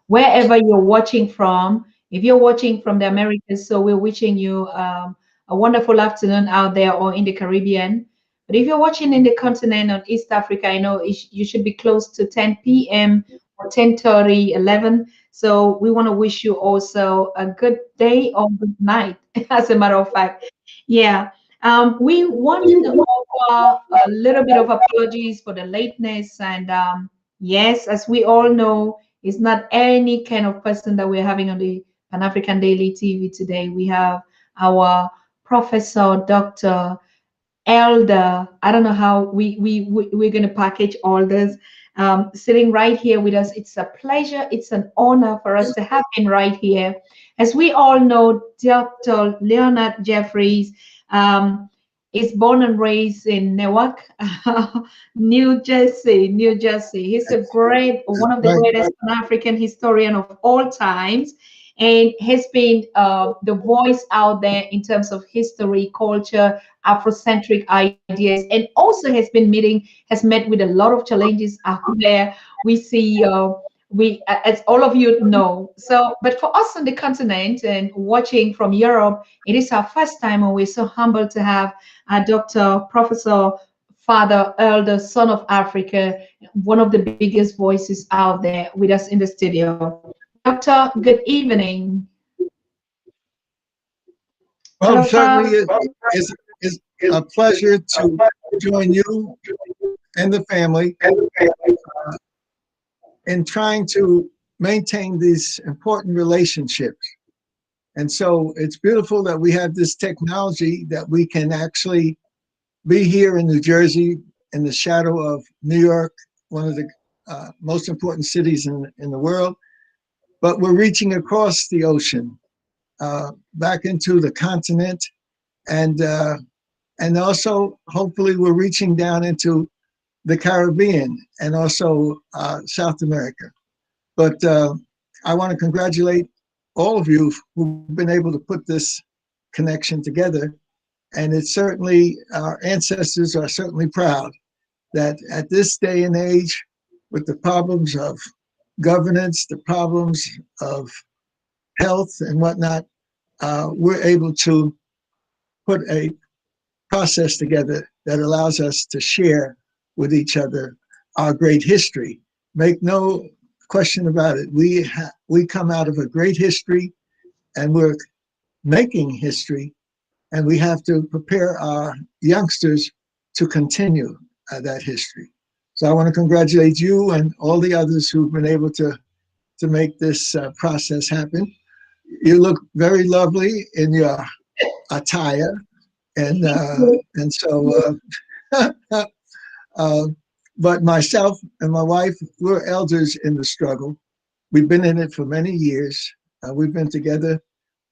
wherever you're watching from. If you're watching from the Americas, so we're wishing you a wonderful afternoon out there or in the Caribbean. But if you're watching in the continent on East Africa, I know you should be close to 10 p.m. or 10:30, 11. So we want to wish you also a good day or good night, as a matter of fact. Yeah. We want to offer a little bit of apologies for the lateness. And yes, as we all know, it's not any kind of person that we're having on the Pan African Daily TV today. We have our Professor, Dr. Elder. I don't know how we're going to package all this. Sitting right here with us, it's a pleasure, it's an honor for us to have him right here. As we all know, Dr. Leonard Jeffries is born and raised in Newark, New Jersey. New Jersey. He's a one of the Right. greatest Pan-African historian of all times, and has been the voice out there in terms of history, culture, Afrocentric ideas, and also has met with a lot of challenges out there. We see, as all of you know. So, but for us on the continent and watching from Europe, it is our first time, and we're so humbled to have Dr. Professor Father Elder, Son of Africa, one of the biggest voices out there with us in the studio. Doctor, good evening. Well, Hello, sir. certainly is a pleasure to join you and the family in trying to maintain these important relationships. And so it's beautiful that we have this technology that we can actually be here in New Jersey in the shadow of New York, one of the most important cities in the world. But we're reaching across the ocean back into the continent, and also hopefully we're reaching down into the Caribbean and also South America. But I want to congratulate all of you who've been able to put this connection together. And it's certainly, our ancestors are certainly proud that at this day and age, with the problems of governance, the problems of health and whatnot, we're able to put a process together that allows us to share with each other our great history. Make no question about it. We come out of a great history, and we're making history, and we have to prepare our youngsters to continue that history. So I want to congratulate you and all the others who've been able to make this process happen. You look very lovely in your attire, and so. Uh, but myself and my wife, we're elders in the struggle. We've been in it for many years. We've been together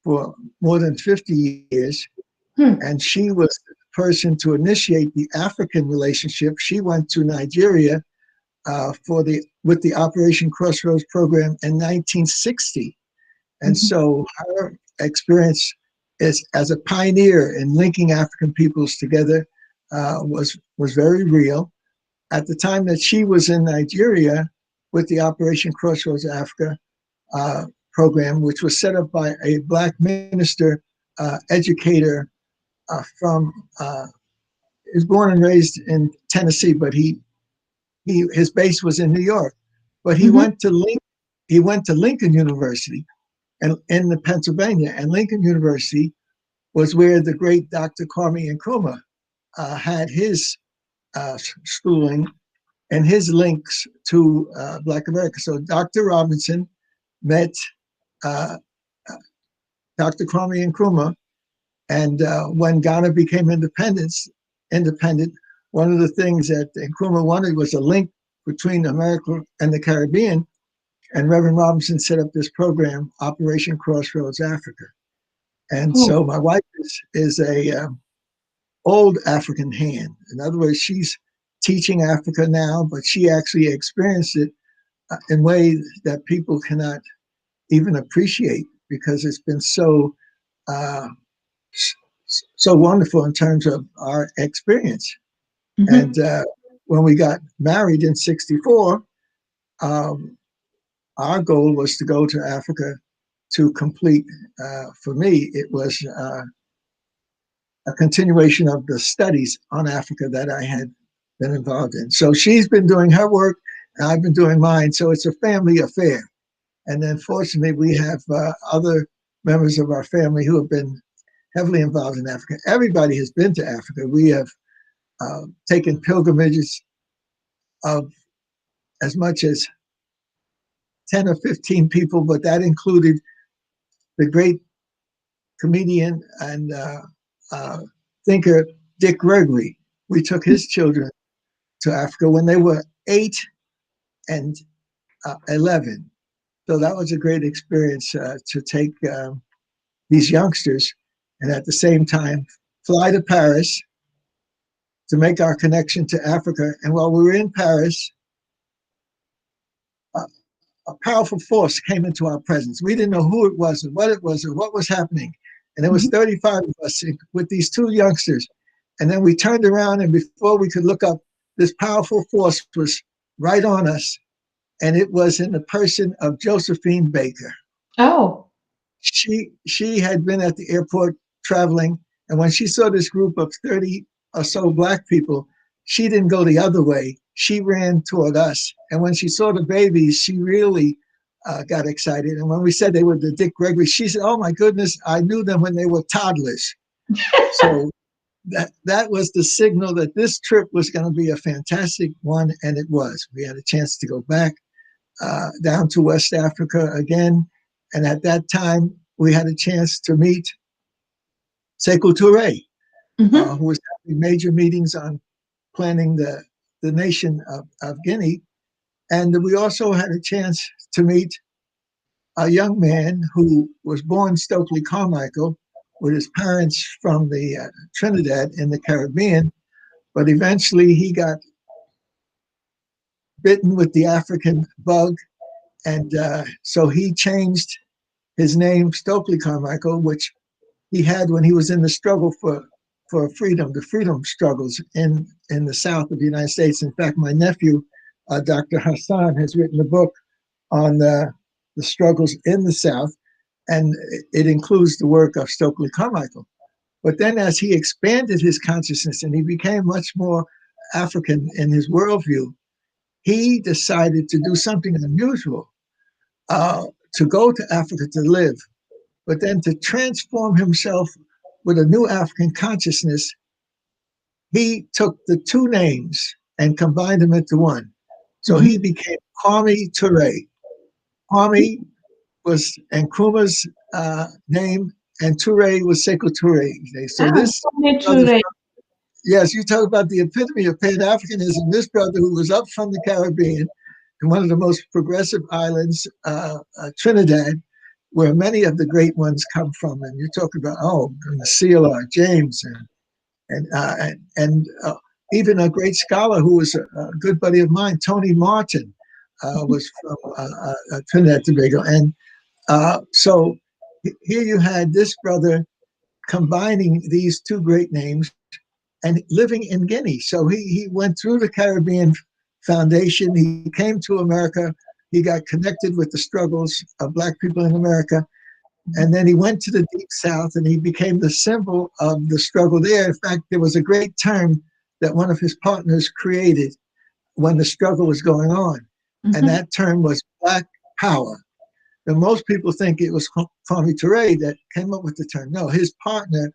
for more than 50 years. Hmm. And she was the person to initiate the African relationship. She went to Nigeria with the Operation Crossroads program in 1960. And so her experience as a pioneer in linking African peoples together was very real. At the time that she was in Nigeria with the Operation Crossroads Africa program, which was set up by a Black minister, educator from, he was born and raised in Tennessee, but his base was in New York. But he Mhm. went to Lincoln University and in the Pennsylvania, and Lincoln University was where the great Dr. Kwame Nkrumah had his schooling and his links to Black America. So Dr. Robinson met uh, Dr. Kwame Nkrumah, and when Ghana became independent, one of the things that Nkrumah wanted was a link between America and the Caribbean, and Reverend Robinson set up this program, Operation Crossroads Africa. And Oh, so my wife is a old African hand. In other words, she's teaching Africa now, but she actually experienced it in ways that people cannot even appreciate because it's been uh, so wonderful in terms of our experience. And mhm. when we got married in '64, um, our goal was to go to Africa to complete. For me, it was a continuation of the studies on Africa that I had been involved in. So she's been doing her work, and I've been doing mine. So it's a family affair. And then fortunately, we have other members of our family who have been heavily involved in Africa. Everybody has been to Africa. We have taken pilgrimages of as much as 10 or 15 people, but that included the great comedian and uh, thinker Dick Gregory. We took his children to Africa when they were 8 and 11. So that was a great experience to take these youngsters and at the same time fly to Paris to make our connection to Africa. And while we were in Paris, uh, a powerful force came into our presence. We didn't know who it was or what was happening. And there was 35 of us with these two youngsters. And then we turned around, and before we could look up, this powerful force was right on us. And it was in the person of Josephine Baker. Oh. She had been at the airport traveling, and when she saw this group of 30 or so black people, she didn't go the other way. She ran toward us. And when she saw the babies, she really got excited. And when we said they were the Dick Gregory, she said, "Oh my goodness, I knew them when they were toddlers." So that was the signal that this trip was going to be a fantastic one, and it was. We had a chance to go back down to West Africa again, and at that time we had a chance to meet Sekou Touré, Mm-hmm. who was having major meetings on planning the nation of Guinea, and we also had a chance to meet a young man who was born Stokely Carmichael with his parents from the Trinidad in the Caribbean, but eventually he got bitten with the African bug, and so he changed his name Stokely Carmichael, which he had when he was in the struggle for freedom, the freedom struggles in the South of the United States. In fact, my nephew, Dr. Hassan, has written a book on the struggles in the South, and it includes the work of Stokely Carmichael. But then as he expanded his consciousness and he became much more African in his worldview, he decided to do something unusual, to go to Africa to live, but then to transform himself with a new African consciousness. He took the two names and combined them into one. So Mm-hmm. he became Kwame Ture. Kwame was Nkrumah's name, and Ture was Sekou Ture. So Ah, this brother, Touré. yes, you talk about the epitome of Pan Africanism. This brother, who was up from the Caribbean, in one of the most progressive islands, Trinidad, where many of the great ones come from. And you talk about, the C.L.R. James and even a great scholar who was a good buddy of mine, Tony Martin, was from Trinidad and Tobago. And so here you had this brother combining these two great names and living in Guinea. So he went through the Caribbean Foundation. He came to America. He got connected with the struggles of Black people in America. And then he went to the Deep South and he became the symbol of the struggle there. In fact, there was a great term that one of his partners created when the struggle was going on. And Mm-hmm. that term was Black Power. And most people think it was Kwame Ture that came up with the term. No, his partner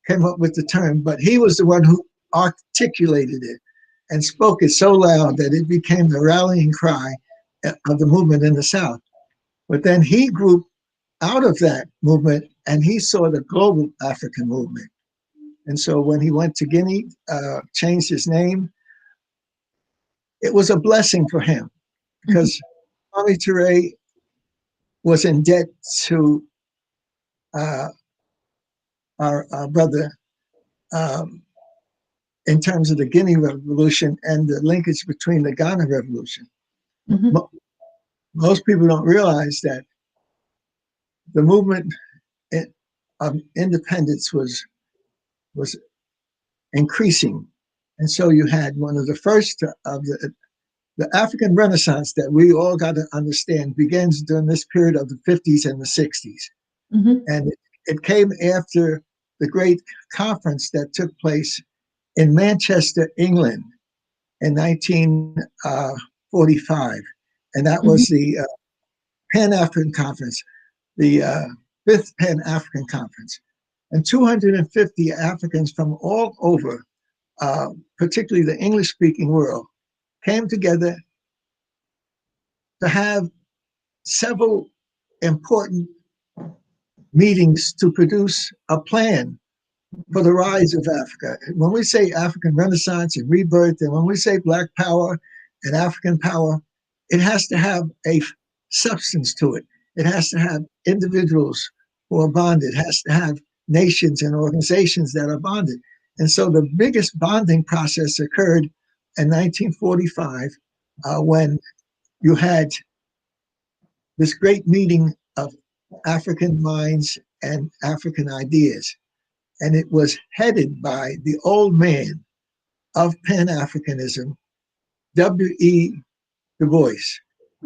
came up with the term, but he was the one who articulated it and spoke it so loud that it became the rallying cry of the movement in the South. But then he grew out of that movement and he saw the global African movement. And so when he went to Guinea, changed his name, it was a blessing for him Mm-hmm. because Kwame Ture was in debt to uh, our brother um, in terms of the Guinea Revolution and the linkage between the Ghana Revolution. Mm-hmm. Most people don't realize that the movement of independence was increasing, and so you had one of the first of the the African Renaissance that we all got to understand begins during this period of the 50s and the 60s. Mm-hmm. And it came after the great conference that took place in Manchester, England in 1945. And that Mm-hmm. was the Pan-African Conference, the fifth Pan-African Conference. And 250 Africans from all over, particularly the English-speaking world, came together to have several important meetings to produce a plan for the rise of Africa. When we say African Renaissance and rebirth, and when we say Black power and African power, it has to have a substance to it. It has to have individuals who are bonded. It has to have nations and organizations that are bonded. And so the biggest bonding process occurred in 1945 when you had this great meeting of African minds and African ideas. And it was headed by the old man of Pan-Africanism, W.E. Du Bois.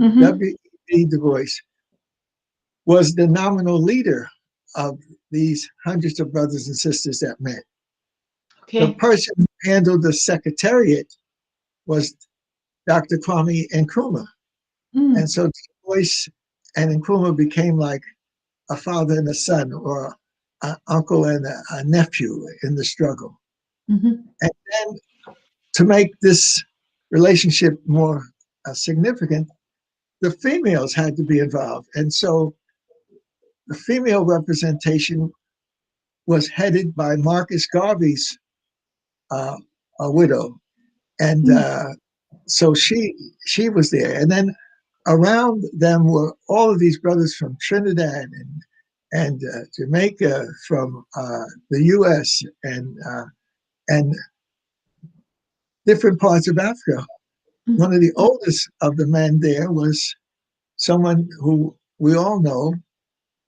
Mm-hmm. W.E. Du Bois was the nominal leader of these hundreds of brothers and sisters that met. The Okay. person who handled the secretariat was Dr. Kwame Nkrumah. And Mm. so Du Bois and Nkrumah became like a father and a son, or an uncle and a nephew in the struggle. Mm-hmm. And then to make this relationship more significant, the females had to be involved. And so the female representation was headed by Marcus Garvey's a widow. And Mm. so she was there. And then around them were all of these brothers from Trinidad and Jamaica, from the U.S. And different parts of Africa. One of the oldest of the men there was someone who we all know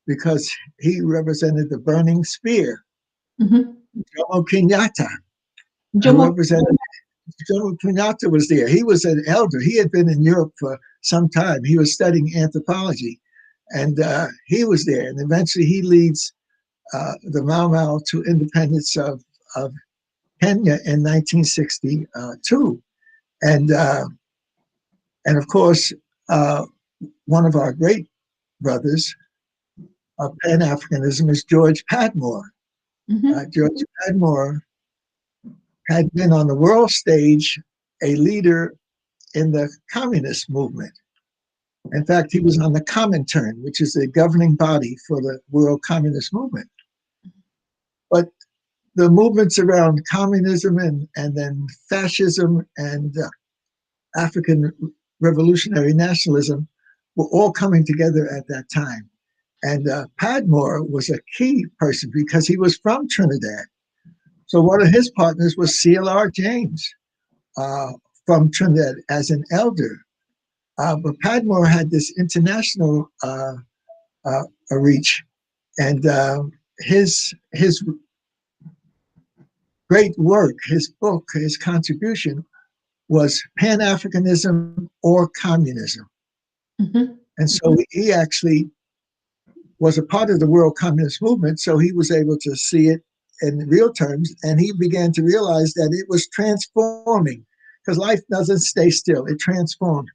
because he represented the burning spear, Mm-hmm. Jomo Kenyatta, who Jomo. represented. Jomo Kenyatta was there. He was an elder. He had been in Europe for some time. He was studying anthropology, and he was there. And eventually, he leads the Mau Mau to independence of Kenya in 1962. And and of course, one of our great brothers of Pan Africanism is George Padmore. Mm-hmm. George Padmore had been on the world stage a leader in the communist movement. In fact, he was on the Comintern, which is the governing body for the world communist movement. But the movements around communism and then fascism and African revolutionary nationalism were all coming together at that time. And Padmore was a key person because he was from Trinidad. So one of his partners was C.L.R. James uh, from Trinidad as an elder. But Padmore had this international reach, and his great work, his book, his contribution was Pan Africanism or Communism. Mm-hmm. And so he actually was a part of the world communist movement, so he was able to see it in real terms, and he began to realize that it was transforming, because life doesn't stay still, it transformed.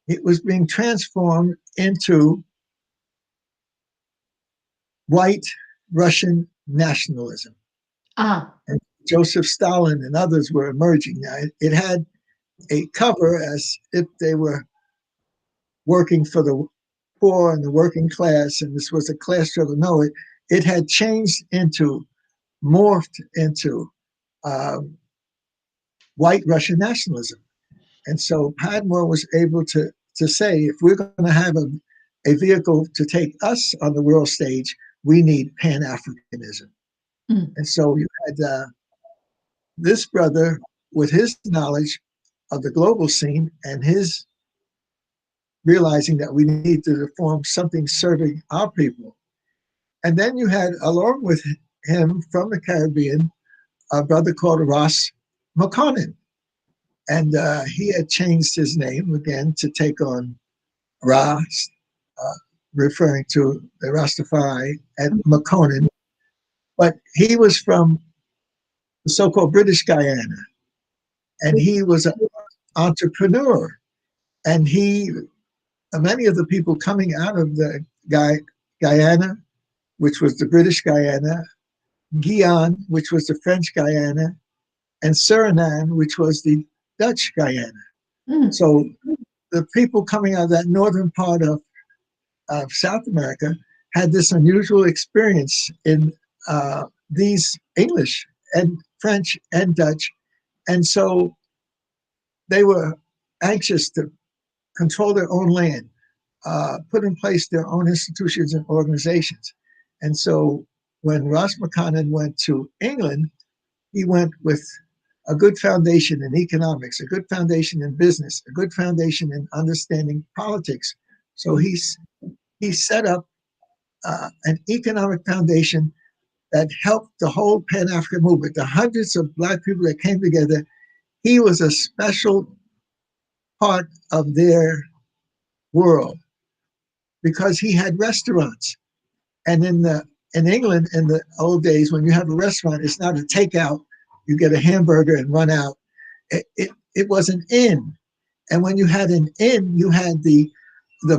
It was being transformed into white Russian nationalism. Ah. And Joseph Stalin and others were emerging. Now, it had a cover as if they were working for the poor and the working class, and this was a class struggle. No, it had changed into, morphed into white Russian nationalism. And so Padmore was able to say, if we're going to have a vehicle to take us on the world stage, we need Pan-Africanism. Mm. And so you had this brother with his knowledge of the global scene and his realizing that we need to form something serving our people. And then you had, along with him from the Caribbean, a brother called Ross McConnell. And he had changed his name again to take on Ras, uh, referring to the Rastafari, and Makonnen. But he was from the so-called British Guyana, and he was an entrepreneur. And many of the people coming out of the Guyana, which was the British Guyana, Guyana, which was the French Guyana, and Suriname, which was the Dutch Guyana. Mm. So the people coming out of that northern part of South America had this unusual experience in these English and French and Dutch. And so they were anxious to control their own land, put in place their own institutions and organizations. And so when Ross McConnell went to England, he went with a good foundation in economics, a good foundation in business, a good foundation in understanding politics. So he set up an economic foundation that helped the whole Pan African movement, the hundreds of Black people that came together. He was a special part of their world because he had restaurants. And in England in the old days, when you have a restaurant, it's not a takeout. You get a hamburger and run out. It was an inn, and when you had an inn, you had the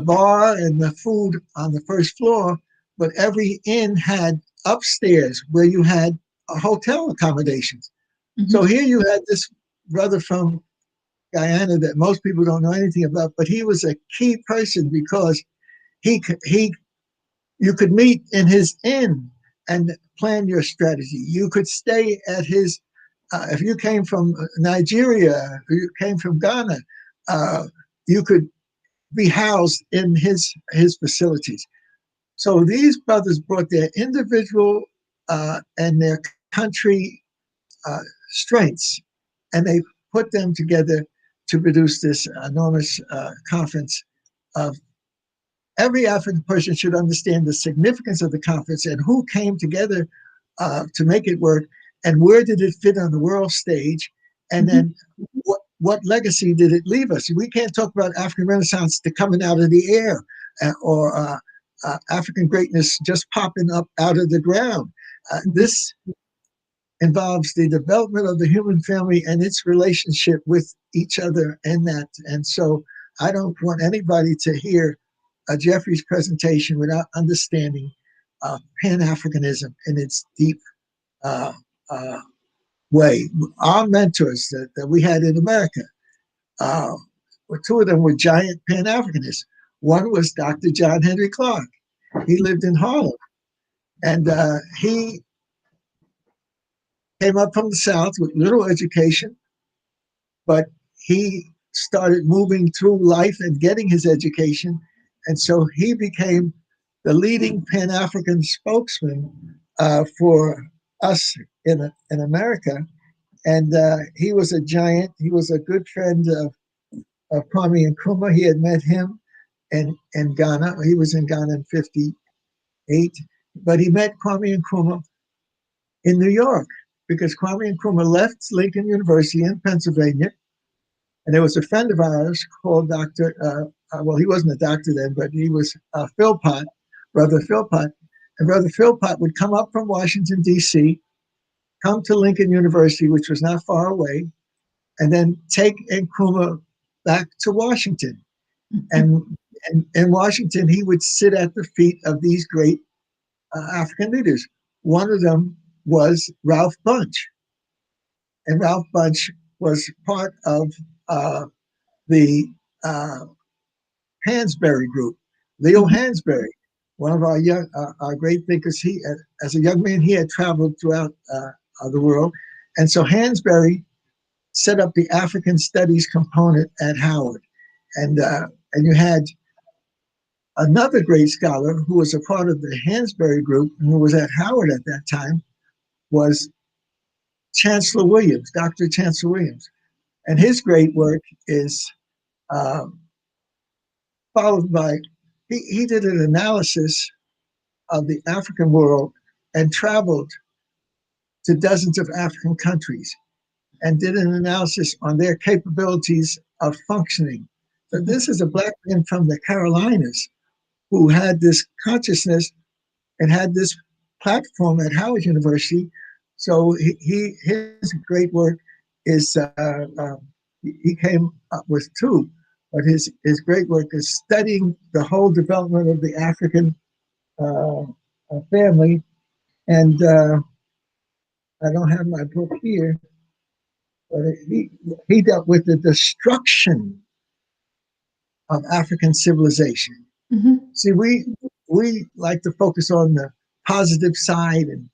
bar and the food on the first floor, but every inn had upstairs where you had hotel accommodations. Mm-hmm. So here you had this brother from Guyana that most people don't know anything about, but he was a key person because he you could meet in his inn and plan your strategy. You could stay at his if you came from Nigeria, or you came from Ghana, you could be housed in his facilities. So these brothers brought their individual and their country strengths, and they put them together to produce this enormous conference of every African person should understand the significance of the conference and who came together to make it work and where did it fit on the world stage, and then what legacy did it leave us? We can't talk about African Renaissance coming out of the air or African greatness just popping up out of the ground. This involves the development of the human family and its relationship with each other and that. And so I don't want anybody to hear a Jeffries presentation without understanding Pan-Africanism in its deep uh, uh, way. Our mentors that we had in America, uh, two of them were giant Pan-Africanists. One was Dr. John Henry Clark. He lived in Harlem, and he came up from the South with little education, but he started moving through life and getting his education. And so he became the leading Pan African spokesman for us in America. And he was a giant. He was a good friend of Kwame Nkrumah. He had met him in Ghana. He was in Ghana in 58. But he met Kwame Nkrumah in New York because Kwame Nkrumah left Lincoln University in Pennsylvania. And there was a friend of ours called Dr. Well, he wasn't a doctor then, but he was Philpott, Brother Philpott. And Brother Philpott would come up from Washington, D.C., come to Lincoln University, which was not far away, and then take Nkrumah back to Washington. And in Washington, he would sit at the feet of these great African leaders. One of them was Ralph Bunche. And Ralph Bunche was part of the Hansberry group. Leo Hansberry, one of our great thinkers. He, as a young man, he had traveled throughout the world, and so Hansberry set up the African Studies component at Howard, and you had another great scholar who was a part of the Hansberry group and who was at Howard at that time was Chancellor Williams, Dr. Chancellor Williams, and his great work is followed by he did an analysis of the African world and traveled to dozens of African countries and did an analysis on their capabilities of functioning. So Mhm. this is a black man from the Carolinas who had this consciousness and had this platform at Howard University. So his great work is he came up with two, but his great work is studying the whole development of the African uh, family. And I don't have my book here, but he dealt with the destruction of African civilization. Mhm. See, we like to focus on the positive side, and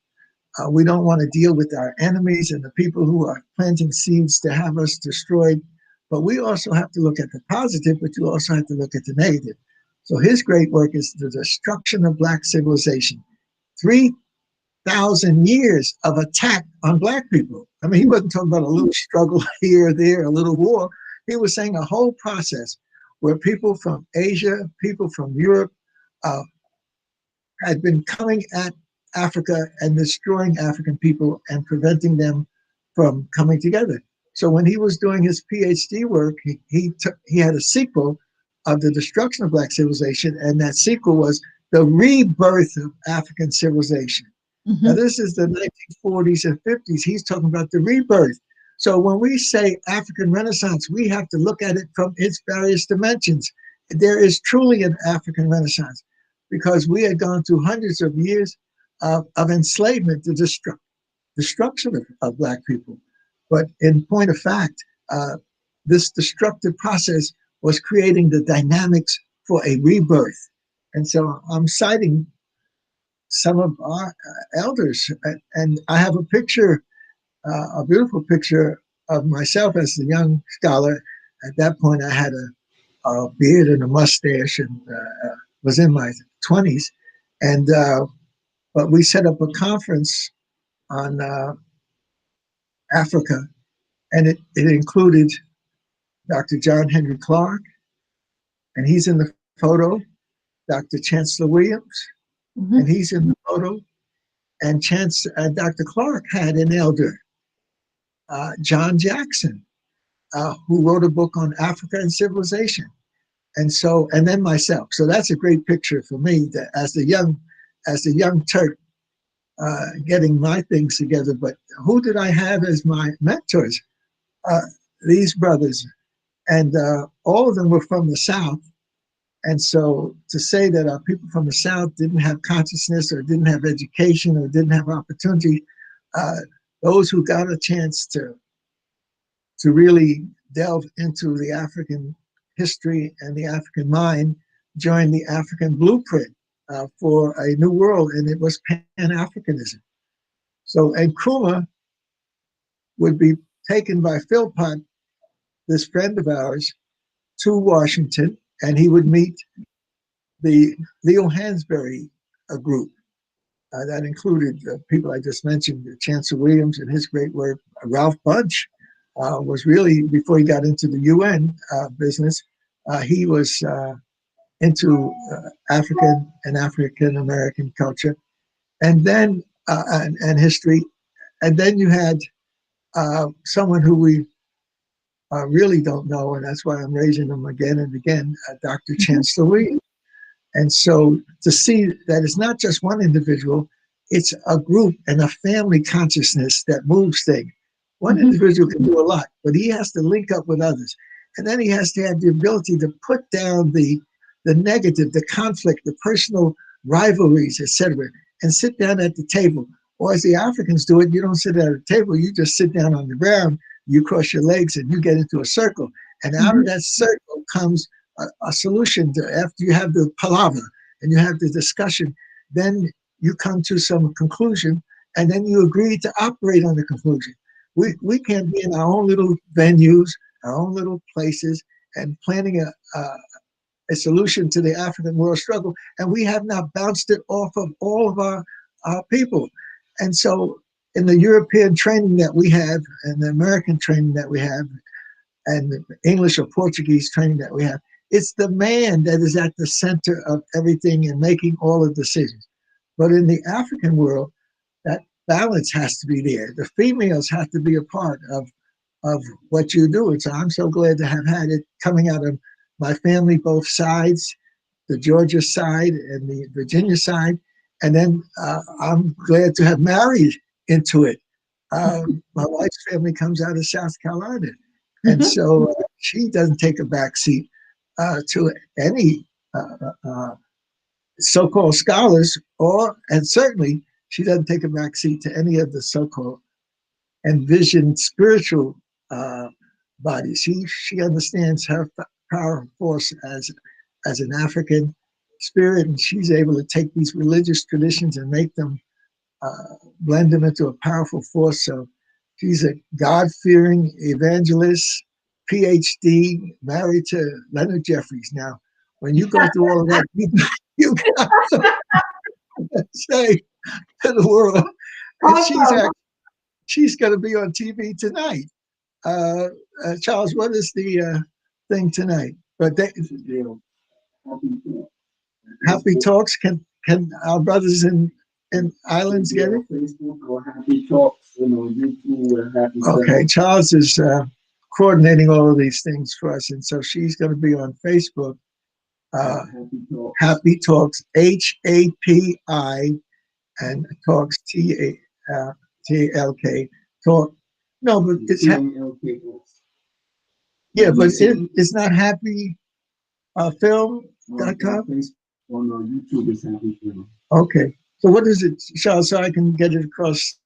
we don't want to deal with our enemies and the people who are planting seeds to have us destroyed. But we also have to look at the positive, but you also have to look at the negative. So his great work is the destruction of black civilization. 3,000 years of attack on black people. I mean, he wasn't talking about a little struggle here or there, a little war. He was saying a whole process where people from Asia, people from Europe, uh, had been coming at Africa and destroying African people and preventing them from coming together. So when he was doing his PhD work, he had a sequel of the destruction of black civilization, and that sequel was the rebirth of African civilization. Now, Mhm. this is the 1940s and 50s. He's talking about the rebirth. So when we say African Renaissance, we have to look at it from its various dimensions. There is truly an African Renaissance because we had gone through hundreds of years of enslavement, the destruction of Black people. But in point of fact, this destructive process was creating the dynamics for a rebirth. And so I'm citing some of our elders. And I have a picture, a beautiful picture of myself as a young scholar. At that point, I had a beard and a mustache and was in my 20s. And but we set up a conference on Africa, and it included Dr. John Henry Clark, and he's in the photo, Dr. Chancellor Williams, and Mhm. he's in the photo, and Dr. Clark had an elder, John Jackson, who wrote a book on Africa and civilization. And so, and then myself. So that's a great picture for me that as the young Turk, getting my things together. But who did I have as my mentors? Uh, these brothers, and all of them were from the South. And so to say that our people from the South didn't have consciousness or didn't have education or didn't have opportunity, uh, those who got a chance to really delve into the African history and the African mind joined the African blueprint for a new world, and it was Pan-Africanism. So, and Nkrumah would be taken by Philpott, this friend of ours, to Washington, and he would meet the Leo Hansberry group. That included people I just mentioned, Chancellor Williams and his great work. Ralph Bunche was really, before he got into the UN business, he was into African and African American culture, and then and history. And then you had someone who we really don't know, and that's why I'm raising them again and again, Dr. Mhm. Chancellor Williams. And so to see that it's not just one individual, it's a group and a family consciousness that moves things. One Mhm. individual can do a lot, but he has to link up with others. And then he has to have the ability to put down the negative, the conflict, the personal rivalries, etc., and sit down at the table. Or as the Africans do it, you don't sit at a table, you just sit down on the ground, you cross your legs, and you get into a circle. And out of Mhm. that circle comes a solution to, after you have the palaver and you have the discussion, then you come to some conclusion, and then you agree to operate on the conclusion. We can't be in our own little venues, our own little places, and planning a solution to the African world struggle, and we have not bounced it off of all of our people. And so in the European training that we have and the American training that we have and the English or Portuguese training that we have, it's the man that is at the center of everything and making all the decisions. But in the African world, that balance has to be there. The females have to be a part of what you do. And so I'm so glad to have had it coming out of my family, both sides, the Georgia side and the Virginia side. And then I'm glad to have married into it. My wife's family comes out of South Carolina. And so she doesn't take a back seat to any so-called scholars, and certainly she doesn't take a back seat to any of the so-called envisioned spiritual uh, bodies. She understands her power force as an African spirit, and she's able to take these religious traditions and make them blend them into a powerful force. So she's a God-fearing evangelist, PhD, married to Leonard Jeffries. Now, when you go through all of that, you got to say to the world, and Awesome. she's going to be on TV tonight. Uh, Charles, what is the thing tonight? But Happy Talks. Can our brothers in islands get it? Facebook or Happy Talks, YouTube or Happy. Okay, Charles is coordinating all of these things for us, and so she's going to be on Facebook. Happy Talks, HAPI, and Talks TALK. Talk. No, but it's yeah, but it's not Happy Film.com. On YouTube is Happy Film. Okay, so what is it, Charles? So I can get it across.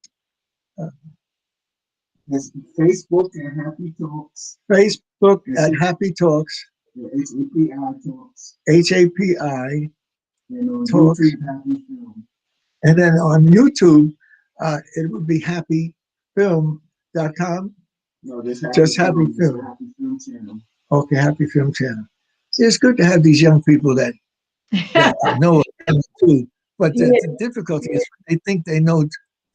It's Facebook at Happy Talks. Facebook at Happy Talks. HAPI Talks. HAPI And on Talks. YouTube, Happy Film. And then on YouTube, it would be happyfilm.com. No, just Happy Film. Happy Film Channel. Okay, Happy Film Channel. See, it's good to have these young people that know too. But the difficulty is they think they know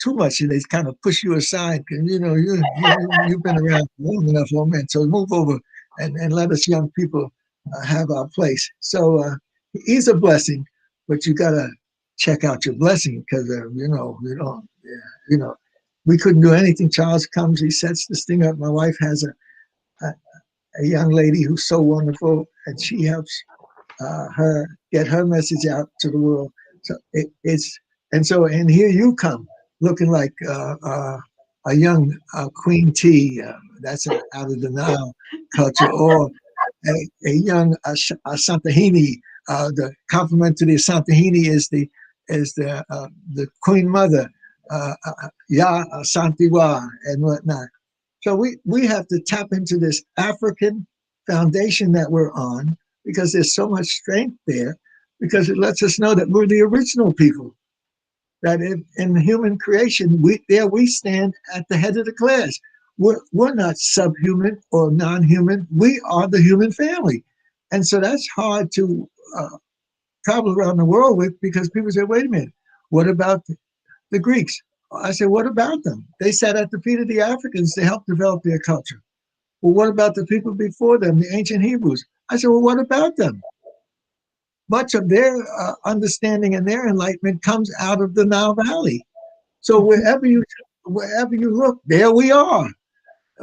too much, and they kind of push you aside because you've been around long enough, old man. So move over and let us young people have our place. So he's a blessing, but you gotta check out your blessing because we couldn't do anything. Charles comes, he sets this thing up. My wife has a young lady who's so wonderful, and she helps her get her message out to the world. So and here you come, looking like a young Queen T. That's out of the Nile culture, or a young Santahini. The compliment to the Santahini is the Queen Mother, Ya Santiwa, and whatnot. So we have to tap into this African foundation that we're on, because there's so much strength there, because it lets us know that we're the original people, that in human creation, we stand at the head of the class. We're not subhuman or non-human. We are the human family. And so that's hard to travel around the world with, because people say, wait a minute, what about the Greeks? I said, what about them? They sat at the feet of the Africans to help develop their culture. Well, what about the people before them, the ancient Hebrews? I said, well, what about them? Much of their understanding and their enlightenment comes out of the Nile Valley. So wherever you look, there we are.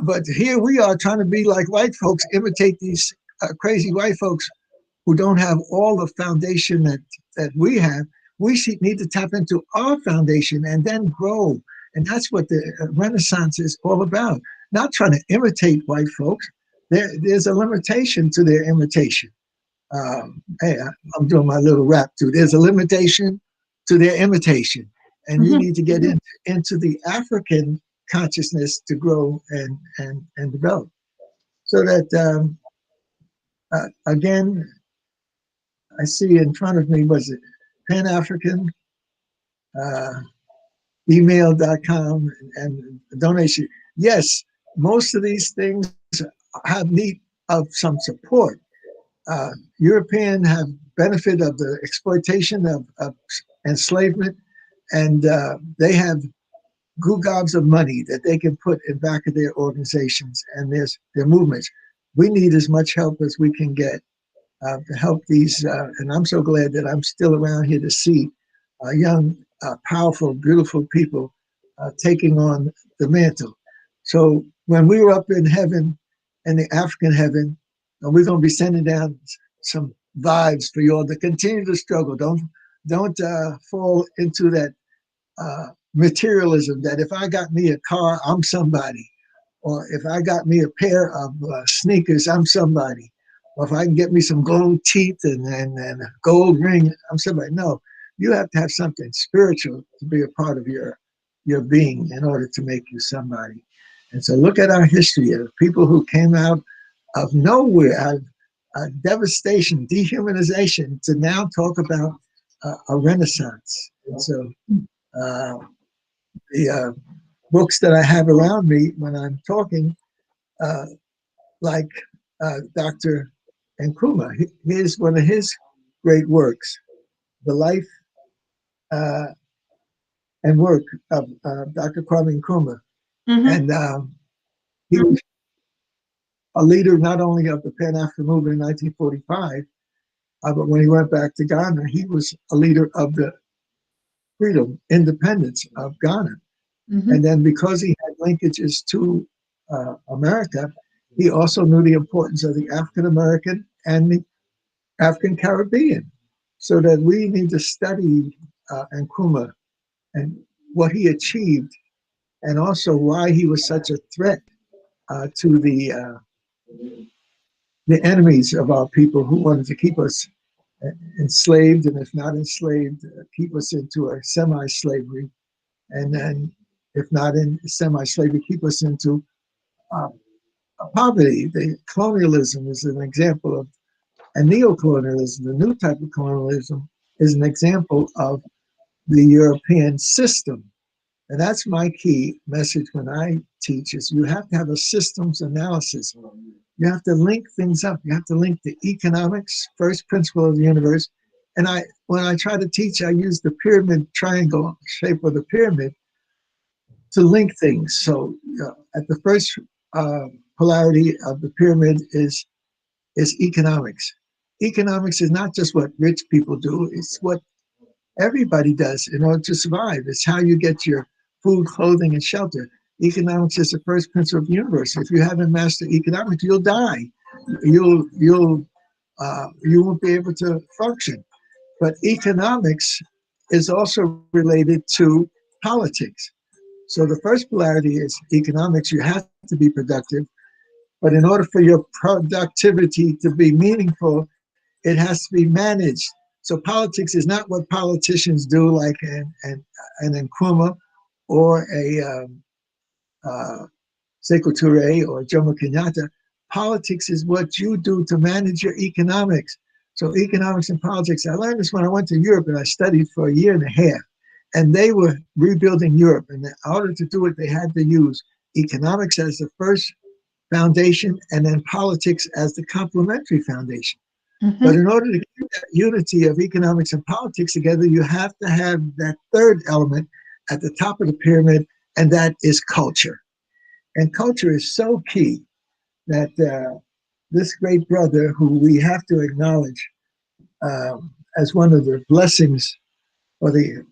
But here we are trying to be like white folks, imitate these crazy white folks who don't have all the foundation that we have. We need to tap into our foundation and then grow. And that's what the Renaissance is all about. Not trying to imitate white folks. There's a limitation to their imitation. Hey, I'm doing my little rap too. There's a limitation to their imitation. And you need to get into the African consciousness to grow and develop. So that, again, I see in front of me, was it Pan-African email.com and donation. Yes, most of these things have need of some support. European have benefit of the exploitation of enslavement, and they have gobs of money that they can put in back of their organizations and their movements. We need as much help as we can get to help these, and I'm so glad that I'm still around here to see young, powerful, beautiful people taking on the mantle. So when we were up in heaven, in the African heaven, and we're going to be sending down some vibes for you all to continue to struggle. Don't fall into that materialism that if I got me a car, I'm somebody. Or if I got me a pair of sneakers, I'm somebody. Or if I can get me some gold teeth and a gold ring, I'm somebody. No, you have to have something spiritual to be a part of your being in order to make you somebody. And so look at our history of people who came out of nowhere, out of devastation, dehumanization, to now talk about a renaissance. And so uh, the books that I have around me when I'm talking, uh, like Dr. Nkrumah. Here's one of his great works, The Life uh, and Work of Dr. Kwame Nkrumah. Mm-hmm. And he was a leader not only of the Pan-African movement in 1945, but when he went back to Ghana, he was a leader of the freedom, independence of Ghana. Mm-hmm. And then because he had linkages to America, he also knew the importance of the African American and the African Caribbean. So that we need to study Nkrumah and what he achieved, and also why he was such a threat to the enemies of our people who wanted to keep us enslaved, and if not enslaved, keep us into a semi-slavery, and then if not in semi-slavery, keep us into uh, poverty. The colonialism is an example of, and neo-colonialism, the new type of colonialism, is an example of the European system. And that's my key message when I teach is you have to have a systems analysis. You have to link things up. You have to link the economics, first principle of the universe. And when I try to teach, I use the pyramid triangle shape of the pyramid to link things. So at the first polarity of the pyramid is economics. Economics is not just what rich people do, it's what everybody does in order to survive. It's how you get your food, clothing, and shelter. Economics is the first principle of the universe. If you haven't mastered economics, you'll die. You won't be able to function. But economics is also related to politics. So the first polarity is economics. You have to be productive. But in order for your productivity to be meaningful, it has to be managed. So politics is not what politicians do, like an Nkrumah or a Sekou Touré or Jomo Kenyatta. Politics is what you do to manage your economics. So economics and politics, I learned this when I went to Europe and I studied for a year and a half. And they were rebuilding Europe. And in order to do it, they had to use economics as the first foundation and then politics as the complementary foundation. Mm-hmm. But in order to keep that unity of economics and politics together, you have to have that third element at the top of the pyramid, and that is culture. And culture is so key that this great brother, who we have to acknowledge as one of the blessings for the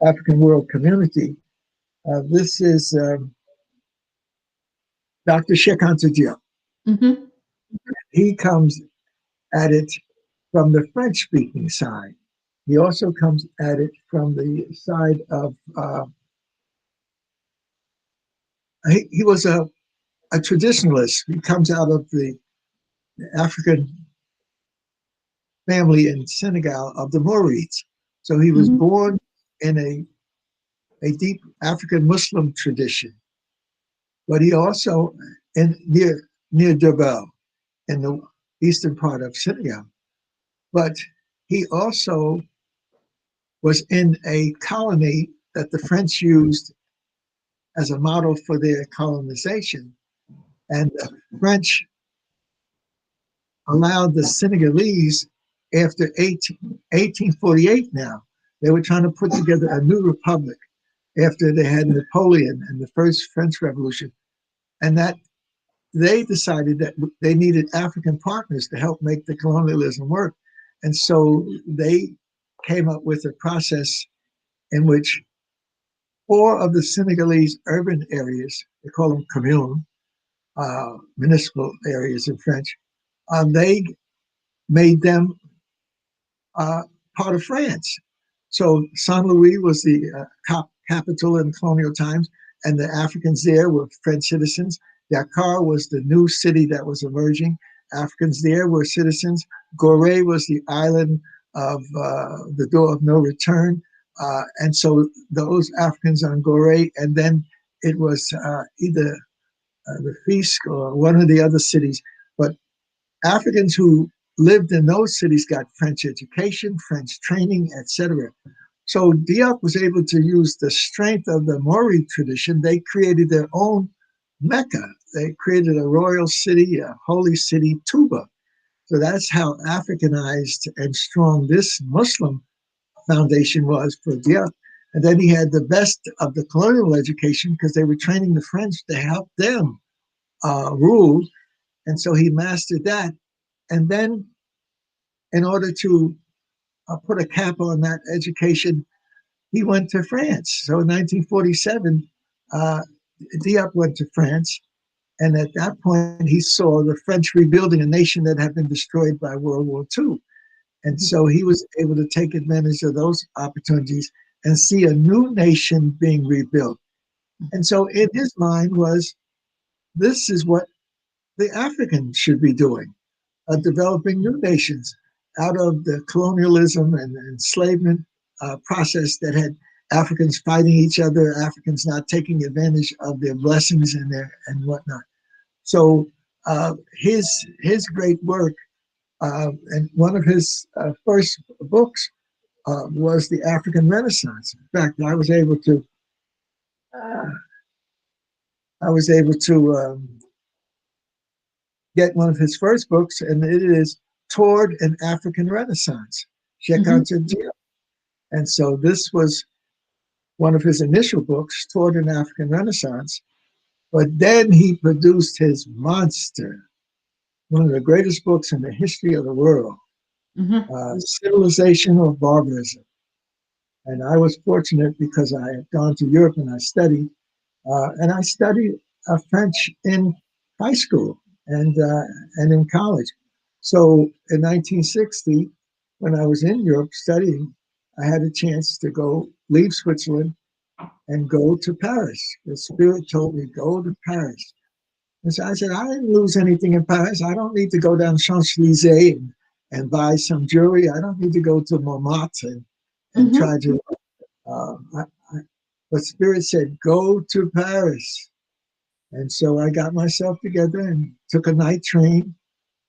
African world community, this is Dr. Cheikh Anta Diop. Mm-hmm. He comes at it from the French-speaking side. He also comes at it from the side of, he was a traditionalist. He comes out of the African family in Senegal of the Maurides. So he was born in a deep African Muslim tradition, but he also, near Durbel, in the eastern part of Senegal. But he also was in a colony that the French used as a model for their colonization. And the French allowed the Senegalese after 1848 now. They were trying to put together a new republic after they had Napoleon and the first French Revolution. And that they decided that they needed African partners to help make the colonialism work. And so they came up with a process in which 4 of the Senegalese urban areas, they call them communes, municipal areas in French, they made them uh, part of France. So Saint Louis was the capital in colonial times, and the Africans there were French citizens. Dakar was the new city that was emerging. Africans there were citizens. Gorée was the island of the door of no return. And so those Africans on Gorée, and then it was either the Fisk or one of the other cities. But Africans who lived in those cities got French education, French training, etc. So Diop was able to use the strength of the Maori tradition. They created their own Mecca. They created a royal city, a holy city, Tuba. So that's how Africanized and strong this Muslim foundation was for Diop. And then he had the best of the colonial education because they were training the French to help them rule. And so he mastered that. And then, in order to put a cap on that education, he went to France. So in 1947, Diop went to France. And at that point, he saw the French rebuilding a nation that had been destroyed by World War II. And so he was able to take advantage of those opportunities and see a new nation being rebuilt. And so in his mind was, this is what the Africans should be doing, developing new nations out of the colonialism and enslavement process that had Africans fighting each other, Africans not taking advantage of their blessings and whatnot. So his great work, and one of his first books was the African Renaissance. In fact, uh, I was able to get one of his first books, and it is Toward an African Renaissance, Cheikh Anta Diop. And so this was one of his initial books, Toward an African Renaissance. But then he produced his monster, one of the greatest books in the history of the world, Civilization or Barbarism. And I was fortunate because I had gone to Europe and I studied, French in high school and in college. So in 1960, when I was in Europe studying, I had a chance to leave Switzerland and go to Paris. The Spirit told me, go to Paris. And so I said, I didn't lose anything in Paris. I don't need to go down Champs-Élysées and buy some jewelry. I don't need to go to Montmartre and try to. But Spirit said, go to Paris. And so I got myself together and took a night train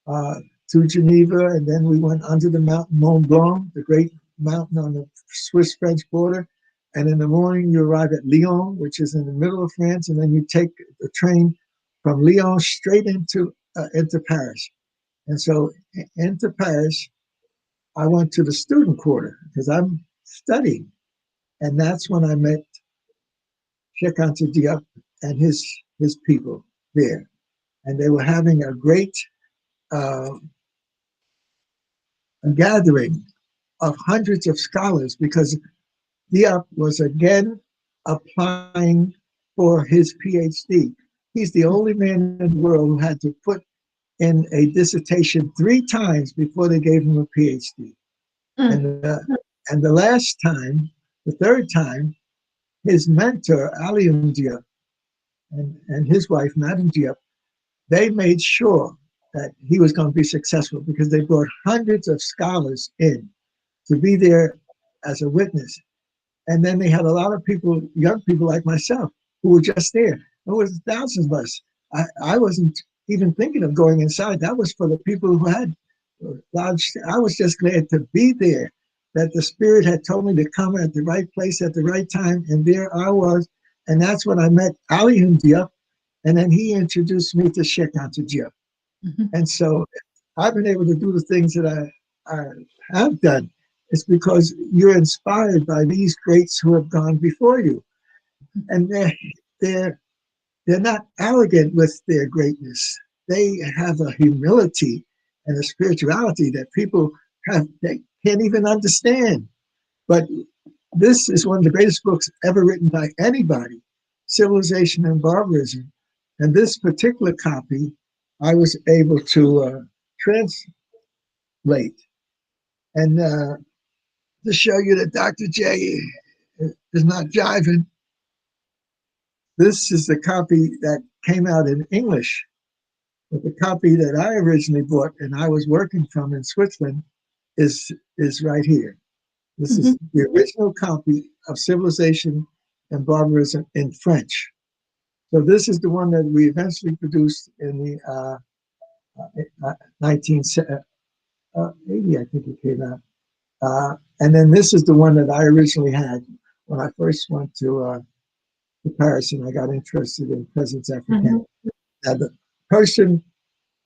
to Geneva. And then we went under the mountain Mont Blanc, the great mountain on the Swiss-French border. And in the morning, you arrive at Lyon, which is in the middle of France. And then you take the train from Lyon straight into Paris. And so into Paris, I went to the student quarter because I'm studying. And that's when I met Cheikh Anta Diop and his people there. And they were having a great a gathering of hundreds of scholars because Diop was again applying for his PhD. He's the only man in the world who had to put in a dissertation 3 times before they gave him a PhD. And the last time, the third time, his mentor, Alioune Diop, and his wife, Madame Diop, they made sure that he was going to be successful because they brought hundreds of scholars in to be there as a witness. And then they had a lot of people, young people like myself, who were just there. There was thousands of us. I wasn't even thinking of going inside. That was for the people who had large. I was just glad to be there, that the Spirit had told me to come at the right place at the right time. And there I was. And that's when I met Alioune Diop. And then he introduced me to Cheikh Anta Diop. And so I've been able to do the things that I have done. It's because you're inspired by these greats who have gone before you. And they're not arrogant with their greatness. They have a humility and a spirituality that people they can't even understand. But This is one of the greatest books ever written by anybody, Civilization and Barbarism. And this particular copy, I was able to translate. And to show you that Dr. J is not jiving, this is the copy that came out in English. But the copy that I originally bought and I was working from in Switzerland is right here. This is the original copy of Civilization and Barbarism in French. So this is the one that we eventually produced in the 1980, I think it came out. And then this is the one that I originally had when I first went to Paris and I got interested in Presence Africaine. Now, the person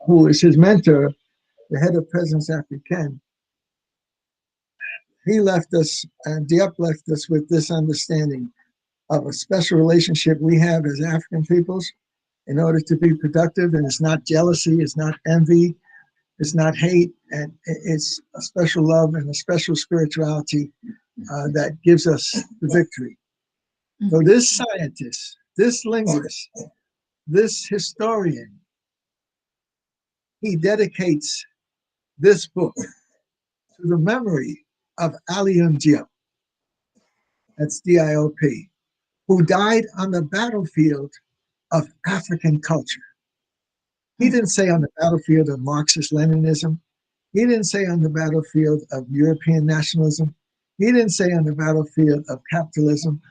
who is his mentor, the head of Presence Africaine, he left us, and Diop left us with this understanding of a special relationship we have as African peoples in order to be productive. And it's not jealousy, it's not envy, it's not hate, and it's a special love and a special spirituality that gives us the victory. So this scientist, this linguist, this historian, he dedicates this book to the memory of Alioune Diop, that's D-I-O-P, who died on the battlefield of African culture. He didn't say on the battlefield of Marxist-Leninism. He didn't say on the battlefield of European nationalism. He didn't say on the battlefield of capitalism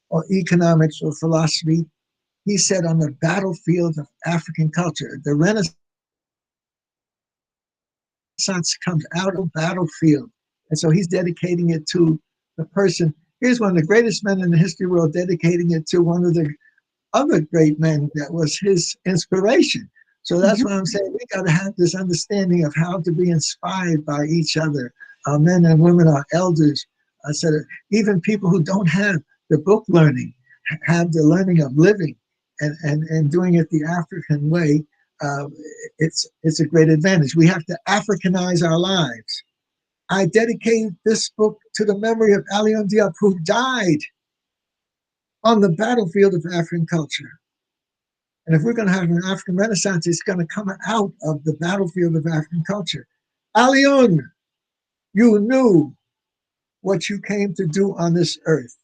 or economics or philosophy. He said on the battlefield of African culture. The Renaissance comes out of the battlefield. And so he's dedicating it to the person. Here's one of the greatest men in the history world dedicating it to one of the other great men that was his inspiration. So that's why I'm saying we got to have this understanding of how to be inspired by each other. Our men and women, our elders. I said, even people who don't have the book learning, have the learning of living and doing it the African way. It's a great advantage. We have to Africanize our lives. I dedicate this book to the memory of Alioune Diop, who died on the battlefield of African culture. And if we're going to have an African Renaissance, it's going to come out of the battlefield of African culture. Alioune, you knew what you came to do on this earth.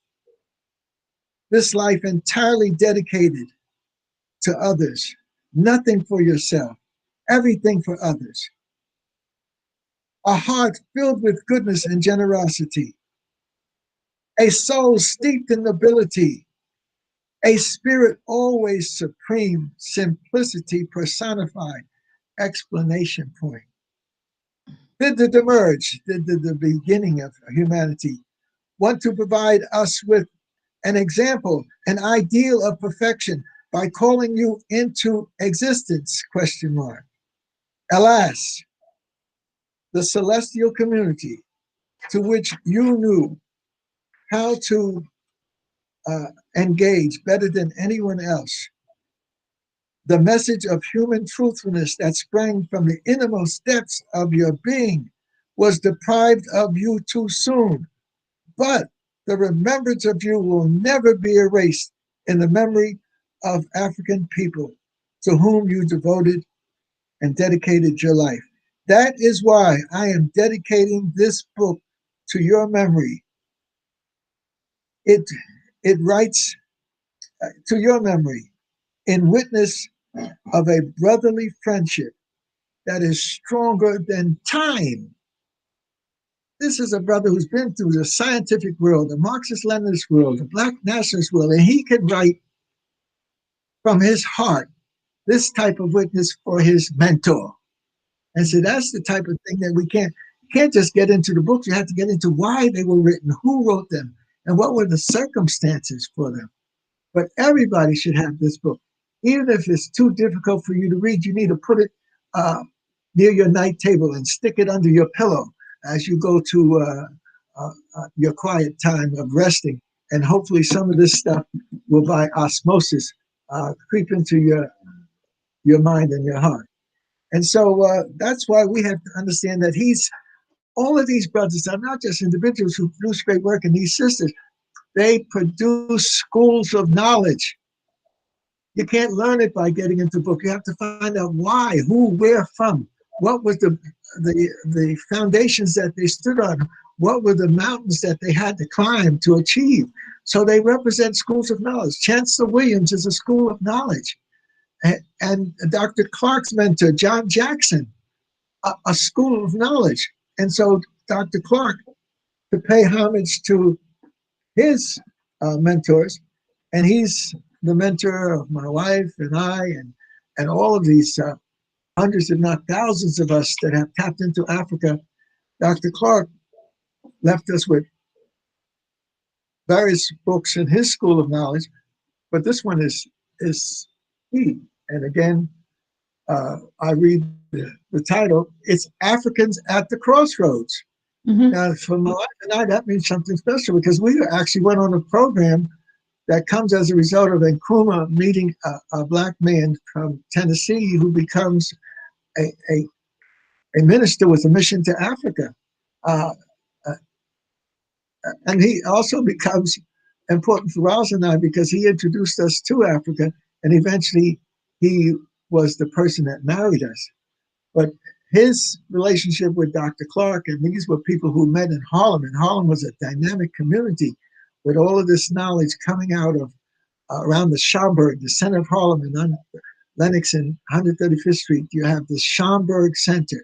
This life entirely dedicated to others, nothing for yourself, everything for others. A heart filled with goodness and generosity, a soul steeped in nobility, a spirit always supreme, simplicity personified, explanation point. Did the emerge, the beginning of humanity, want to provide us with an example, an ideal of perfection by calling you into existence, question mark. Alas, the celestial community to which you knew how to engage better than anyone else, the message of human truthfulness that sprang from the innermost depths of your being was deprived of you too soon. But the remembrance of you will never be erased in the memory of African people to whom you devoted and dedicated your life. That is why I am dedicating this book to your memory. It writes to your memory in witness of a brotherly friendship that is stronger than time. This is a brother who's been through the scientific world, the Marxist-Leninist world, the Black nationalist world, and he could write from his heart this type of witness for his mentor. And so that's the type of thing that we can't just get into the books. You have to get into why they were written, who wrote them, and what were the circumstances for them. But everybody should have this book. Even if it's too difficult for you to read, you need to put it near your night table and stick it under your pillow as you go to your quiet time of resting. And hopefully some of this stuff will, by osmosis, creep into your mind and your heart. And so that's why we have to understand that he's all of these brothers are not just individuals who produce great work, and these sisters, they produce schools of knowledge. You can't learn it by getting into a book. You have to find out why, who, where, from. What was the foundations that they stood on? What were the mountains that they had to climb to achieve? So they represent schools of knowledge. Chancellor Williams is a school of knowledge. And Dr. Clark's mentor, John Jackson, a school of knowledge. And so Dr. Clark, to pay homage to his mentors, and he's the mentor of my wife and I, and all of these hundreds, if not thousands of us that have tapped into Africa. Dr. Clark left us with various books in his school of knowledge, but this one is key. And again, I read the title. It's Africans at the Crossroads. Mm-hmm. Now, for my wife and I, that means something special because we actually went on a program that comes as a result of Nkrumah meeting a black man from Tennessee who becomes a minister with a mission to Africa. Uh, and he also becomes important for Rouse and I because he introduced us to Africa, and eventually he was the person that married us. But his relationship with Dr. Clark, and these were people who met in Harlem, and Harlem was a dynamic community with all of this knowledge coming out of around the Schomburg, the center of Harlem, and on Lenox and 135th Street, you have the Schomburg Center.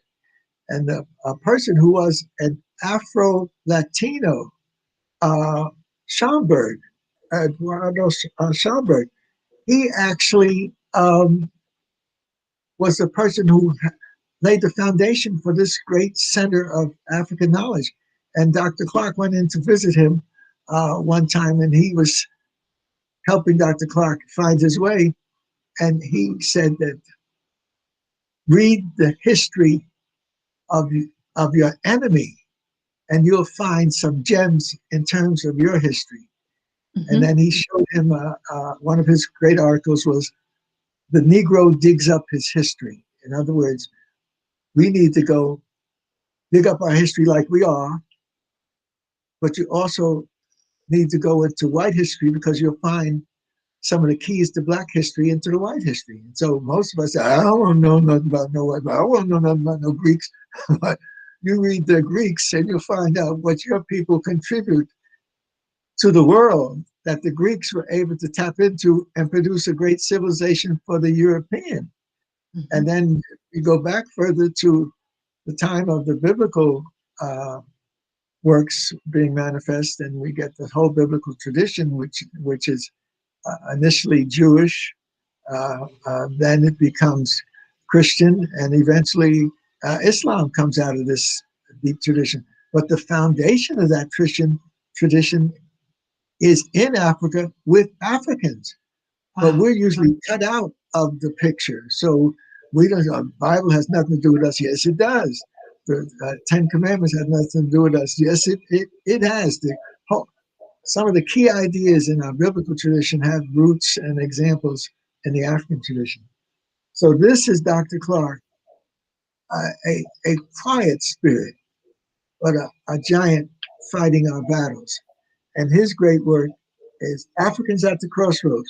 And a person who was an Afro-Latino, Schomburg, Eduardo Schomburg, he actually was the person who laid the foundation for this great center of African knowledge. And Dr. Clark went in to visit him one time, and he was helping Dr. Clark find his way. And he said that read the history of your enemy, and you'll find some gems in terms of your history. Mm-hmm. And then he showed him one of his great articles was The Negro Digs Up His History. In other words, we need to go dig up our history like we are, but you also need to go into white history because you'll find some of the keys to black history into the white history. And so most of us say, I don't want to know nothing about no white, I don't want to know nothing about no Greeks. But you read the Greeks and you'll find out what your people contribute to the world that the Greeks were able to tap into and produce a great civilization for the European. Mm-hmm. And then you go back further to the time of the biblical works being manifest, and we get the whole biblical tradition, which is initially Jewish, then it becomes Christian, and eventually Islam comes out of this deep tradition. But the foundation of that Christian tradition is in Africa with Africans. Wow. But we're usually cut out of the picture. So we don't. The Bible has nothing to do with us. Yes, it does. The Ten Commandments have nothing to do with us. Yes, it has. Some of the key ideas in our biblical tradition have roots and examples in the African tradition. So this is Dr. Clark, a quiet spirit, but a giant fighting our battles. And his great work is Africans at the Crossroads.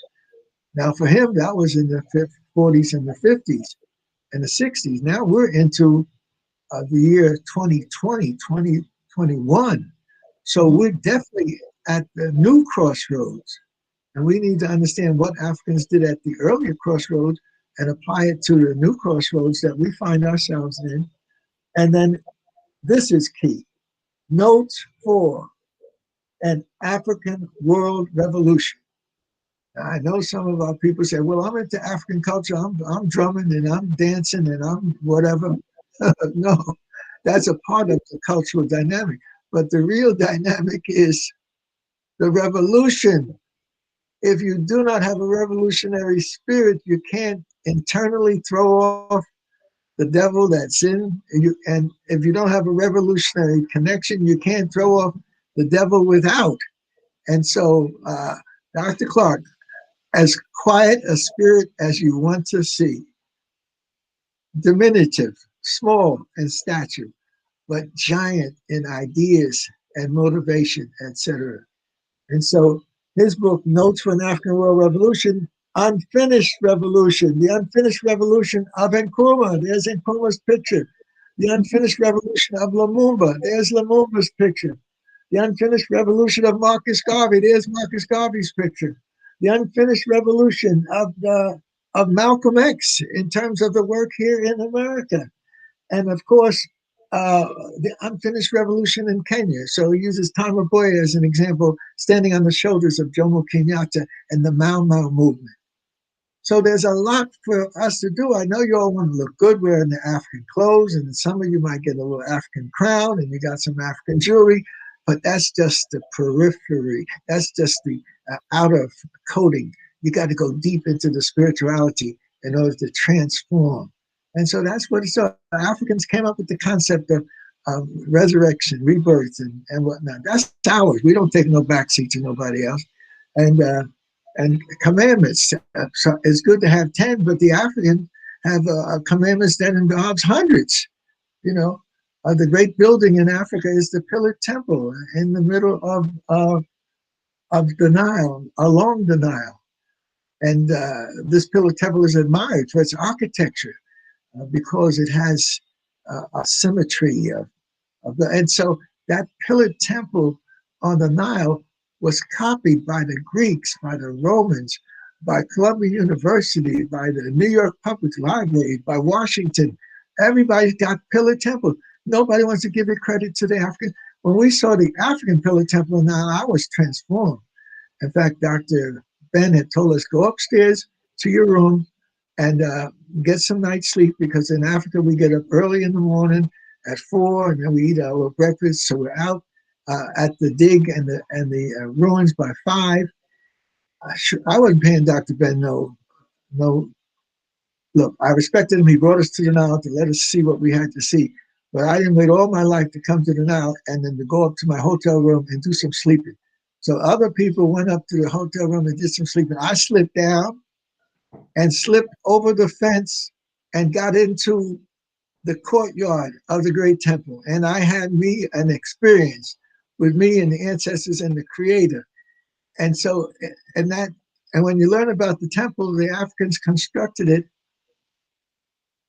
Now for him, that was in the 40s and the 50s and the 60s. Now we're into the year 2020, 2021. So we're definitely at the new crossroads. And we need to understand what Africans did at the earlier crossroads and apply it to the new crossroads that we find ourselves in. And then this is key. Notes for an African world revolution. Now, I know some of our people say, well, I'm into African culture. I'm drumming and I'm dancing and I'm whatever. No, that's a part of the cultural dynamic. But the real dynamic is the revolution. If you do not have a revolutionary spirit, you can't internally throw off the devil that's in you. And if you don't have a revolutionary connection, you can't throw off the devil without. And so, Dr. Clark, as quiet a spirit as you want to see, diminutive, small in stature, but giant in ideas and motivation, etc. And so his book, Notes for an African World Revolution, Unfinished Revolution, the unfinished revolution of Nkrumah. There's Nkrumah's picture. The unfinished revolution of Lumumba. There's Lumumba's picture. The unfinished revolution of Marcus Garvey. There's Marcus Garvey's picture. The unfinished revolution of Malcolm X in terms of the work here in America. And of course, the unfinished revolution in Kenya. So he uses Tom Mboya as an example, standing on the shoulders of Jomo Kenyatta and the Mau Mau movement. So there's a lot for us to do. I know you all want to look good wearing the African clothes, and some of you might get a little African crown, and you got some African jewelry, but that's just the periphery. That's just the outer coating. You got to go deep into the spirituality in order to transform. And so that's what it's all. Africans came up with the concept of resurrection, rebirth, and whatnot. That's ours. We don't take no backseat to nobody else. And commandments. So it's good to have 10, but the Africans have commandments that involves hundreds. You know, the great building in Africa is the Pillared Temple in the middle of the Nile, along the Nile. And this Pillared Temple is admired for its architecture because it has a symmetry and so that Pillared Temple on the Nile was copied by the Greeks, by the Romans, by Columbia University, by the New York Public Library, by Washington. Everybody's got Pillared Temple. Nobody wants to give it credit to the African. When we saw the African Pillared Temple now, I was transformed. In fact, Dr. Ben had told us, go upstairs to your room and get some night's sleep, because in Africa we get up early in the morning at 4, and then we eat our breakfast. So we're out at the dig and the ruins by 5. I wasn't paying Dr. Ben no. Look, I respected him. He brought us to the Nile to let us see what we had to see. But I didn't wait all my life to come to the Nile and then to go up to my hotel room and do some sleeping. So other people went up to the hotel room and did some sleeping. I slipped down and slipped over the fence and got into the courtyard of the great temple. And I had me an experience with me and the ancestors and the creator. And so, and when you learn about the temple, the Africans constructed it.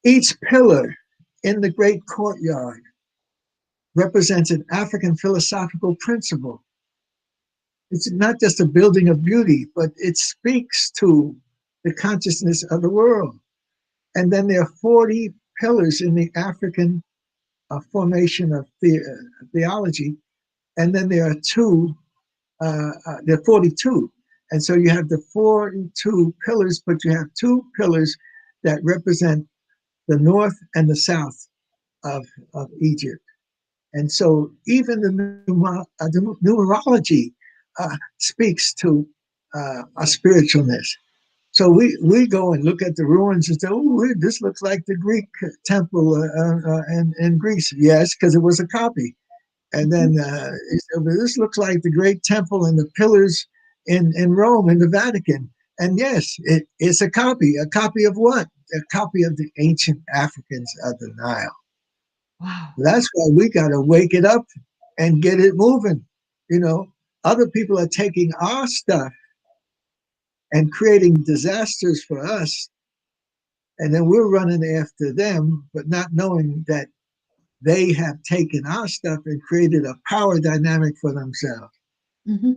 Each pillar in the great courtyard represents an African philosophical principle. It's not just a building of beauty, but it speaks to the consciousness of the world. And then there are 40 pillars in the African formation of theology. And then there are 42. And so you have the 42 pillars, but you have 2 pillars that represent the north and the south of Egypt. And so even the numerology speaks to a spiritualness. So we go and look at the ruins and say, oh, this looks like the Greek temple in Greece. Yes, because it was a copy. And then this looks like the great temple and the pillars in Rome, in the Vatican. And yes, it's a copy. A copy of what? A copy of the ancient Africans of the Nile. Wow. That's why we got to wake it up and get it moving. You know, other people are taking our stuff and creating disasters for us. And then we're running after them, but not knowing that they have taken our stuff and created a power dynamic for themselves. Mm-hmm.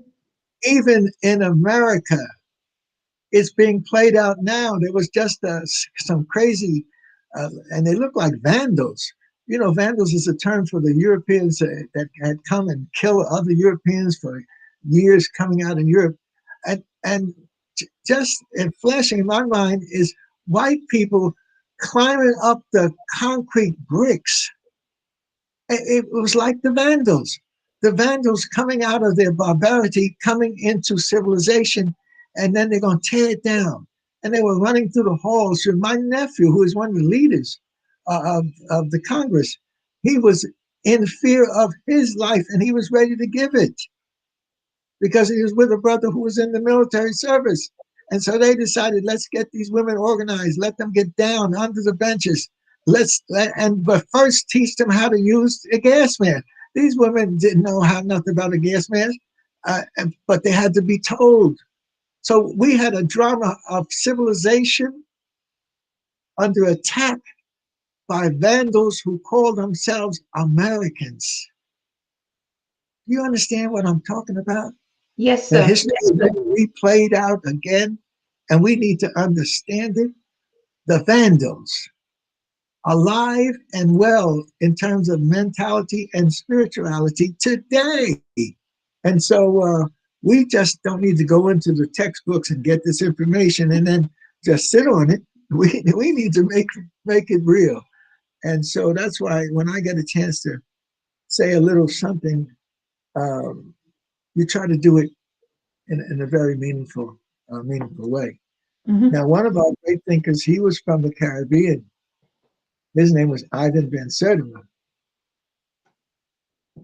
Even in America, it's being played out now. There was just some crazy, and they look like vandals. You know, vandals is a term for the Europeans that had come and killed other Europeans for years coming out in Europe. And just flashing in my mind is white people climbing up the concrete bricks. It was like the Vandals coming out of their barbarity, coming into civilization, and then they're going to tear it down. And they were running through the halls. And my nephew, who is one of the leaders of the Congress, he was in fear of his life, and he was ready to give it because he was with a brother who was in the military service. And so they decided, let's get these women organized, let them get down onto the benches. but first teach them how to use a gas mask. These women didn't know how nothing about a gas mask, but they had to be told. So we had a drama of civilization under attack by vandals who call themselves Americans. Do you understand what I'm talking about? Yes, The sir. history is being replayed out again, and we need to understand it. The vandals, alive and well in terms of mentality and spirituality today. And so we just don't need to go into the textbooks and get this information and then just sit on it. We need to make it real. And so that's why when I get a chance to say a little something, um, you try to do it in a very meaningful way. Mm-hmm. Now, one of our great thinkers, he was from the Caribbean. His name was Ivan Ben Sertima,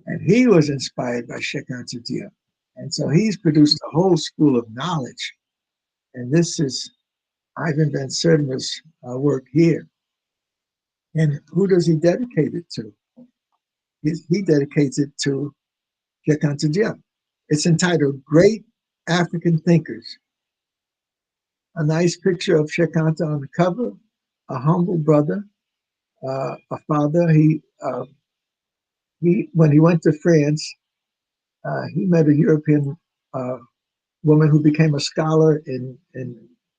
and he was inspired by Sheikh Anta Diop. And so he's produced a whole school of knowledge. And this is Ivan Ben Sertima's work here. And who does he dedicate it to? He dedicates it to Sheikh Anta Diop. It's entitled Great African Thinkers. A nice picture of Sheikh Anta on the cover, a humble brother, a father. He when he went to France, he met a European uh, woman who became a scholar in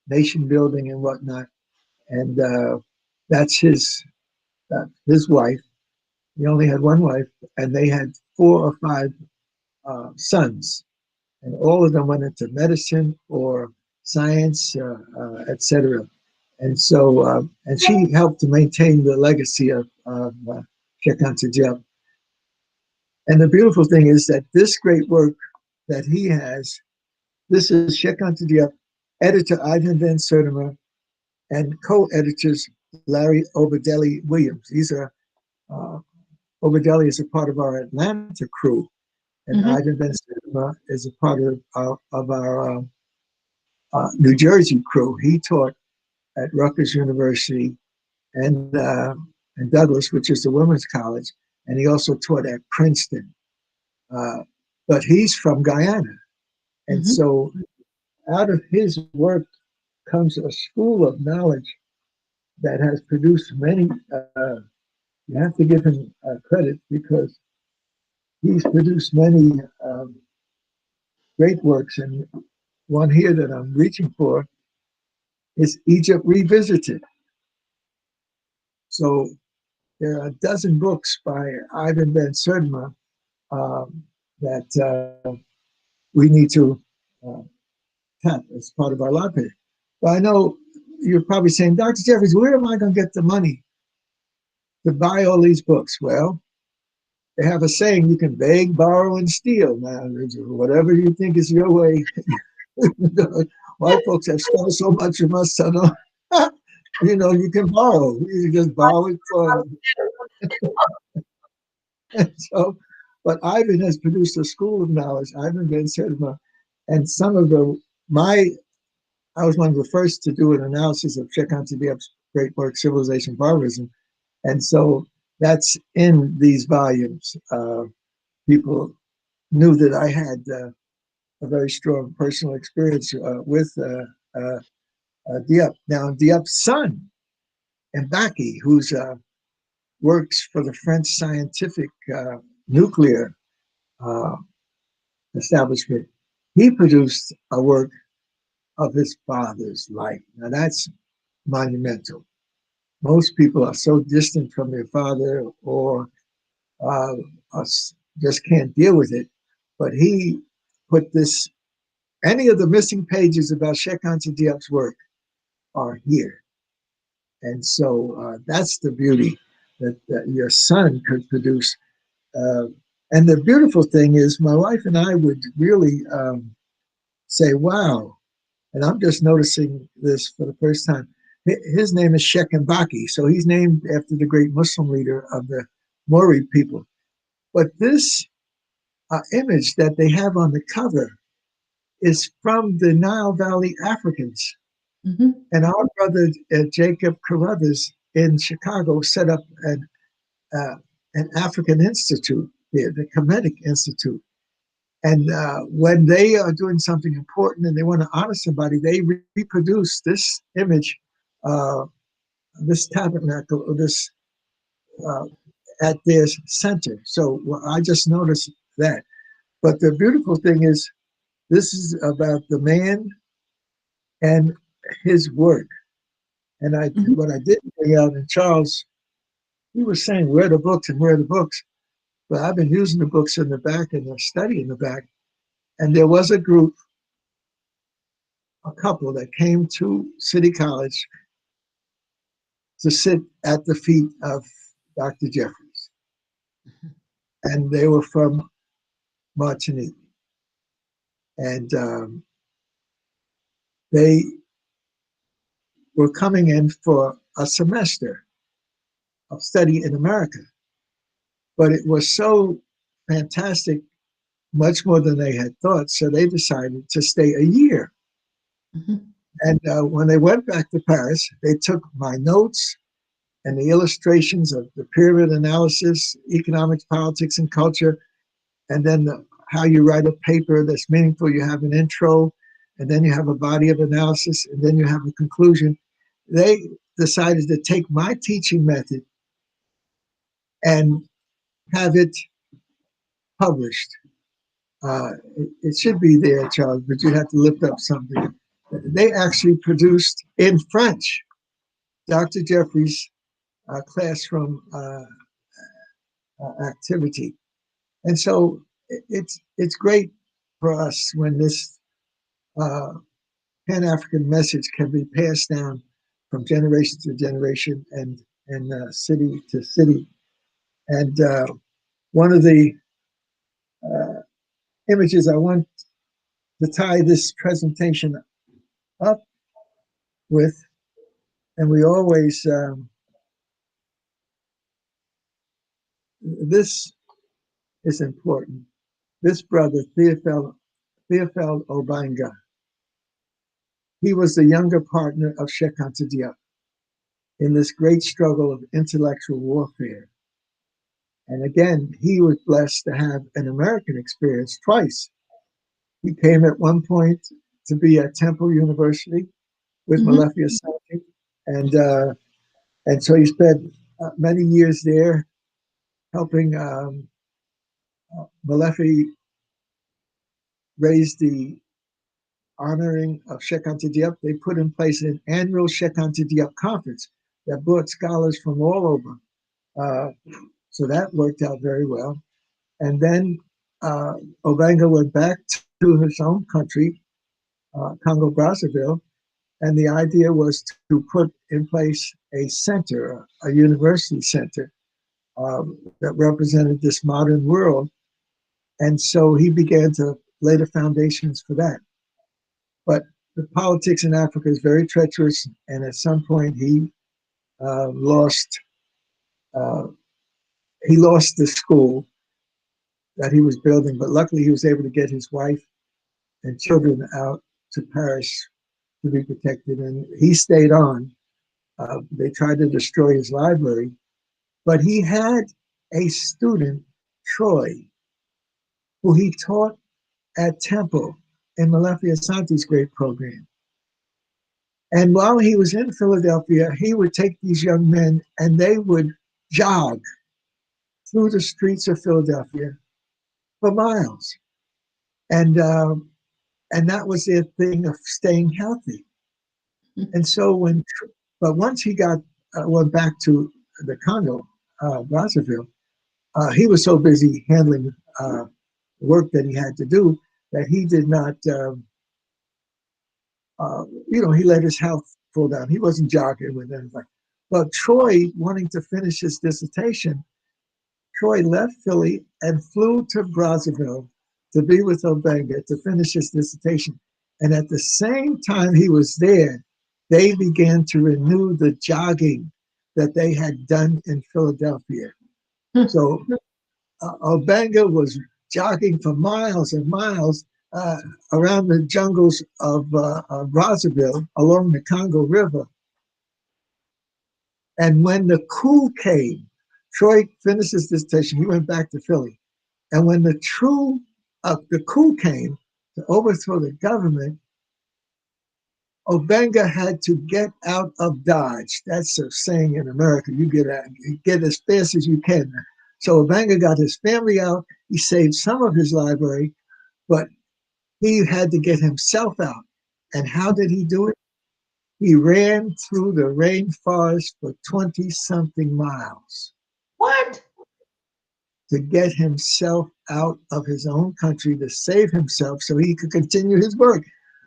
nation building and whatnot, and that's his wife. He only had one wife, and they had 4 or 5 sons, and all of them went into medicine or science, etc. And so, and she helped to maintain the legacy of Sheikh Anta Diop. And the beautiful thing is that this great work that he has, this is Sheikh Anta Diop, editor Ivan Van Sertima, and co-editors Larry Obadelli Williams. These are Obadelli is a part of our Atlanta crew, and Mm-hmm. Ivan Van Sertima is a part of our New Jersey crew. He taught at Rutgers University and Douglas, which is the women's college, and he also taught at Princeton. Uh, but he's from Guyana, and Mm-hmm. so out of his work comes a school of knowledge that has produced many. You have to give him credit because he's produced many great works, and one here that I'm reaching for is Egypt Revisited. So there are a dozen books by Ivan Ben Sertima that we need to uh, tap as part of our library. But I know you're probably saying, Dr. Jeffries, where am I going to get the money to buy all these books? Well, they have a saying, you can beg, borrow, and steal. Now, whatever you think is your way. White folks have stolen so much from us, so no, you can borrow. You can just borrow it for. So, but Ivan has produced a school of knowledge. Ivan Ben Sedma, and some of my I was one of the first to do an analysis of Sheikh Anta Diop's great work, Civilization Barbarism, and so that's in these volumes. People knew that I had a very strong personal experience with Diop. Now, Diop's son, Mbaki, who's works for the French scientific nuclear uh, establishment, he produced a work of his father's life. Now, that's monumental. Most people are so distant from their father or uh, just can't deal with it. But he put this, any of the missing pages about Sheikh Anta Diop's work are here. And so that's the beauty that your son could produce. Uh, and the beautiful thing is, my wife and I would really say, wow. And I'm just noticing this for the first time. His name is Sheikh Mbaki, so he's named after the great Muslim leader of the Maori people. But this image that they have on the cover is from the Nile Valley Africans. Mm-hmm. And our brother Jacob Carruthers in Chicago set up an African institute, the Kemetic Institute. And when they are doing something important and they want to honor somebody, they reproduce this image, this tabernacle, or this uh, at their center. So I just noticed that. But the beautiful thing is, this is about the man and his work. And what I didn't bring out, and Charles, he was saying, where are the books and where are the books? But I've been using the books in the back and the study in the back. And there was a group, a couple that came to City College to sit at the feet of Dr. Jeffries. And they were from Martinique. And they were coming in for a semester of study in America. But it was so fantastic, much more than they had thought. So they decided to stay a year. Mm-hmm. And when they went back to Paris, they took my notes and the illustrations of the pyramid analysis, economics, politics, and culture, and then how you write a paper that's meaningful. You have an intro, and then you have a body of analysis, and then you have a conclusion. They decided to take my teaching method and have it published. It should be there, Charles, but you have to lift up something. They actually produced in French Dr. Jeffries' classroom activity. And so it's great for us when this Pan-African message can be passed down from generation to generation and city to city. And one of the images I want to tie this presentation up with, and we always, this is important. This brother, Theophile Obanga, he was the younger partner of Cheikh Anta Diop in this great struggle of intellectual warfare. And again, he was blessed to have an American experience twice. He came at one point to be at Temple University with Molefi Asante, and so he spent many years there helping Molefi raise the honoring of Cheikh Anta Diop. They put in place an annual Cheikh Anta Diop conference that brought scholars from all over. So that worked out very well. And then Obanga went back to his own country, Congo Brazzaville, and the idea was to put in place a center, a university center that represented this modern world. And so he began to lay the foundations for that. But the politics in Africa is very treacherous, and at some point he lost the school that he was building. But luckily, he was able to get his wife and children out to Paris to be protected, and he stayed on. They tried to destroy his library, but he had a student, Troy, who he taught at Temple in Molefi Asante's great program. And while he was in Philadelphia, he would take these young men and they would jog through the streets of Philadelphia for miles. And that was their thing of staying healthy. And so but once he went back to the Congo, Brazzaville, he was so busy handling work that he had to do that he did not, he let his health fall down. He wasn't jogging with anything. But Troy, wanting to finish his dissertation, Troy left Philly and flew to Brazzaville to be with Obanga to finish his dissertation. And at the same time he was there, they began to renew the jogging that they had done in Philadelphia. So Obanga was jogging for miles and miles around the jungles of Brazzaville along the Congo River. And when the coup came, Troy finished his dissertation. He went back to Philly. And when the coup came to overthrow the government, Obenga had to get out of Dodge. That's a saying in America. You get as fast as you can. So Obenga got his family out. He saved some of his library, but he had to get himself out. And how did he do it? He ran through the rainforest for 20 something miles What? to get himself out of his own country, to save himself so he could continue his work.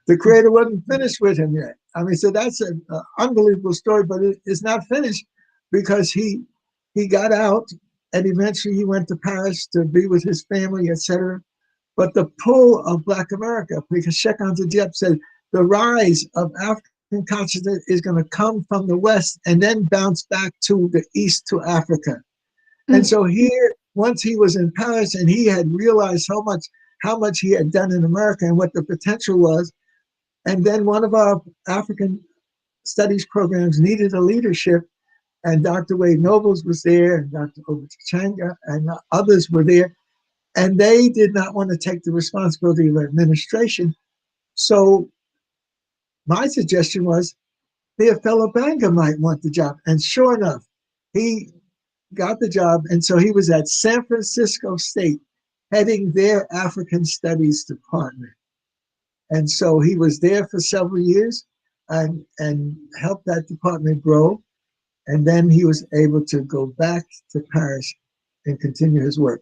The creator wasn't finished with him yet. I mean, so that's an unbelievable story, but it's not finished because he got out and eventually he went to Paris to be with his family, etc. But the pull of Black America, because Sheikh Anta Diop said, the rise of African consciousness is going to come from the West and then bounce back to the East, to Africa. And so here, once he was in Paris and he had realized how much he had done in America and what the potential was, and then one of our African studies programs needed a leadership, and Dr. Wade Nobles was there, and Dr. Obuchanga, and others were there, and they did not want to take the responsibility of administration. So my suggestion was Theophilo Banga might want the job, and sure enough, he got the job, and so he was at San Francisco State, heading their African Studies department. And so he was there for several years and helped that department grow. And then he was able to go back to Paris and continue his work.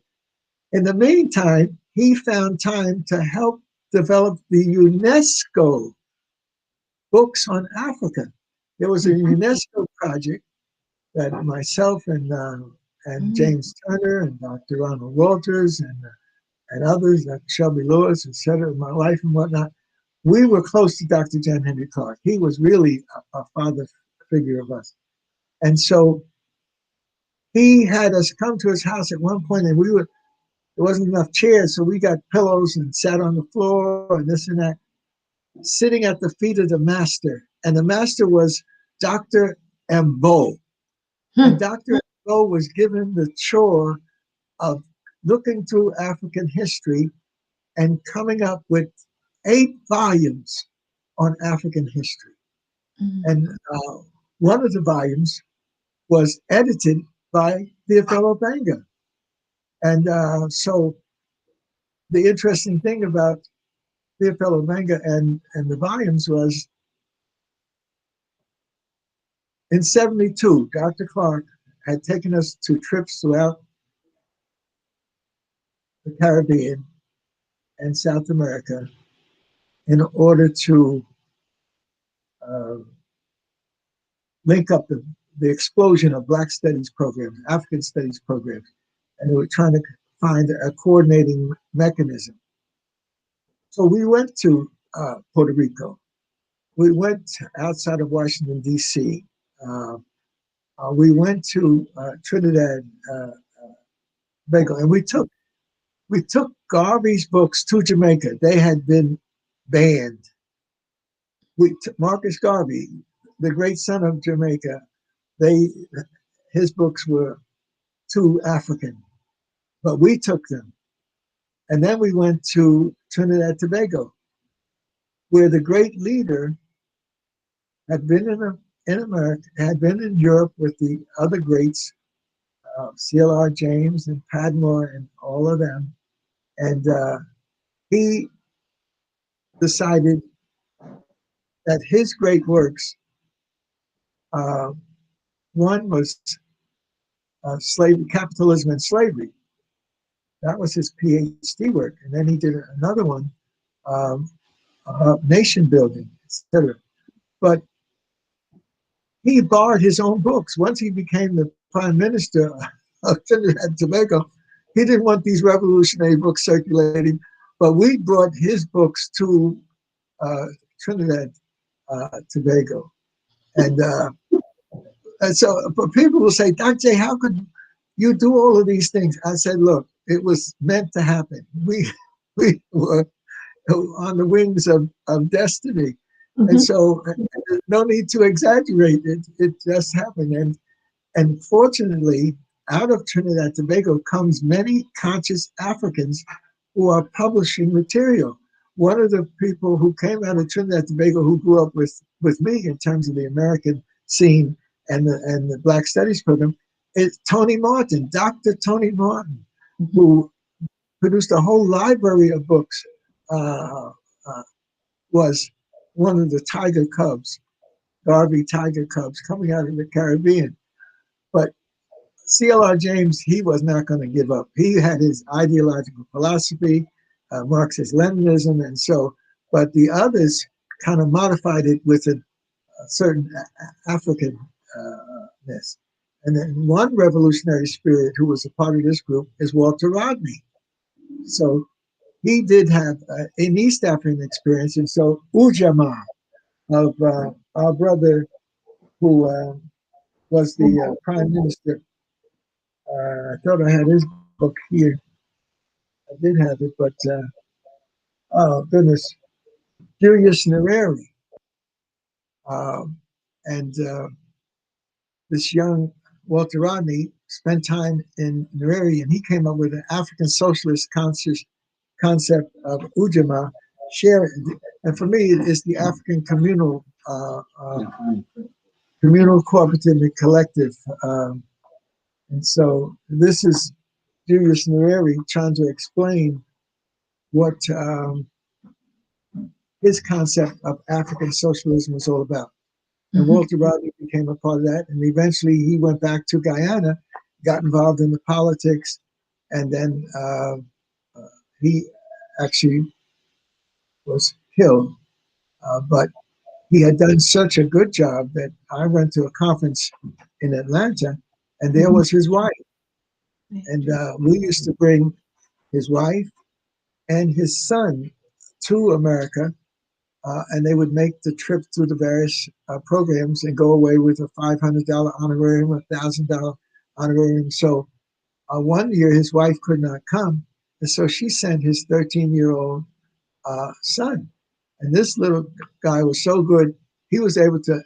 In the meantime, he found time to help develop the UNESCO books on Africa. There was a UNESCO project that myself and James Turner and Dr. Ronald Walters and others, like Shelby Lewis, et cetera, my life and whatnot, we were close to Dr. John Henry Clark. He was really a father figure of us. And so he had us come to his house at one point, and there wasn't enough chairs, so we got pillows and sat on the floor and this and that, sitting at the feet of the master. And the master was Dr. Mbo. And Dr. Mbo was given the chore of looking through African history and coming up with 8 volumes on African history. And one of the volumes was edited by Theophilo Banga. And so the interesting thing about Theophilo Banga and the volumes was, in 72, Dr. Clark had taken us to trips throughout the Caribbean and South America in order to link up the explosion of Black studies programs, African studies programs, and they were trying to find a coordinating mechanism. So we went to Puerto Rico. We went outside of Washington, D.C. We went to Trinidad, Tobago, and we took Garvey's books to Jamaica. They had been banned. Marcus Garvey, the great son of Jamaica, his books were too African, but we took them. And then we went to Trinidad, Tobago, where the great leader had been in America, had been in Europe with the other greats, C.L.R. James and Padmore and all of them. And he decided that his great works, one was slavery, capitalism and slavery. That was his PhD work. And then he did another one about nation building, etc. But he barred his own books. Once he became the prime minister of Trinidad and Tobago, he didn't want these revolutionary books circulating, but we brought his books to Trinidad, Tobago. And so but people will say, Dr. J, how could you do all of these things? I said, look, it was meant to happen. We were on the wings of destiny. And so no need to exaggerate it. It just happened. And fortunately, out of Trinidad and Tobago comes many conscious Africans who are publishing material. One of the people who came out of Trinidad and Tobago who grew up with me in terms of the American scene and the Black Studies program is Tony Martin, Dr. Tony Martin, who produced a whole library of books, uh, uh, was one of the tiger cubs, Garvey tiger cubs coming out of the Caribbean. But C.L.R. James, he was not going to give up. He had his ideological philosophy, Marxist Leninism, and so, but the others kind of modified it with a certain Africanness. And then one revolutionary spirit who was a part of this group is Walter Rodney. So he did have an East African experience. And so Ujamaa of our brother who was the prime minister, I thought I had his book here. I did have it, but oh goodness, Julius Nyerere. And this young Walter Rodney spent time in Nyerere, and he came up with an African socialist concept of Ujamaa, sharing. And for me, it's the African communal, cooperative, and collective. And so this is Julius Nyerere trying to explain what his concept of African socialism was all about. And Walter Rodney became a part of that. And eventually he went back to Guyana, got involved in the politics, and then he actually was killed. But he had done such a good job that I went to a conference in Atlanta, and there was his wife. And we used to bring his wife and his son to America, and they would make the trip through the various programs and go away with a $500 honorarium, a $1,000 honorarium. So one year his wife could not come, and so she sent his 13-year-old son. And this little guy was so good, he was able to,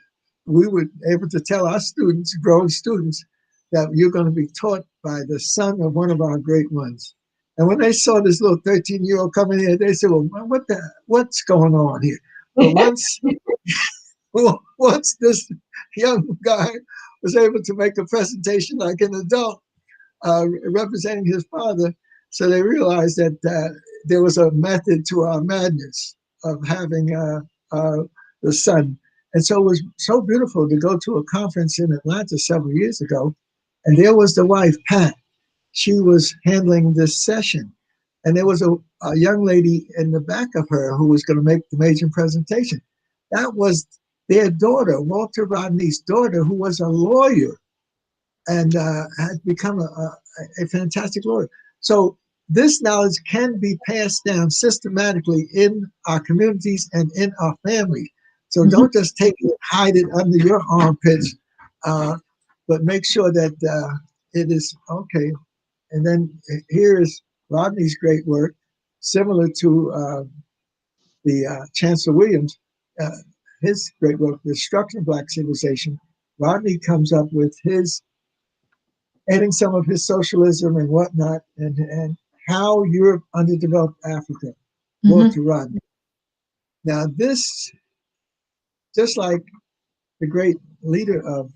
we were able to tell our students, grown students, that you're going to be taught by the son of one of our great ones. And when they saw this little 13-year-old coming here, they said, well, what's going on here? But once this young guy was able to make a presentation like an adult, representing his father, so they realized that there was a method to our madness of having the son. And so it was so beautiful to go to a conference in Atlanta several years ago, and there was the wife, Pat. She was handling this session. And there was a young lady in the back of her who was going to make the major presentation. That was their daughter, Walter Rodney's daughter, who was a lawyer and had become a fantastic lawyer. So this knowledge can be passed down systematically in our communities and in our families. So don't just take it, hide it under your armpits, but make sure that it is okay. And then here is Rodney's great work, similar to the Chancellor Williams, his great work, The Destruction of Black Civilization. Rodney comes up with his, adding some of his socialism and whatnot, and how Europe underdeveloped Africa, Walter Rodney. Now this, just like the great leader of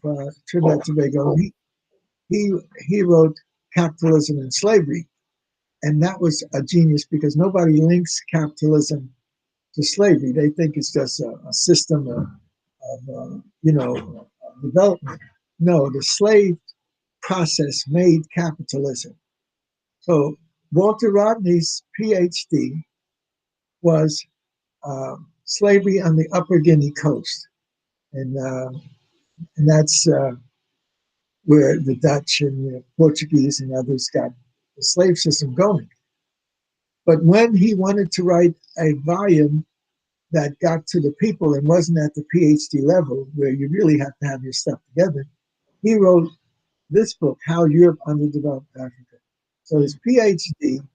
Trinidad and Tobago, he wrote Capitalism and Slavery. And that was a genius because nobody links capitalism to slavery. They think it's just a system of development. No, the slave process made capitalism. So Walter Rodney's PhD was slavery on the Upper Guinea coast, and that's where the Dutch and the Portuguese and others got the slave system going. But when he wanted to write a volume that got to the people and wasn't at the PhD level, where you really have to have your stuff together, he wrote this book, How Europe Underdeveloped Africa. So his PhD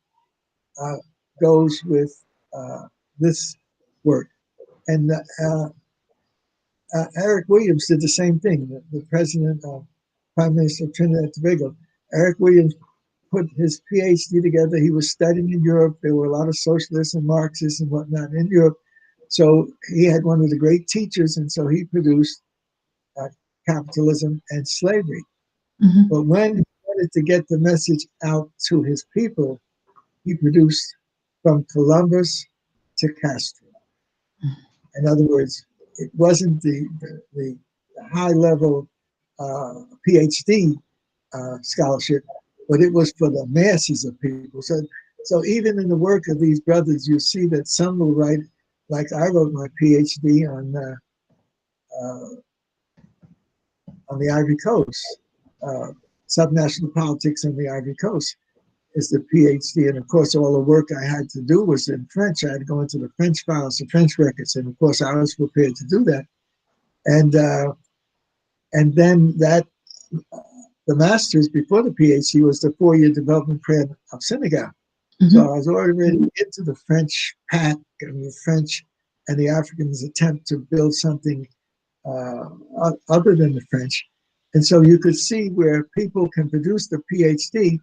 goes with this work. And Eric Williams did the same thing, the president of Prime Minister of Trinidad and Tobago. Eric Williams put his PhD together. He was studying in Europe. There were a lot of socialists and Marxists and whatnot in Europe. So he had one of the great teachers, and so he produced Capitalism and Slavery. Mhm. But when he wanted to get the message out to his people, he produced From Columbus to Castro. In other words, it wasn't the high level PhD scholarship, but it was for the masses of people. So even in the work of these brothers, you see that some will write, like I wrote my PhD on the Ivory Coast, subnational politics on the Ivory Coast is the PhD. And of course, all the work I had to do was in French. I had to go into the French files, the French records, and of course, I was prepared to do that. And then that the master's before the PhD was the 4-year development plan of Senegal. So Mhm. I was already into the French pack and the French and the Africans' attempt to build something other than the French. And so you could see where people can produce the PhD,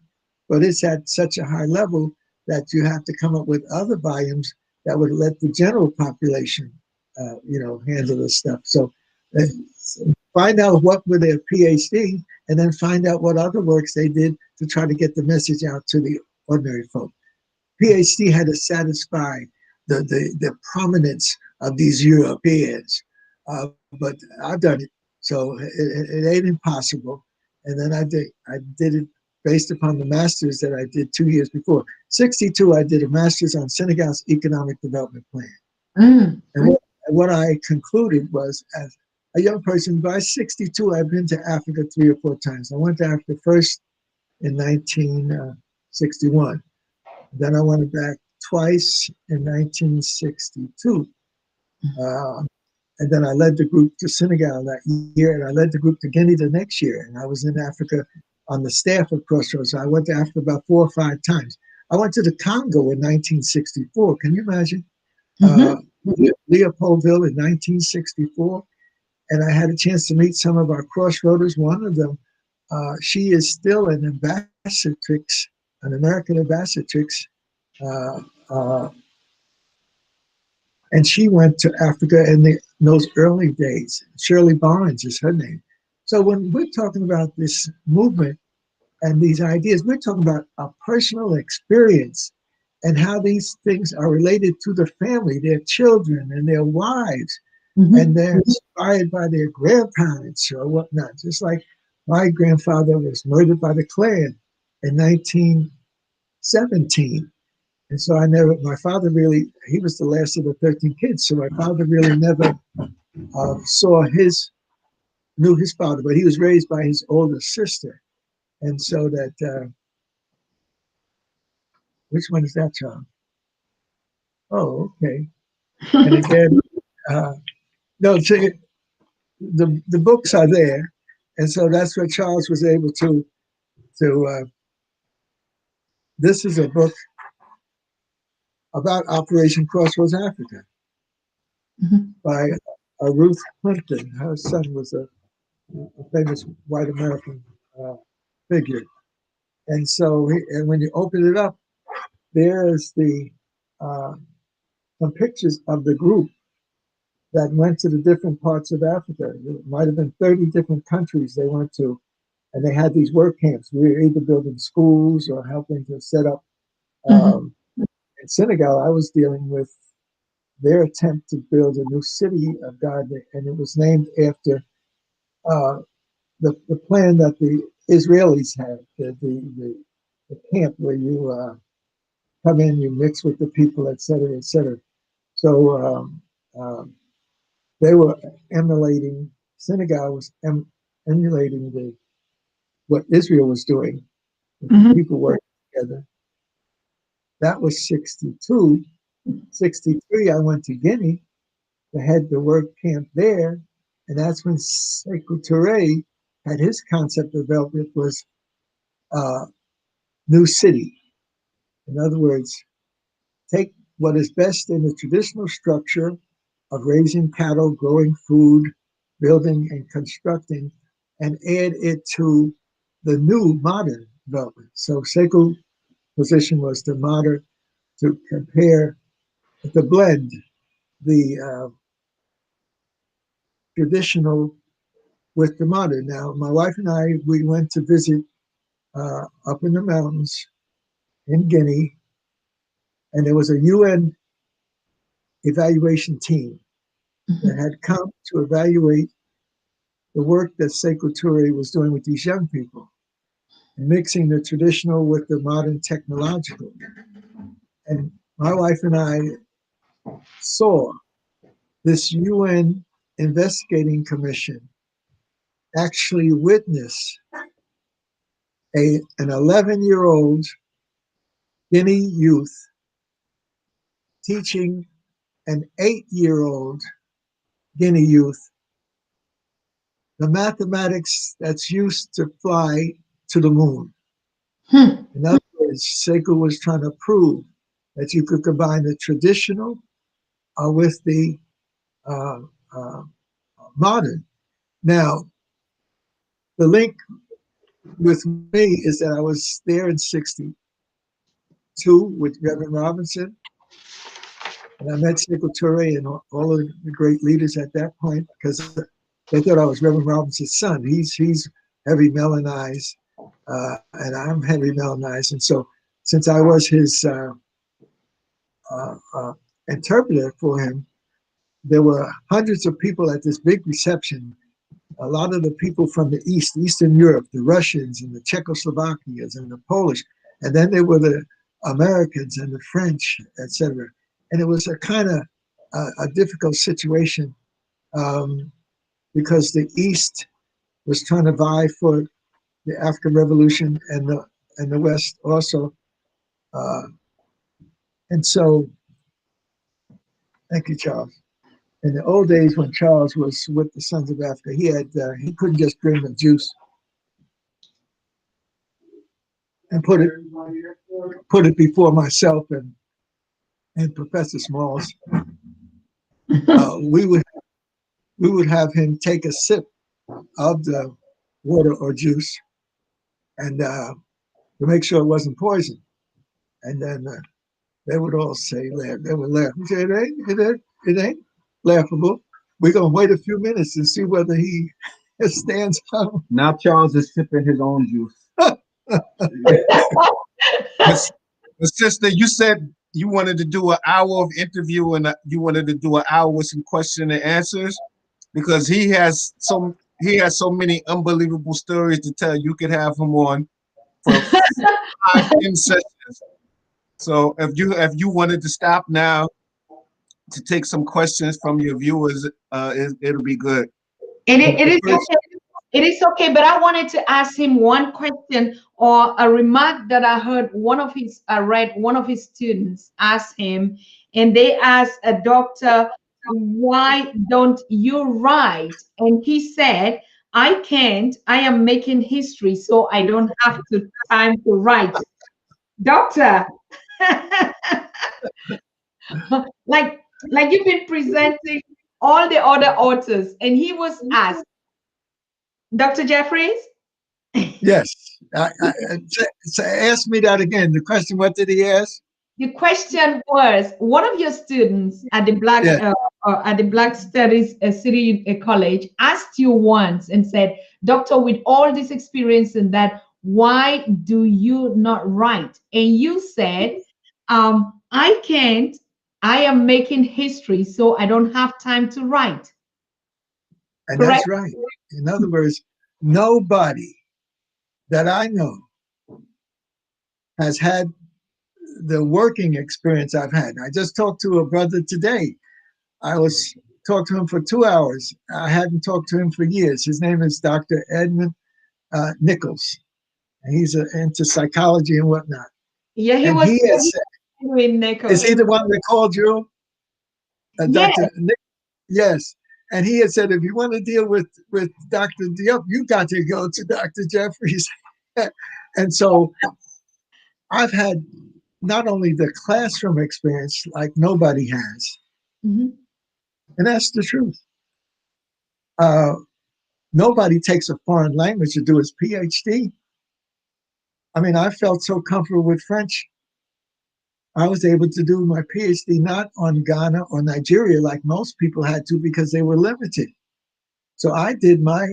but it's at such a high level that you have to come up with other volumes that would let the general population, handle this stuff. So uh, find out what were their PhD, and then find out what other works they did to try to get the message out to the ordinary folk. PhD had to satisfy the prominence of these Europeans, but I've done it, so it ain't impossible. And then I did it based upon the masters that I did 2 years before. 62, I did a master's on Senegal's economic development plan, Mm. and what I concluded was, as a young person, by 62, I've been to Africa 3 or 4 times. I went to Africa first in 1961. Then I went back twice in 1962. Uh, and then I led the group to Senegal that year, and I led the group to Guinea the next year. And I was in Africa on the staff of Crossroads. I went to Africa about 4 or 5 times. I went to the Congo in 1964. Can you imagine? Uh, Mhm. Leopoldville in 1964. And I had a chance to meet some of our crossroaders. One of them, she is still an ambassadrix, an American ambassadrix, uh, uh, and she went to Africa in those early days. Shirley Barnes is her name. So when we're talking about this movement and these ideas, we're talking about a personal experience and how these things are related to the family, their children and their wives, and Mhm. they're inspired by their grandparents or whatnot. Just like my grandfather was murdered by the Klan in 1917. And so my father really, he was the last of the 13 kids. So my father really never knew his father, but he was raised by his older sister. And so which one is that, John? Oh, okay. And again, uh, no, so the books are there. And so that's what Charles was able to this is a book about Operation Crossroads Africa Mhm. by Ruth Plimpton. Her son was a famous white American figure. And so, and when you open it up, there's uh, some pictures of the group that went to the different parts of Africa. It might have been 30 different countries they went to, and they had these work camps. We were either building schools or helping to set up. Mhm. In Senegal, I was dealing with their attempt to build a new city of God, and it was named after uh, the plan that the Israelis had, the camp where you come in, you mix with the people, et cetera, et cetera. So um, they were emulating, Senegal was emulating what Israel was doing, with the Mhm. people working together. That was 62. 63, I went to Guinea to head the work camp there. And that's when Sekou Touré had his concept developed. It was uh, new city. In other words, take what is best in the traditional structure of raising cattle, growing food, building and constructing, and add it to the new modern development. So Seiko's position was to compare, to blend the traditional with the modern. Now, my wife and I, we went to visit up in the mountains in Guinea, and there was a UN evaluation team that had come to evaluate the work that Sekou Touré was doing with these young people, mixing the traditional with the modern technological. And my wife and I saw this UN investigating commission actually witness an 11-year-old Guinea youth teaching an 8-year-old Guinea youth the mathematics that's used to fly to the moon. In other words, Sekou was trying to prove that you could combine the traditional with the modern. Now, the link with me is that I was there in '62 with Reverend Robinson, and I met Sekou Touré and all of the great leaders at that point because they thought I was Reverend Robinson's son. He's heavy melanized, and I'm heavy melanized, and so since I was his interpreter for him, there were hundreds of people at this big reception. A lot of the people from the Eastern Europe, the Russians and the Czechoslovakians and the Polish, and then there were the Americans and the French, etc. And it was a kind of a difficult situation because the East was trying to vie for the African Revolution and the West also. And so, thank you, Charles. In the old days when Charles was with the Sons of Africa, he couldn't just drink the juice and put it before myself and Professor Smalls. We would have him take a sip of the water or juice and to make sure it wasn't poison. And then they would all say, they would laugh. We say, it ain't laughable. We're going to wait a few minutes and see whether he stands up. Now Charles is sipping his own juice. But sister, you said you wanted to do an hour of interview and you wanted to do an hour with some question and answers because he has so many unbelievable stories to tell. You could have him on for 5-10 sessions. So if you wanted to stop now to take some questions from your viewers, it'll be good. And it is okay. It is okay, but I wanted to ask him one question or a remark that I heard read one of his students ask him, and they asked a doctor, why don't you write? And he said, I can't, I am making history, so I don't have time to write. Doctor, like you've been presenting all the other authors, and he was asked, Dr. Jeffries? Yes. So ask me that again. The question, what did he ask? The question was, one of your students at the Black Studies City College asked you once and said, Doctor, with all this experience in that, why do you not write? And you said, I can't, I am making history, so I don't have time to write. And Correct? that's right. In other words, nobody that I know has had the working experience I've had. I just talked to a brother today. I talked to him for 2 hours. I hadn't talked to him for years. His name is Dr. Edmund Nichols. And he's into psychology and whatnot. Yeah, he and was he has said, Nichols. Is he the one that called you? Yes. Dr. Nick? Yes. And he had said, if you want to deal with Dr. Diop, you got to go to Dr. Jeffries. And so I've had not only the classroom experience like nobody has, and that's the truth. Nobody takes a foreign language to do his PhD. I mean, I felt so comfortable with French. I was able to do my PhD not on Ghana or Nigeria like most people had to because they were limited. So I did my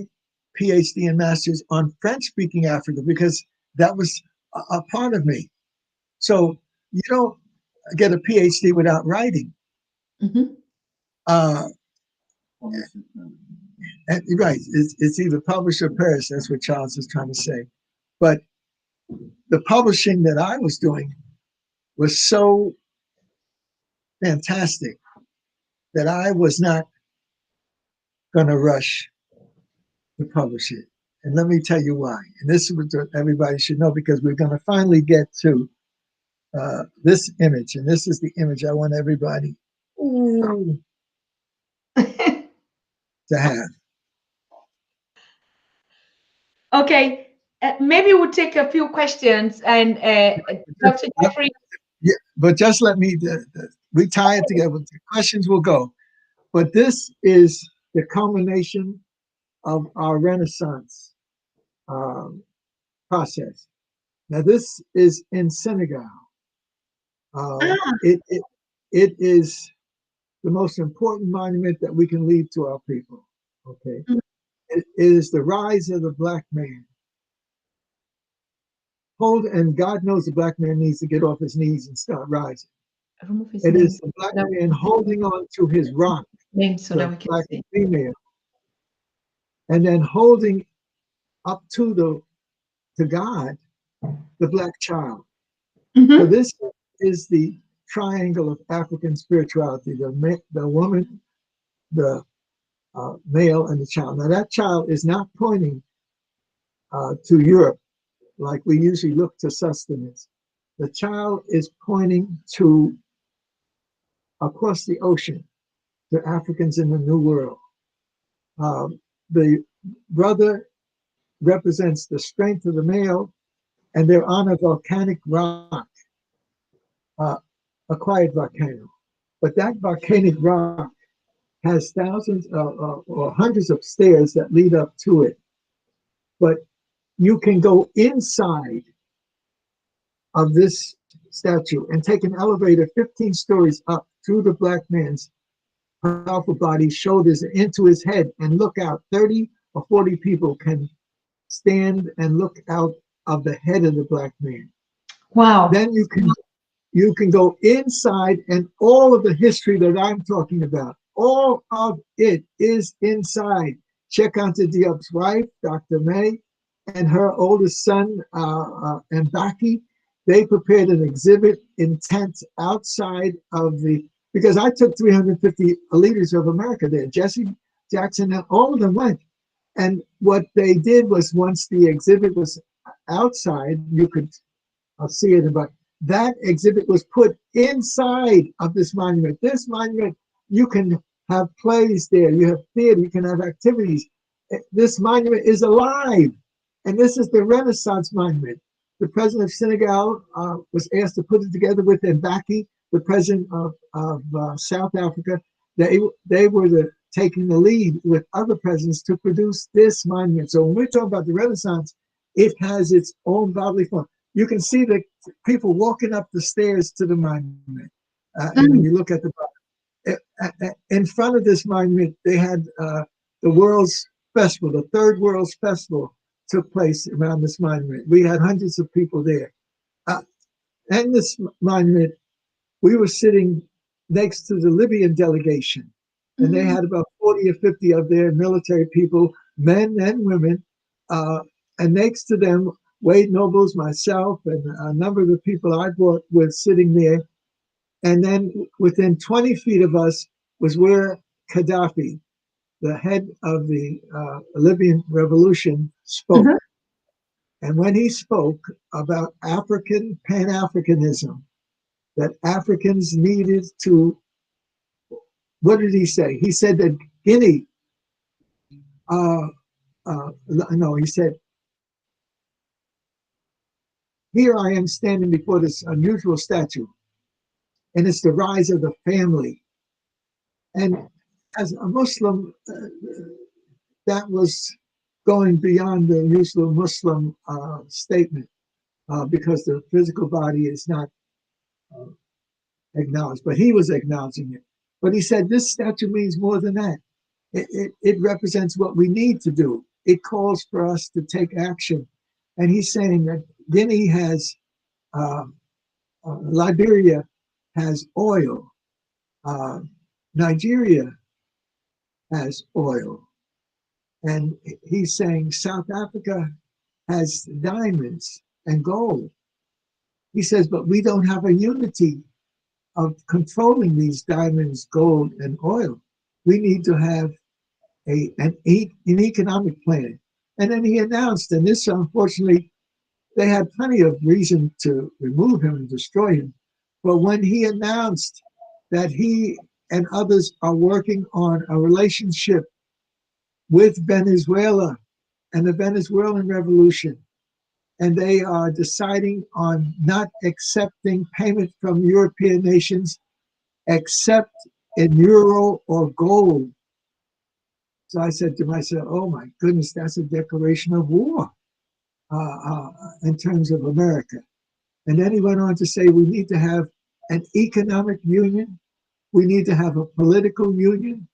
PhD and master's on French-speaking Africa because that was a part of me. So you don't get a PhD without writing. Mm-hmm. And, right, it's either publish or perish. That's what Charles is trying to say. But the publishing that I was doing was so fantastic that I was not going to rush to publish it. And let me tell you why. And this is what everybody should know because we're going to finally get to this image. And this is the image I want everybody to have. Okay, maybe we'll take a few questions and Dr. Jeffrey. Yeah, but just let me, we tie it together. The questions will go. But this is the culmination of our Renaissance process. Now, this is in Senegal. It is the most important monument that we can leave to our people. Okay, it is the rise of the black man. And God knows the black man needs to get off his knees and start rising. It is the black man holding on to his rock, the black female, and then holding up to God, the black child. Mm-hmm. So this is the triangle of African spirituality: the woman, the male, and the child. Now that child is not pointing to Europe like we usually look to sustenance. The child is pointing to across the ocean to Africans in the New World. The brother represents the strength of the male, and they're on a volcanic rock, a quiet volcano. But that volcanic rock has thousands or hundreds of stairs that lead up to it. But you can go inside of this statue and take an elevator 15 stories up through the black man's powerful body, shoulders, into his head, and look out. 30 or 40 people can stand and look out of the head of the black man. Wow. Then you can go inside, and all of the history that I'm talking about, all of it is inside. Check Anta Diop's wife, Dr. May, and her oldest son, Mbaki. They prepared an exhibit in tents outside of because I took 350 leaders of America there. Jesse Jackson, and all of them went. And what they did was, once the exhibit was outside, you could see it, but that exhibit was put inside of this monument. This monument, you can have plays there, you have theater, you can have activities. This monument is alive, and this is the Renaissance monument. The president of Senegal was asked to put it together with Mbaki, the president of South Africa. They were taking the lead with other presidents to produce this monument. So when we're talking about the Renaissance, it has its own bodily form. You can see the people walking up the stairs to the monument. And when you look at in front of this monument, they had the World's Festival, the third World's Festival took place around this monument. We had hundreds of people there. And this monument, we were sitting next to the Libyan delegation, and they had about 40 or 50 of their military people, men and women, and next to them, Wade Nobles, myself, and a number of the people I brought were sitting there. And then within 20 feet of us was where Gaddafi, the head of the Libyan revolution, spoke. And when he spoke about African Pan-Africanism, that Africans needed to, what did he say? He said that Guinea, he said, here I am standing before this unusual statue, and it's the rise of the family. And as a Muslim, that was going beyond the usual Muslim statement because the physical body is not acknowledged, but he was acknowledging it. But he said this statue means more than that. It represents what we need to do. It calls for us to take action. And he's saying that Guinea has, Liberia has oil, Nigeria has oil. And he's saying South Africa has diamonds and gold. He says, but we don't have a unity of controlling these diamonds, gold, and oil. We need to have an economic plan. And then he announced, and this unfortunately, they had plenty of reason to remove him and destroy him. But when he announced that he and others are working on a relationship with Venezuela and the Venezuelan revolution, and they are deciding on not accepting payment from European nations except in euro or gold. So I said to myself, oh my goodness, that's a declaration of war in terms of America. And then he went on to say, we need to have an economic union, we need to have a political union,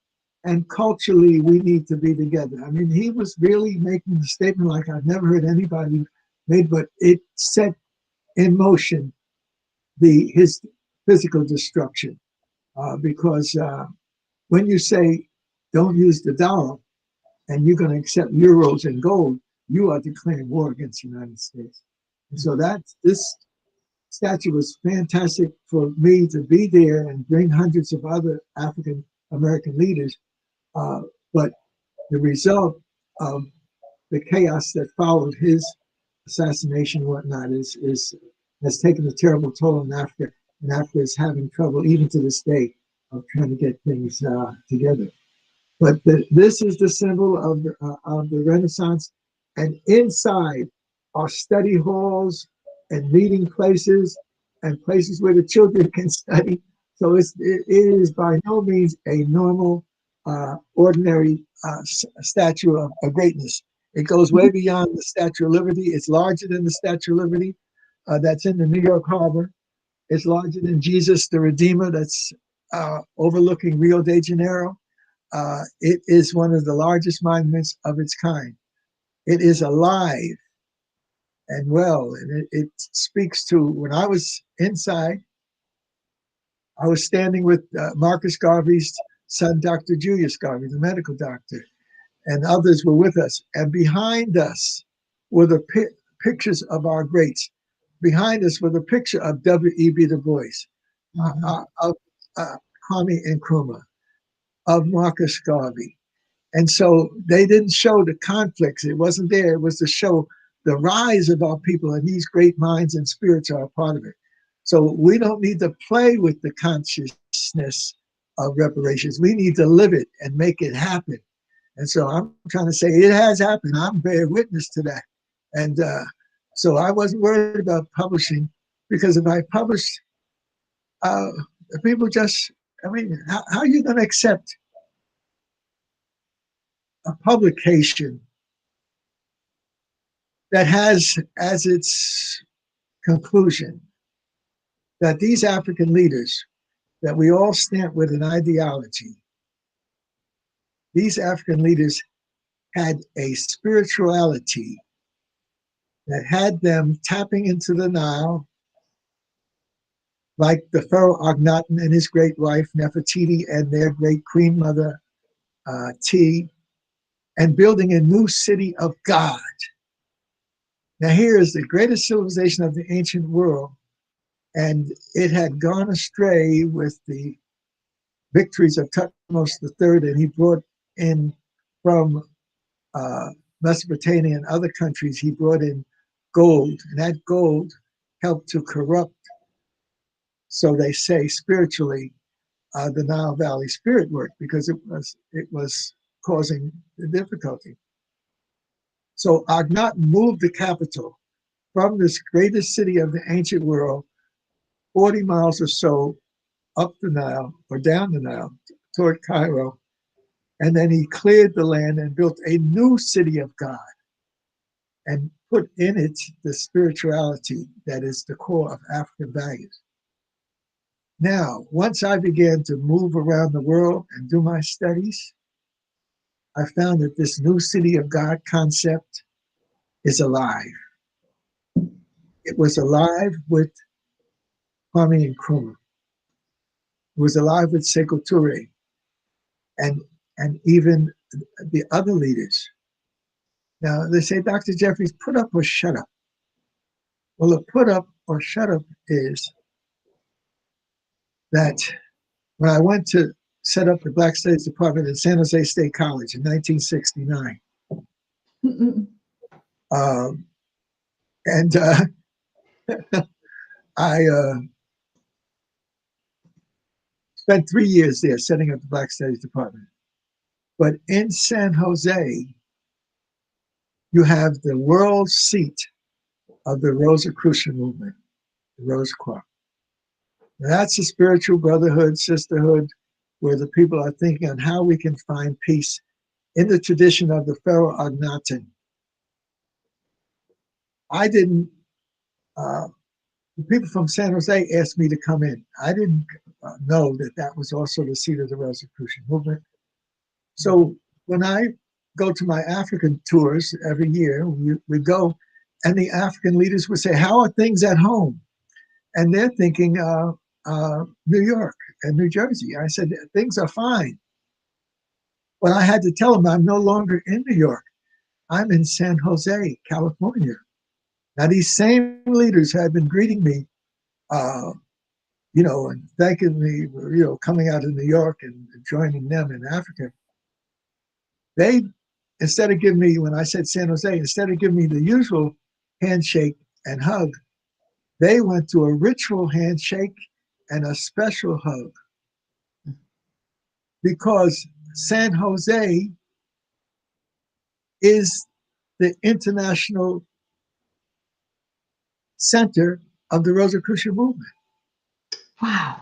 and culturally we need to be together. I mean, he was really making a statement like I've never heard anybody made, but it set in motion his physical destruction. Because when you say don't use the dollar and you're going to accept euros and gold, you are declaring war against the United States. And so this statue was fantastic for me to be there and bring hundreds of other African American leaders. But the result of the chaos that followed his assassination and whatnot has taken a terrible toll on Africa. And Africa is having trouble, even to this day, of trying to get things together. But this is the symbol of the Renaissance. And inside are study halls and meeting places and places where the children can study. So it is by no means a normal, ordinary statue of greatness. It goes way beyond the Statue of Liberty. It's larger than the Statue of Liberty that's in the New York Harbor. It's larger than Jesus the Redeemer that's overlooking Rio de Janeiro. It is one of the largest monuments of its kind. It is alive and well, and it speaks to, when I was inside, I was standing with Marcus Garvey's son, Dr. Julius Garvey, the medical doctor, and others were with us. And behind us were the pictures of our greats. Behind us was a picture of W.E.B. Du Bois, of Kwame Nkrumah, of Marcus Garvey. And so they didn't show the conflicts. It wasn't there. It was to show the rise of our people, and these great minds and spirits are a part of it. So we don't need to play with the consciousness of reparations. We need to live it and make it happen. And so I'm trying to say it has happened. I'm bear witness to that. And so I wasn't worried about publishing, because if I published, people just, I mean, how are you going to accept a publication that has as its conclusion that these African leaders, that we all stamp with an ideology, these African leaders had a spirituality that had them tapping into the Nile, like the Pharaoh Akhenaten and his great wife Nefertiti and their great queen mother T, and building a new city of God. Now here is the greatest civilization of the ancient world, and it had gone astray with the victories of Thutmose III, and he brought in from Mesopotamia and other countries, he brought in gold, and that gold helped to corrupt, so they say spiritually, the Nile Valley spirit work, because it was causing the difficulty. So Akhenaten moved the capital from this greatest city of the ancient world 40 miles or so up the Nile or down the Nile toward Cairo, And then he cleared the land and built a new city of God and put in it the spirituality that is the core of African values. Now, once I began to move around the world and do my studies, I found that this new city of God concept is alive. It was alive with Kwame Nkrumah. It was alive with Sekou Toure and even the other leaders. Now, they say, Dr. Jeffries, put up or shut up. Well, a put up or shut up is that when I went to set up the Black Studies Department at San Jose State College in 1969, and I spent 3 years there setting up the Black Studies Department. But in San Jose, you have the world seat of the Rosicrucian movement, the Rose Croix. That's a spiritual brotherhood, sisterhood, where the people are thinking on how we can find peace in the tradition of the Pharaoh Agnatin. I didn't, the people from San Jose asked me to come in. I didn't know that that was also the seat of the Rosicrucian movement. So when I go to my African tours every year, we go, and the African leaders would say, how are things at home? And they're thinking, New York and New Jersey. I said, things are fine. But I had to tell them I'm no longer in New York. I'm in San Jose, California. Now, these same leaders had been greeting me, and thanking me, coming out of New York and joining them in Africa. They, instead of giving me, when I said San Jose, instead of giving me the usual handshake and hug, they went to a ritual handshake and a special hug. Because San Jose is the international center of the Rosicrucian movement. Wow.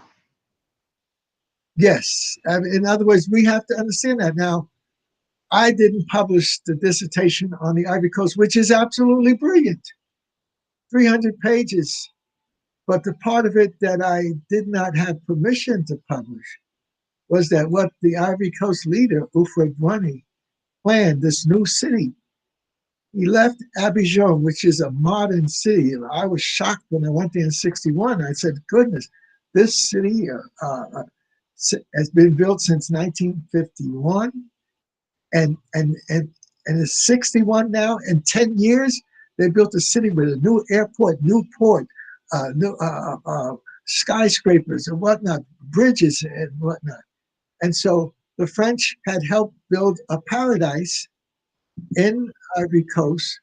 Yes. In other words, we have to understand that. Now, I didn't publish the dissertation on the Ivory Coast, which is absolutely brilliant. 300 pages. But the part of it that I did not have permission to publish was that what the Ivory Coast leader, Houphouët-Boigny, planned, this new city. He left Abidjan, which is a modern city. I was shocked when I went there in '61. I said, goodness, this city has been built since 1951 and it's 61 now. In 10 years, they built a city with a new airport, new port, new skyscrapers and whatnot, bridges and whatnot. And so the French had helped build a paradise in Ivory Coast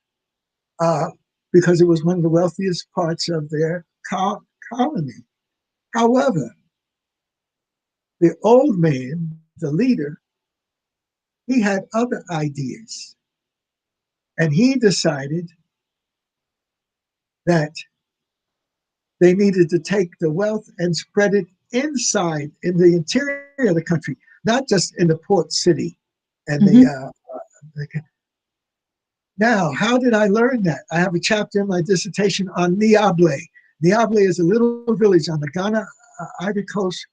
because it was one of the wealthiest parts of their colony. However, the old man, the leader, he had other ideas. And he decided that they needed to take the wealth and spread it inside in the interior of the country, not just in the port city. And now, how did I learn that? I have a chapter in my dissertation on Niable. Niable is a little village on the Ghana Ivory Coast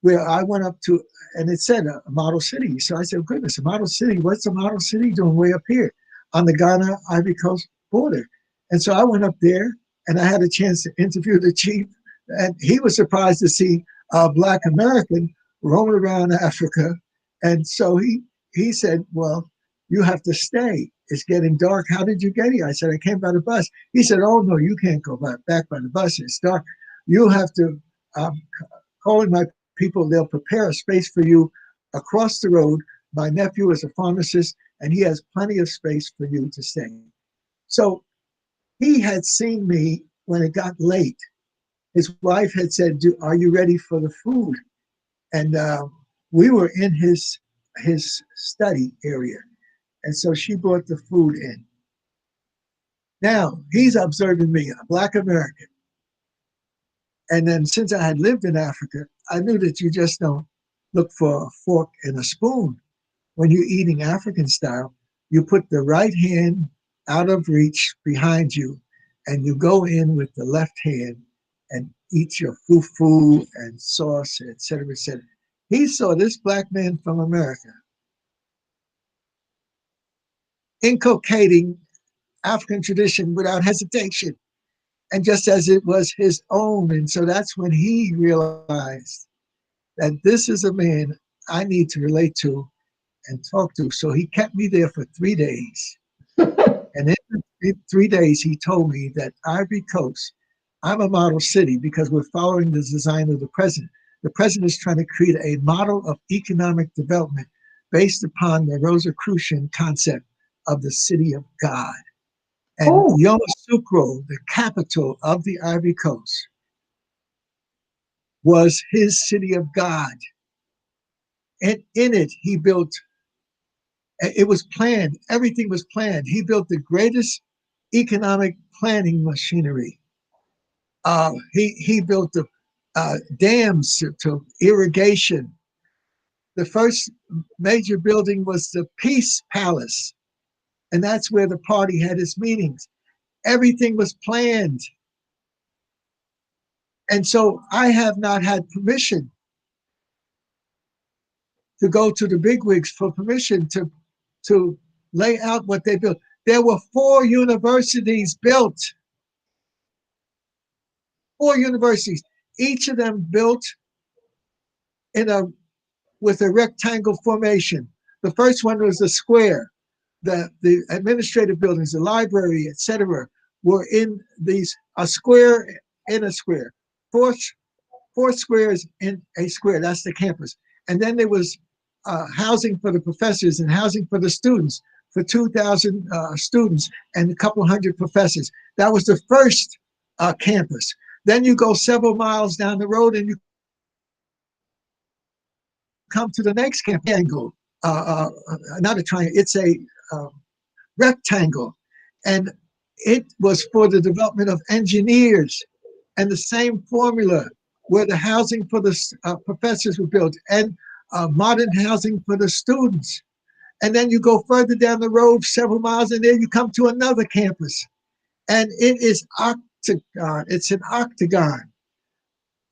where I went up to, and it said a model city. So I said, goodness, a model city, what's a model city doing way up here on the Ghana Ivory Coast border? And so I went up there and I had a chance to interview the chief, and he was surprised to see a Black American roaming around Africa. And so he said, well, you have to stay. It's getting dark. How did you get here? I said, I came by the bus. He said, oh, no, you can't go back by the bus. It's dark. You have to call in my people. They'll prepare a space for you across the road. My nephew is a pharmacist, and he has plenty of space for you to stay. So he had seen me when it got late. His wife had said, are you ready for the food? And we were in his study area. And so she brought the food in. Now, he's observing me, a Black American. And then since I had lived in Africa, I knew that you just don't look for a fork and a spoon. when you're eating African style, you put the right hand out of reach behind you, and you go in with the left hand and eat your fufu and sauce, etc., etc. He saw this black man from America inculcating African tradition without hesitation, and just as it was his own. And so that's when he realized that this is a man I need to relate to and talk to. So he kept me there for 3 days. And in 3 days, he told me that Ivory Coast, I'm a model city because we're following the design of the president. The president is trying to create a model of economic development based upon the Rosicrucian concept of the city of God. And Yamoussoukro, the capital of the Ivory Coast, was his city of God. And in it, he built, it was planned, everything was planned. He built the greatest economic planning machinery. He built the dams to irrigation. The first major building was the Peace Palace, and that's where the party had its meetings. Everything was planned. And so I have not had permission to go to the bigwigs for permission to lay out what they built. There were 4 universities built. 4 universities, each of them built with a rectangle formation. The first one was a square. The administrative buildings, the library, etc., were in a square in a square. Four squares in a square. That's the campus. And then there was housing for the professors and housing for the students, for 2,000 students and a couple hundred professors. That was the first campus. Then you go several miles down the road and you come to the next campus. Not a triangle, it's a rectangle. And it was for the development of engineers, and the same formula where the housing for the professors were built and modern housing for the students. And then you go further down the road several miles and then you come to another campus. And it is octagon. It's an octagon,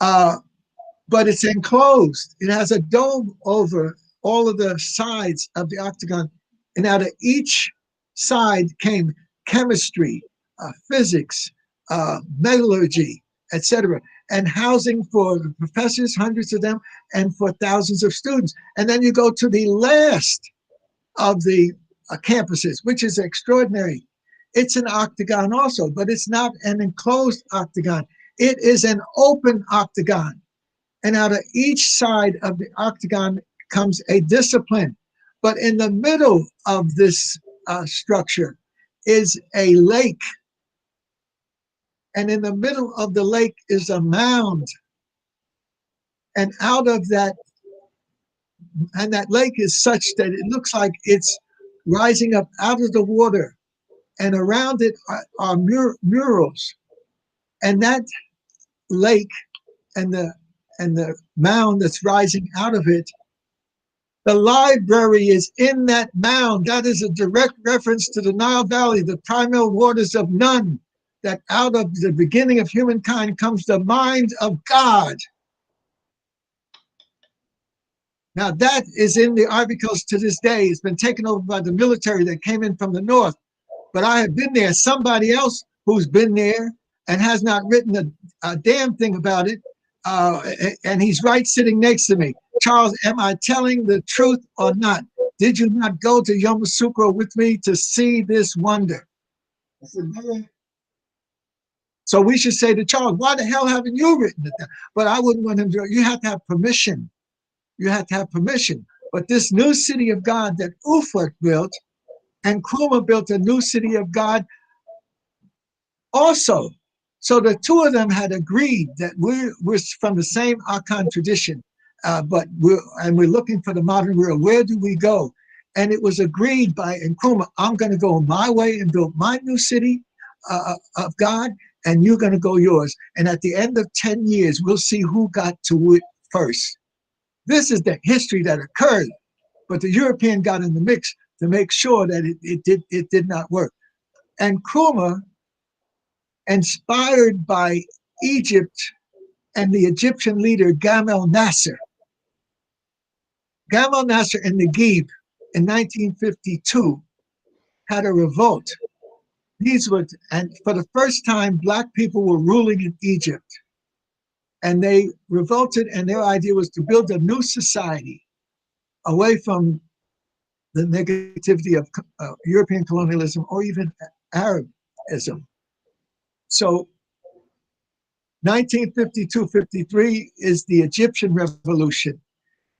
but it's enclosed. It has a dome over all of the sides of the octagon. And out of each side came chemistry, physics, metallurgy, etc., and housing for the professors, hundreds of them, and for thousands of students. And then you go to the last of the campuses, which is extraordinary. It's an octagon also, but it's not an enclosed octagon. It is an open octagon. And out of each side of the octagon comes a discipline. But in the middle of this structure is a lake. And in the middle of the lake is a mound. And out of that, and that lake is such that it looks like it's rising up out of the water. And around it are murals. And that lake and the mound that's rising out of it, the library is in that mound. That is a direct reference to the Nile Valley, the primal waters of Nun, that out of the beginning of humankind comes the mind of God. Now that is in the Ivory Coast to this day. It's been taken over by the military that came in from the north. But I have been there. Somebody else who's been there and has not written a damn thing about it. And he's right sitting next to me. Charles, am I telling the truth or not? Did you not go to Yamoussoukro with me to see this wonder? I said, man. So we should say to Charles, why the hell haven't you written it down? But I wouldn't want him to. You have to have permission. You have to have permission. But this new city of God that Ufuk built, and Nkrumah built a new city of God also. So the two of them had agreed that we're from the same Akan tradition, but we're looking for the modern world. Where do we go? And it was agreed by Nkrumah, I'm going to go my way and build my new city of God, and you're going to go yours. And at the end of 10 years, we'll see who got to it first. This is the history that occurred. but the European got in the mix to make sure that it did not work. And Nkrumah, inspired by Egypt and the Egyptian leader Gamal Nasser in Negev in 1952 had a revolt. And for the first time, Black people were ruling in Egypt. And they revolted, and their idea was to build a new society away from the negativity of European colonialism or even Arabism. So 1952-53 is the Egyptian Revolution.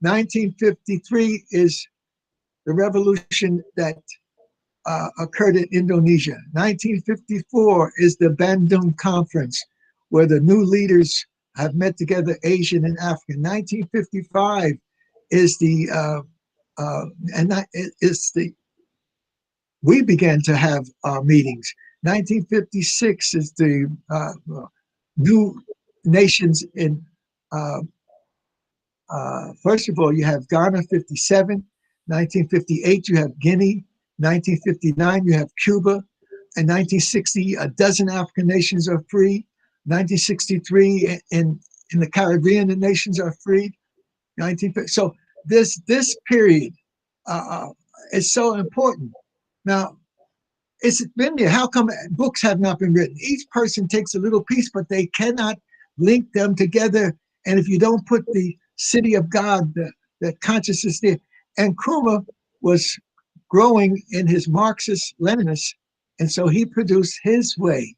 1953 is the revolution that occurred in Indonesia. 1954 is the Bandung Conference, where the new leaders have met together, Asian and African. 1955 is we began to have our meetings. 1956 is the new nations in, first of all, you have Ghana, 57. 1958, you have Guinea. 1959, you have Cuba. In 1960, a dozen African nations are free. 1963, in the Caribbean, the nations are free. So this period is so important. Now, it's been there. How come books have not been written? Each person takes a little piece, but they cannot link them together. And if you don't put the city of God, the consciousness there, and Nkrumah was growing in his Marxist Leninist, and so he produced his way.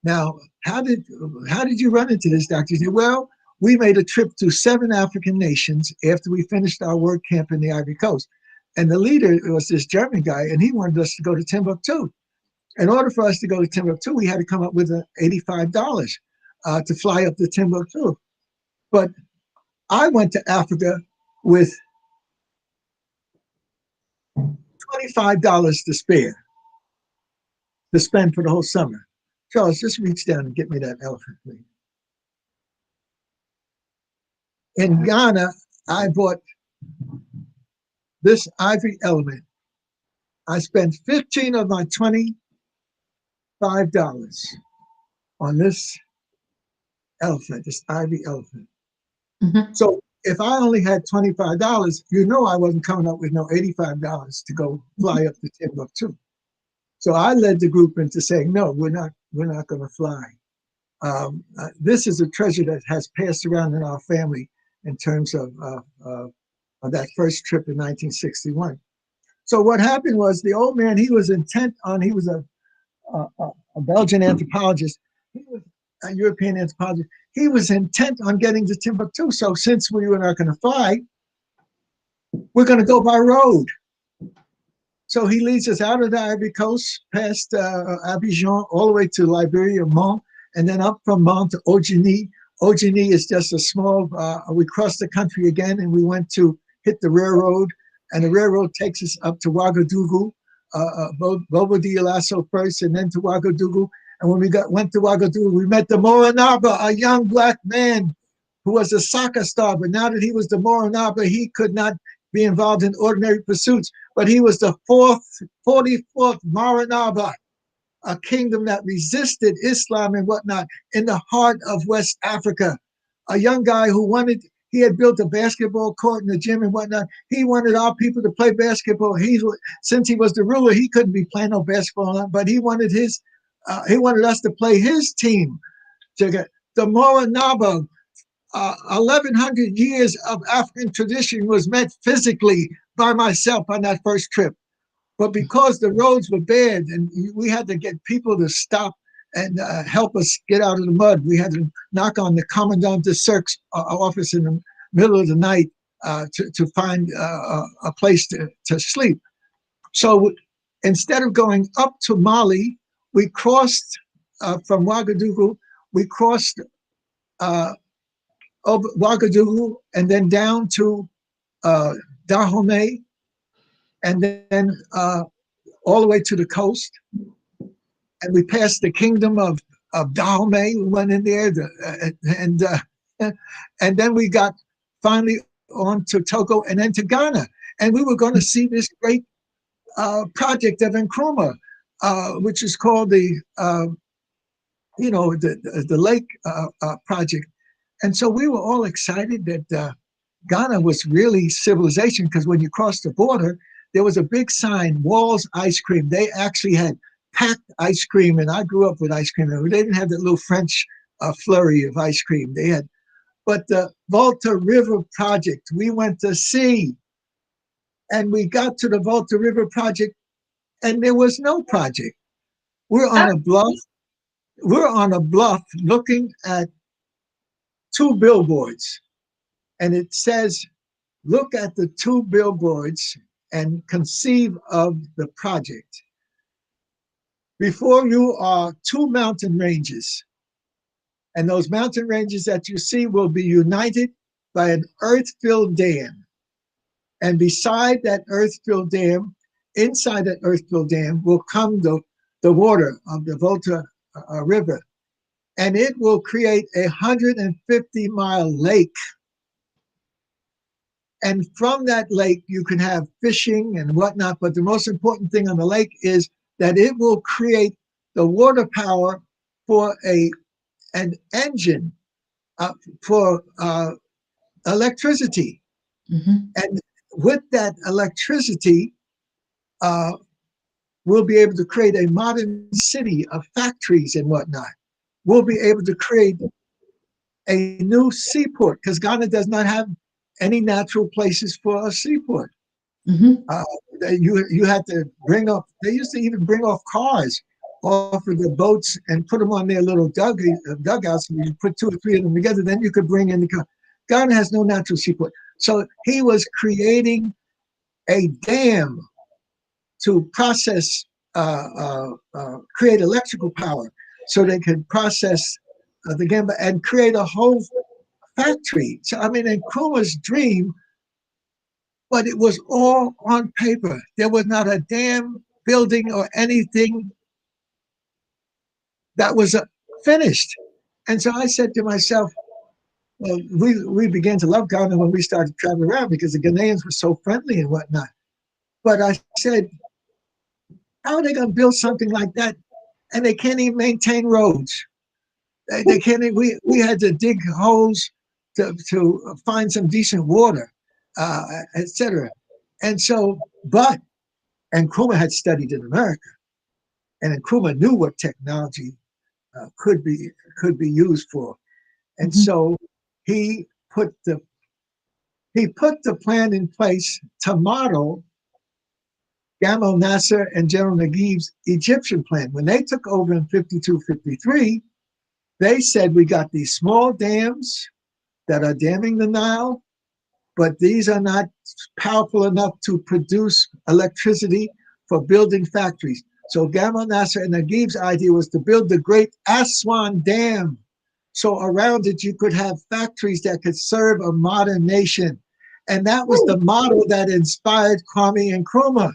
Now, how did you run into this, Dr. Z? Well, we made a trip to 7 African nations after we finished our work camp in the Ivory Coast. And the leader was this German guy, and he wanted us to go to Timbuktu. In order for us to go to Timbuktu, we had to come up with $85 to fly up to Timbuktu. But I went to Africa with $25 to spare, to spend for the whole summer. Charles, just reach down and get me that elephant, please. In Ghana, I bought this ivory element. I spent 15 of my $25 on this elephant, this ivory elephant. Mm-hmm. So if I only had $25, you know I wasn't coming up with no $85 to go fly up to Timbuktu. So I led the group into saying, no, we're not going to fly. This is a treasure that has passed around in our family in terms of that first trip in 1961. So what happened was the old man, he was intent on, he was a Belgian anthropologist, he was a European anthropologist, he was intent on getting to Timbuktu. So since we were not going to fly, we're going to go by road. So he leads us out of the Ivory Coast, past Abidjan, all the way to Liberia, Mons, and then up from Mons to Ogini. Ogini is just a small, we crossed the country again, and we went to hit the railroad, and the railroad takes us up to Ouagadougou, Bobo Dioulasso first, and then to Ouagadougou. And when we went to Ouagadougou, we met the Moranaba, a young Black man who was a soccer star, but now that he was the Moranaba, he could not be involved in ordinary pursuits, but he was the 44th Moranaba, a kingdom that resisted Islam and whatnot in the heart of West Africa. A young guy who he had built a basketball court and a gym and whatnot. He wanted our people to play basketball. Since he was the ruler, he couldn't be playing no basketball, but he wanted us to play his team. The Moranaba, 1,100 years of African tradition was met physically by myself on that first trip. But because the roads were bad and we had to get people to stop and help us get out of the mud, we had to knock on the Commandant de Cirque's office in the middle of the night to find a place to sleep. So instead of going up to Mali, we crossed from Ouagadougou, we crossed over Ouagadougou and then down to Dahomey, and then all the way to the coast. And we passed the kingdom of Dahomey. We went in there, and then we got finally on to Togo and then to Ghana. And we were going to see this great project of Nkrumah, which is called the lake project. And so we were all excited that Ghana was really civilization, because when you crossed the border, there was a big sign, Walls Ice Cream. They actually had packed ice cream, and I grew up with ice cream. They didn't have that little French flurry of ice cream. They had, but the Volta River project, we went to see, and we got to the Volta River project, and there was no project. We're on a bluff. We're on a bluff looking at two billboards, and it says, look at the two billboards and conceive of the project. Before you are two mountain ranges, and those mountain ranges that you see will be united by an earth-filled dam. And beside that earth-filled dam, inside that earth-filled dam, will come the water of the Volta River. And it will create a 150-mile lake. And from that lake, you can have fishing and whatnot. But the most important thing on the lake is that it will create the water power for an engine for electricity. Mm-hmm. And with that electricity, we'll be able to create a modern city of factories and whatnot. We'll be able to create a new seaport, because Ghana does not have any natural places for a seaport. Mm-hmm. You had to bring up, they used to even bring off cars off of the boats and put them on their little dugouts, and you put two or three of them together, then you could bring in the car. Ghana has no natural seaport. So he was creating a dam to process, create electrical power so they could process the gamba and create a whole factory. So, I mean, Nkrumah's dream, but it was all on paper. There was not a damn building or anything that was finished. And so I said to myself, well, we began to love Ghana when we started traveling around, because the Ghanaians were so friendly and whatnot. But I said, how are they going to build something like that? And they can't even maintain roads. They can't. We had to dig holes to find some decent water, etc. And so, but Nkrumah had studied in America, and Nkrumah knew what technology could be used for, and so he put the plan in place to model Gamal Nasser and General Naguib's Egyptian plan. When they took over in 52, 53, they said, we got these small dams that are damming the Nile, but these are not powerful enough to produce electricity for building factories. So Gamal Nasser and Naguib's idea was to build the great Aswan Dam. So around it, you could have factories that could serve a modern nation. And that was the model that inspired Kwame Nkrumah.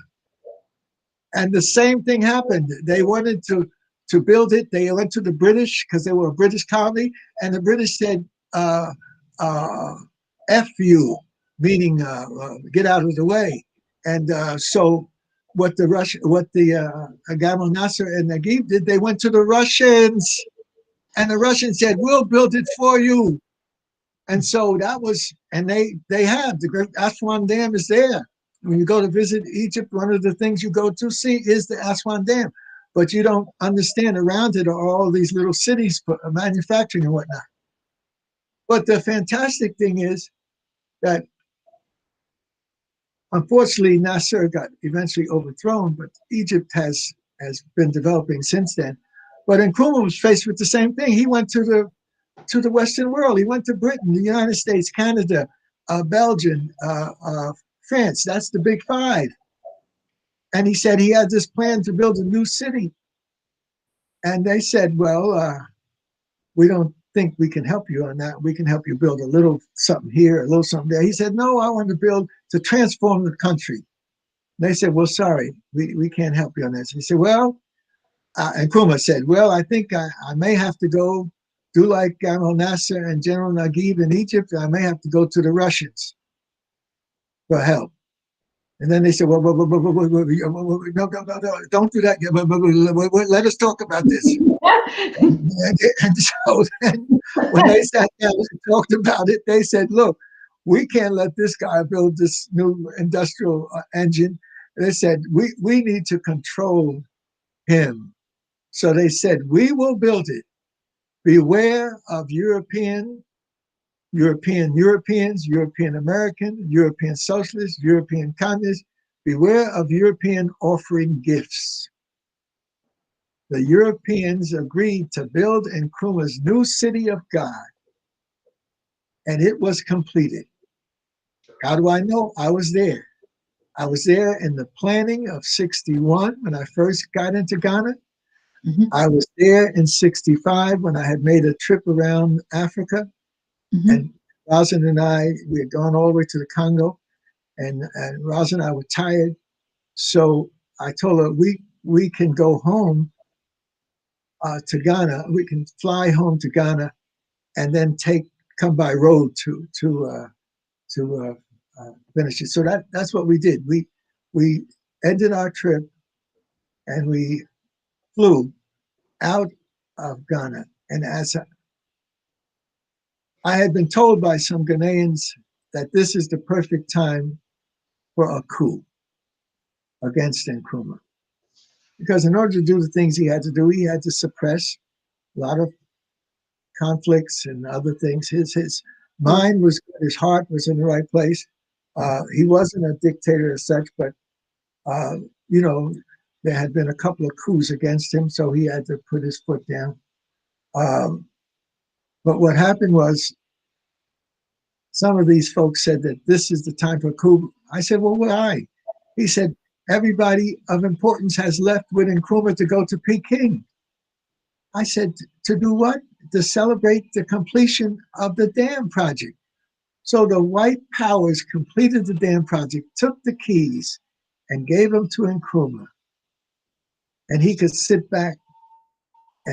And the same thing happened. They wanted to build it. They went to the British, because they were a British colony, and the British said, F you, meaning get out of the way. And so what the Gamal Nasser and Naguib did, they went to the Russians, and the Russians said, we'll build it for you. And so that was, and they have, the great Aswan Dam is there. When you go to visit Egypt, one of the things you go to see is the Aswan Dam. But you don't understand, around it are all these little cities for manufacturing and whatnot. But the fantastic thing is that, unfortunately, Nasser got eventually overthrown, but Egypt has been developing since then. But Nkrumah was faced with the same thing. He went to the Western world. He went to Britain, the United States, Canada, Belgium, France. That's the big five. And he said he had this plan to build a new city. And they said, well, we don't think we can help you on that. We can help you build a little something here, a little something there. He said, no, I want to transform the country. They said, well, sorry, we can't help you on this. He said, well, and Nkrumah said, well, I think I may have to go do like Gamal Nasser and General Naguib in Egypt. I may have to go to the Russians for help. And then they said, well, no, don't do that. Let us talk about this. And so then when they sat down and talked about it, they said, look, we can't let this guy build this new industrial engine. They said, we need to control him. So they said, we will build it. Beware of Europeans, European American, European socialists, European communists. Beware of European offering gifts. The Europeans agreed to build Nkrumah's new city of God, and it was completed. How do I know? I was there. I was there in the planning of 61 when I first got into Ghana. Mm-hmm. I was there in 65 when I had made a trip around Africa. Mm-hmm. And Rosin and I, we had gone all the way to the Congo, and Rosin and I were tired. So I told her, we can go home to Ghana. We can fly home to Ghana and then come by road to finish it. So that's what we did. We ended our trip and we flew out of Ghana. And as I had been told by some Ghanaians that this is the perfect time for a coup against Nkrumah. Because in order to do the things he had to do, he had to suppress a lot of conflicts and other things. His mind was good, his heart was in the right place. He wasn't a dictator as such, but you know, there had been a couple of coups against him, so he had to put his foot down. But what happened was, some of these folks said that this is the time for a coup. I said, well, why? He said, everybody of importance has left with Nkrumah to go to Peking. I said, to do what? To celebrate the completion of the dam project. So the white powers completed the dam project, took the keys, and gave them to Nkrumah. And he could sit back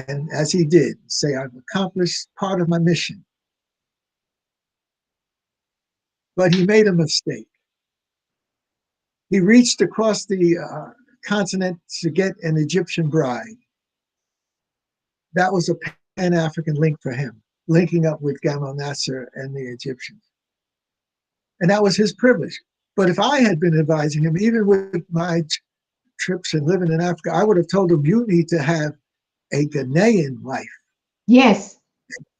and, as he did, say, I've accomplished part of my mission. But he made a mistake. He reached across the continent to get an Egyptian bride. That was a Pan-African link for him, linking up with Gamal Nasser and the Egyptians. And that was his privilege. But if I had been advising him, even with my trips and living in Africa, I would have told him, you need to have a Ghanaian wife. Yes.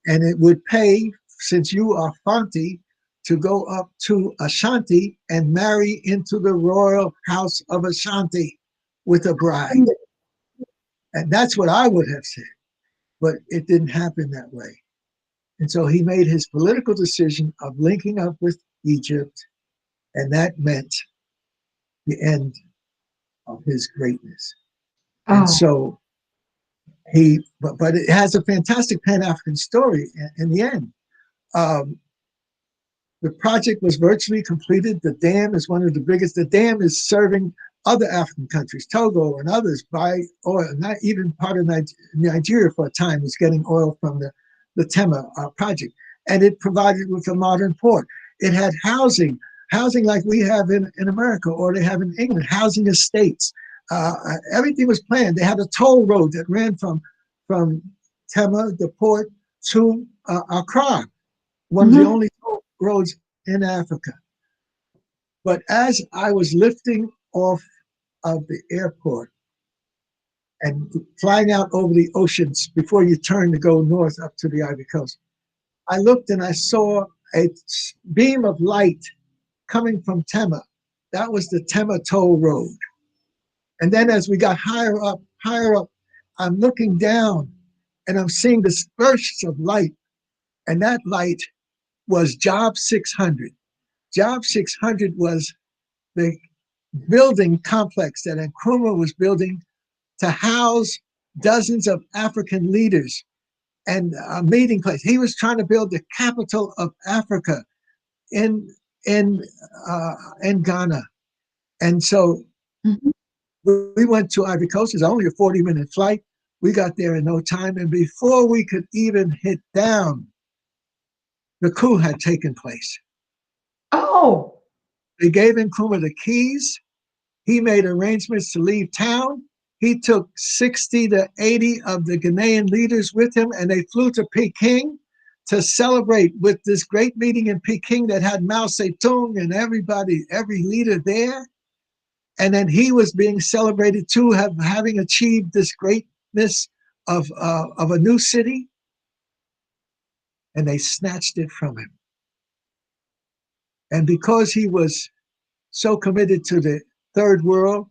And it would pay, since you are Fanti, to go up to Ashanti and marry into the royal house of Ashanti with a bride. And that's what I would have said. But it didn't happen that way. And so he made his political decision of linking up with Egypt, and that meant the end of his greatness. And so but it has a fantastic Pan-African story in the end. The project was virtually completed. The dam is one of the biggest. The dam is serving other African countries, Togo and others, by oil. Not even part of Nigeria for a time was getting oil from the Tema project. And it provided with a modern port. It had housing like we have in America, or they have in England, housing estates. Everything was planned. They had a toll road that ran from Tema, the port, to Accra, one of the only toll roads in Africa. But as I was lifting off of the airport and flying out over the oceans before you turn to go north up to the Ivory Coast, I looked and I saw a beam of light coming from Tema. That was the Tema toll road. And then as we got higher up, I'm looking down and I'm seeing this bursts of light. And that light was Job 600. Job 600 was the building complex that Nkrumah was building to house dozens of African leaders and a meeting place. He was trying to build the capital of Africa in Ghana. And so we went to Ivory Coast. It's only a 40-minute flight. We got there in no time. And before we could even hit down, the coup had taken place. Oh. They gave Nkrumah the keys. He made arrangements to leave town. He took 60 to 80 of the Ghanaian leaders with him, and they flew to Peking to celebrate with this great meeting in Peking that had Mao Zedong and everybody, every leader there. And then he was being celebrated too, having achieved this greatness of a new city. And they snatched it from him. And because he was so committed to the third world,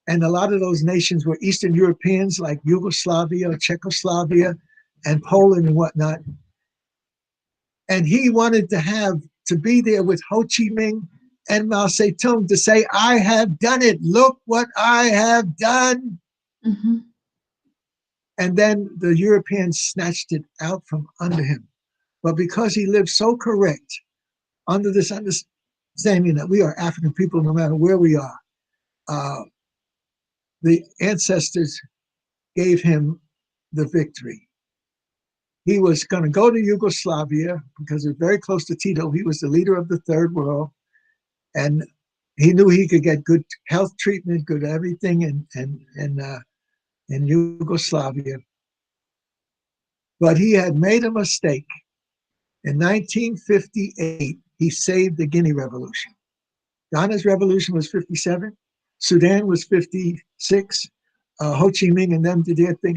and a lot of those nations were Eastern Europeans like Yugoslavia, Czechoslovakia, and Poland and whatnot. And he wanted to be there with Ho Chi Minh and Mao Zedong to say, I have done it. Look what I have done. Mm-hmm. And then the Europeans snatched it out from under him. But because he lived so correct, under this understanding that we are African people no matter where we are, the ancestors gave him the victory. He was going to go to Yugoslavia because it was very close to Tito. He was the leader of the third world. And he knew he could get good health treatment, good everything in Yugoslavia. But he had made a mistake. In 1958, he saved the Guinea Revolution. Ghana's revolution was 57. Sudan was 56. Ho Chi Minh and them did their thing.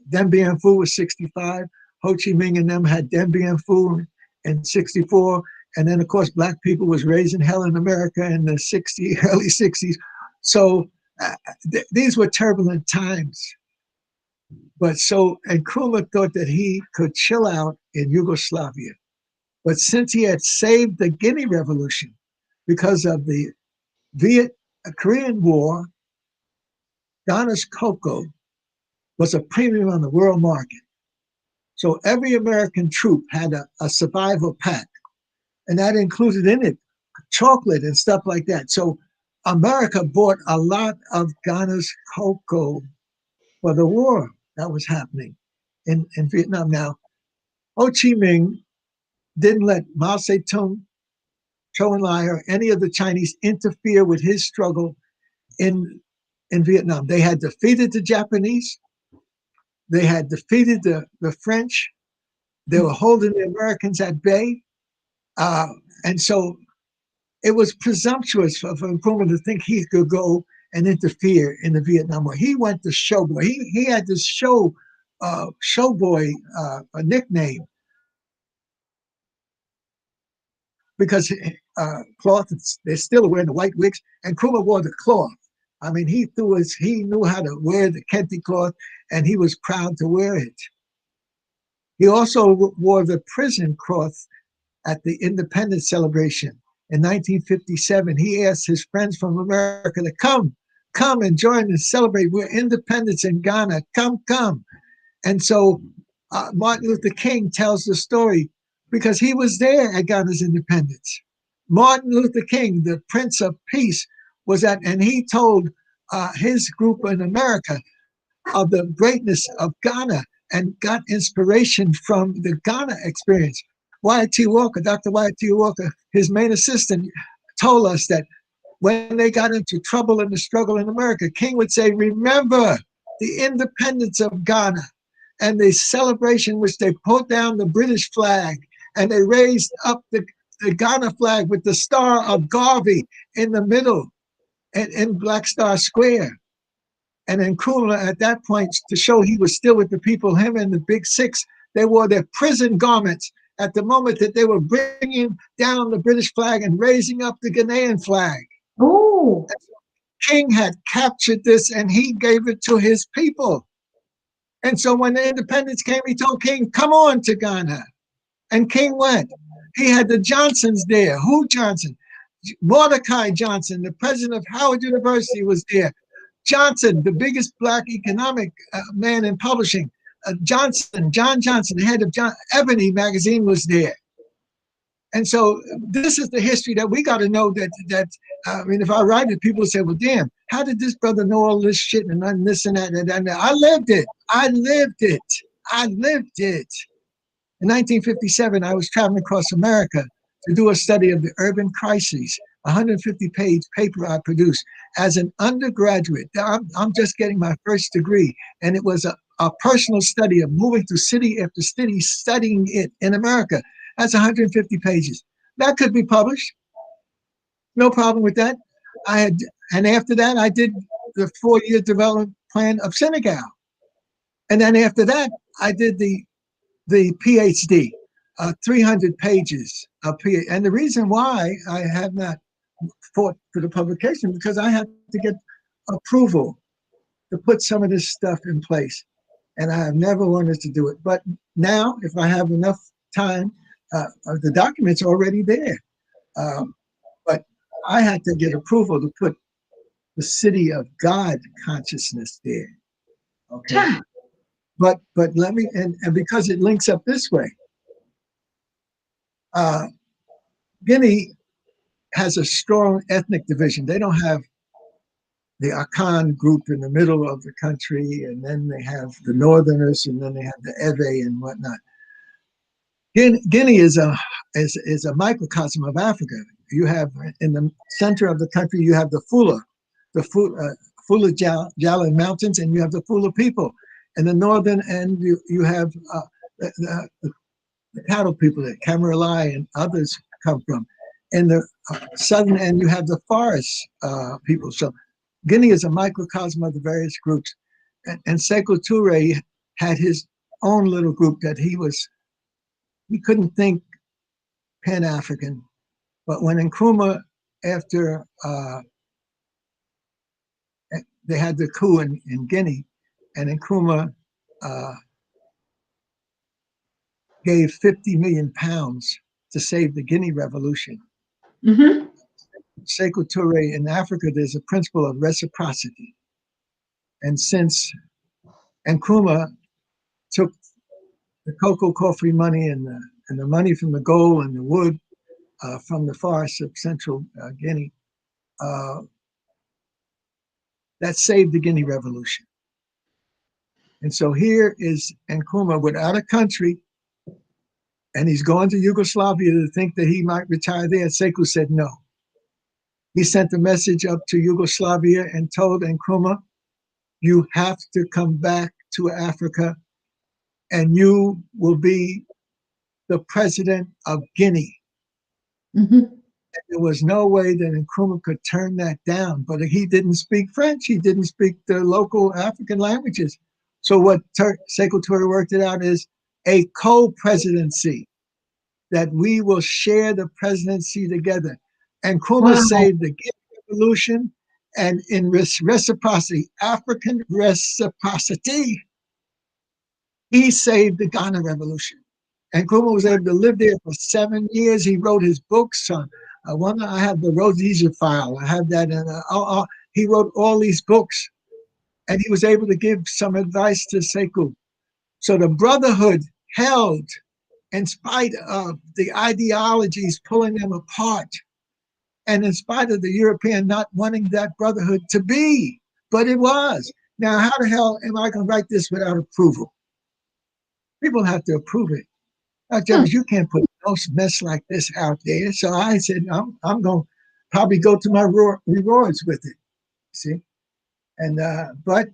Dien Bien Phu was 65. Ho Chi Minh and them had Dien Bien Phu in 64. And then, of course, black people was raising hell in America in the early 60s. So these were turbulent times. But so Nkrumah thought that he could chill out in Yugoslavia. But since he had saved the Guinea Revolution because of the Korean War, Ghana's cocoa was a premium on the world market. So every American troop had a survival pack, and that included in it chocolate and stuff like that. So America bought a lot of Ghana's cocoa for the war that was happening in Vietnam. Now, Ho Chi Minh didn't let Mao Zedong, Zhou Enlai, or any of the Chinese interfere with his struggle in Vietnam. They had defeated the Japanese. They had defeated the French. They were holding the Americans at bay. And so it was presumptuous for Nkrumah to think he could go and interfere in the Vietnam War. He went to showboy. He had this showboy a nickname because cloth, they're still wearing the white wigs, and Nkrumah wore the cloth. I mean, he knew how to wear the kente cloth, and he was proud to wear it. He also wore the prison cloth at the independence celebration in 1957. He asked his friends from America to come and join and celebrate. We're independence in Ghana. Come. And so Martin Luther King tells the story because he was there at Ghana's independence. Martin Luther King, the Prince of Peace, was at, and he told his group in America of the greatness of Ghana and got inspiration from the Ghana experience. Wyatt T. Walker, Dr. Wyatt T. Walker, his main assistant, told us that when they got into trouble in the struggle in America, King would say, remember the independence of Ghana and the celebration which they put down the British flag and they raised up the Ghana flag with the Star of Garvey in the middle and in Black Star Square. And then Nkrumah at that point, to show he was still with the people, him and the Big Six, they wore their prison garments at the moment that they were bringing down the British flag and raising up the Ghanaian flag. Oh. King had captured this and he gave it to his people. And so when the independence came, he told King, come on to Ghana. And King went. He had the Johnsons there. Who Johnson? Mordecai Johnson, the president of Howard University, was there. Johnson, the biggest black economic man in publishing. John Johnson, the head of Ebony magazine, was there. And so this is the history that we got to know that I mean, if I write it, people say, well, damn, how did this brother know all this shit and this and that and that? I lived it. In 1957, I was traveling across America to do a study of the urban crises 150-page paper I produced as an undergraduate. I'm just getting my first degree, and it was a personal study of moving through city after city, studying it in America. That's 150 pages. That could be published. No problem with that. And after that, I did the 4-year development plan of Senegal. And then after that, I did the PhD, 300 pages of PhD. And the reason why I have not fought for the publication, because I had to get approval to put some of this stuff in place. And I have never wanted to do it. But now, if I have enough time, the document's already there. But I had to get approval to put the city of God consciousness there. Okay. But let me, and because it links up this way, Guinea has a strong ethnic division. They don't have the Akan group in the middle of the country, and then they have the Northerners, and then they have the Ewe and whatnot. Guinea is a microcosm of Africa. You have in the center of the country, you have the Fula Jala Mountains, and you have the Fula people. In the northern end, you have the cattle people that Camaralai and others come from. In the southern end, you have the forest people. So Guinea is a microcosm of the various groups. And Sekou Touré had his own little group that he couldn't think Pan-African. But when Nkrumah, after they had the coup in Guinea, and Nkrumah gave 50 million pounds to save the Guinea revolution. Mm-hmm. Sekou Touré, in Africa, there's a principle of reciprocity. And since Nkrumah took the cocoa coffee money and the money from the gold and the wood from the forests of central Guinea, that saved the Guinea revolution. And so here is Nkrumah without a country, and he's going to Yugoslavia to think that he might retire there. Sekou said no. He sent a message up to Yugoslavia and told Nkrumah, you have to come back to Africa and you will be the president of Guinea. Mm-hmm. There was no way that Nkrumah could turn that down, but he didn't speak French. He didn't speak the local African languages. So what Sekou Touré worked it out is a co-presidency, that we will share the presidency together. And Nkrumah saved the Guinea revolution, and in reciprocity, African reciprocity, he saved the Ghana revolution. And Nkrumah was able to live there for 7 years. He wrote his books on, I have the Rhodesia file. I have that. And he wrote all these books, and he was able to give some advice to Sekou. So the brotherhood held in spite of the ideologies pulling them apart, and in spite of the European not wanting that brotherhood to be, but it was. Now, how the hell am I going to write this without approval? People have to approve it. Now, Jeffries, you can't put no mess like this out there. So I said, I'm going to probably go to my rewards with it, see? And, but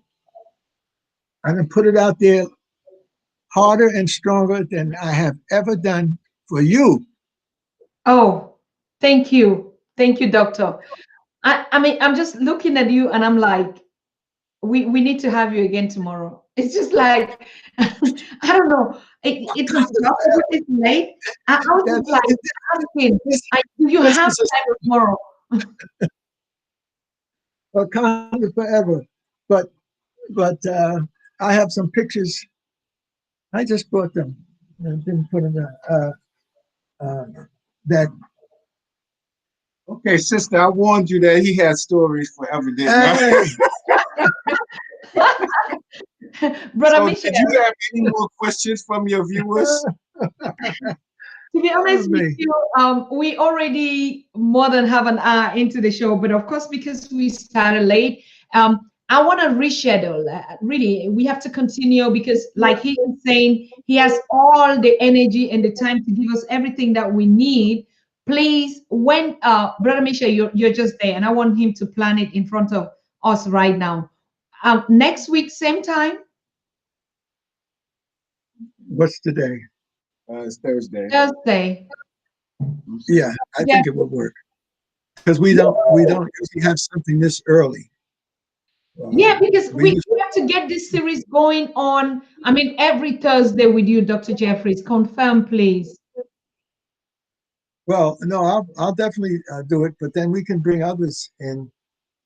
I'm going to put it out there harder and stronger than I have ever done for you. Oh, thank you. Thank you, Doctor. I mean, I'm just looking at you and I'm like, we need to have you again tomorrow. It's just like, I don't know. It's late. I was just like asking, do you have time tomorrow? Wakanda forever. But I have some pictures. I just brought them. I didn't put them that. Okay, sister, I warned you that he had stories forever. Brother So Michel, did you have any more questions from your viewers? to be honest with you, we already more than have an hour into the show, but of course, because we started late, I want to reschedule. Really, we have to continue because, like he is saying, he has all the energy and the time to give us everything that we need. please, when Brother Misha, you're just there, and I want him to plan it in front of us right now. Next week, same time, What's today? It's Thursday. Thursday. Yeah, I Yeah. think it will work because we don't usually have something this early. Yeah, because We we have to get this series going on. I mean, every Thursday with you, Dr. Jeffries. Confirm, please. Well, no, I'll definitely do it, but then we can bring others in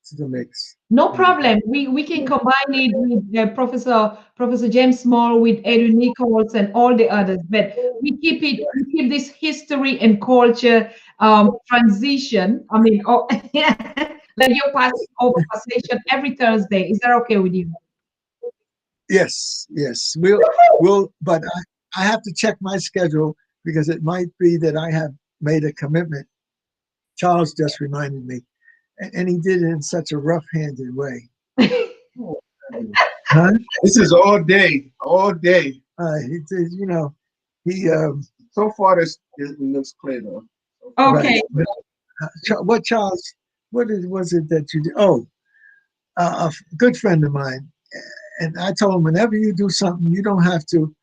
to the mix. No problem. We can combine it with Professor James Small, with Edu Nichols, and all the others. But we keep this history and culture transition. I mean, oh, like your past over conversation every Thursday. Is that okay with you? Yes, yes, we'll, but I have to check my schedule because it might be that I have made a commitment. Charles just reminded me, and he did it in such a rough-handed way. Huh? This is all day, all day. He did, he So far, it looks clear though. Okay. right. What Charles? Was it that you did? Oh, a good friend of mine, and I told him whenever you do something, you don't have to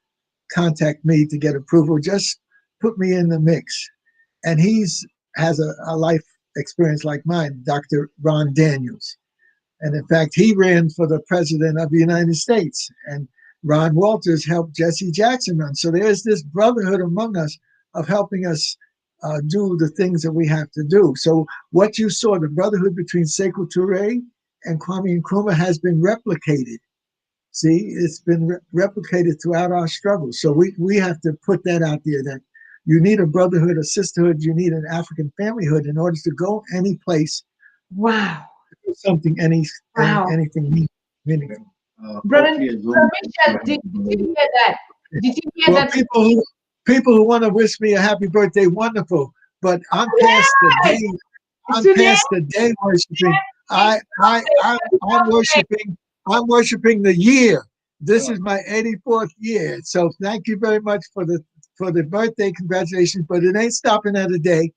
contact me to get approval. Just put me in the mix. And has a life experience like mine, Dr. Ron Daniels. And in fact, he ran for the president of the United States. And Ron Walters helped Jesse Jackson run. So there's this brotherhood among us of helping us do the things that we have to do. So what you saw, the brotherhood between Sekou Touré and Kwame Nkrumah, has been replicated. See, it's been replicated throughout our struggles. So we have to put that out there, that you need a brotherhood, a sisterhood, you need an African familyhood in order to go any place, Wow. do something, Wow. anything meaningful. Brother Misha, did you hear that? Did you hear Well, that? people who want to wish me a happy birthday, wonderful. But I'm past the day. I'm Today? past the day worshiping. I'm worshiping. I'm worshiping the year. This is my 84th year. So thank you very much for the birthday. Congratulations. But it ain't stopping at a day.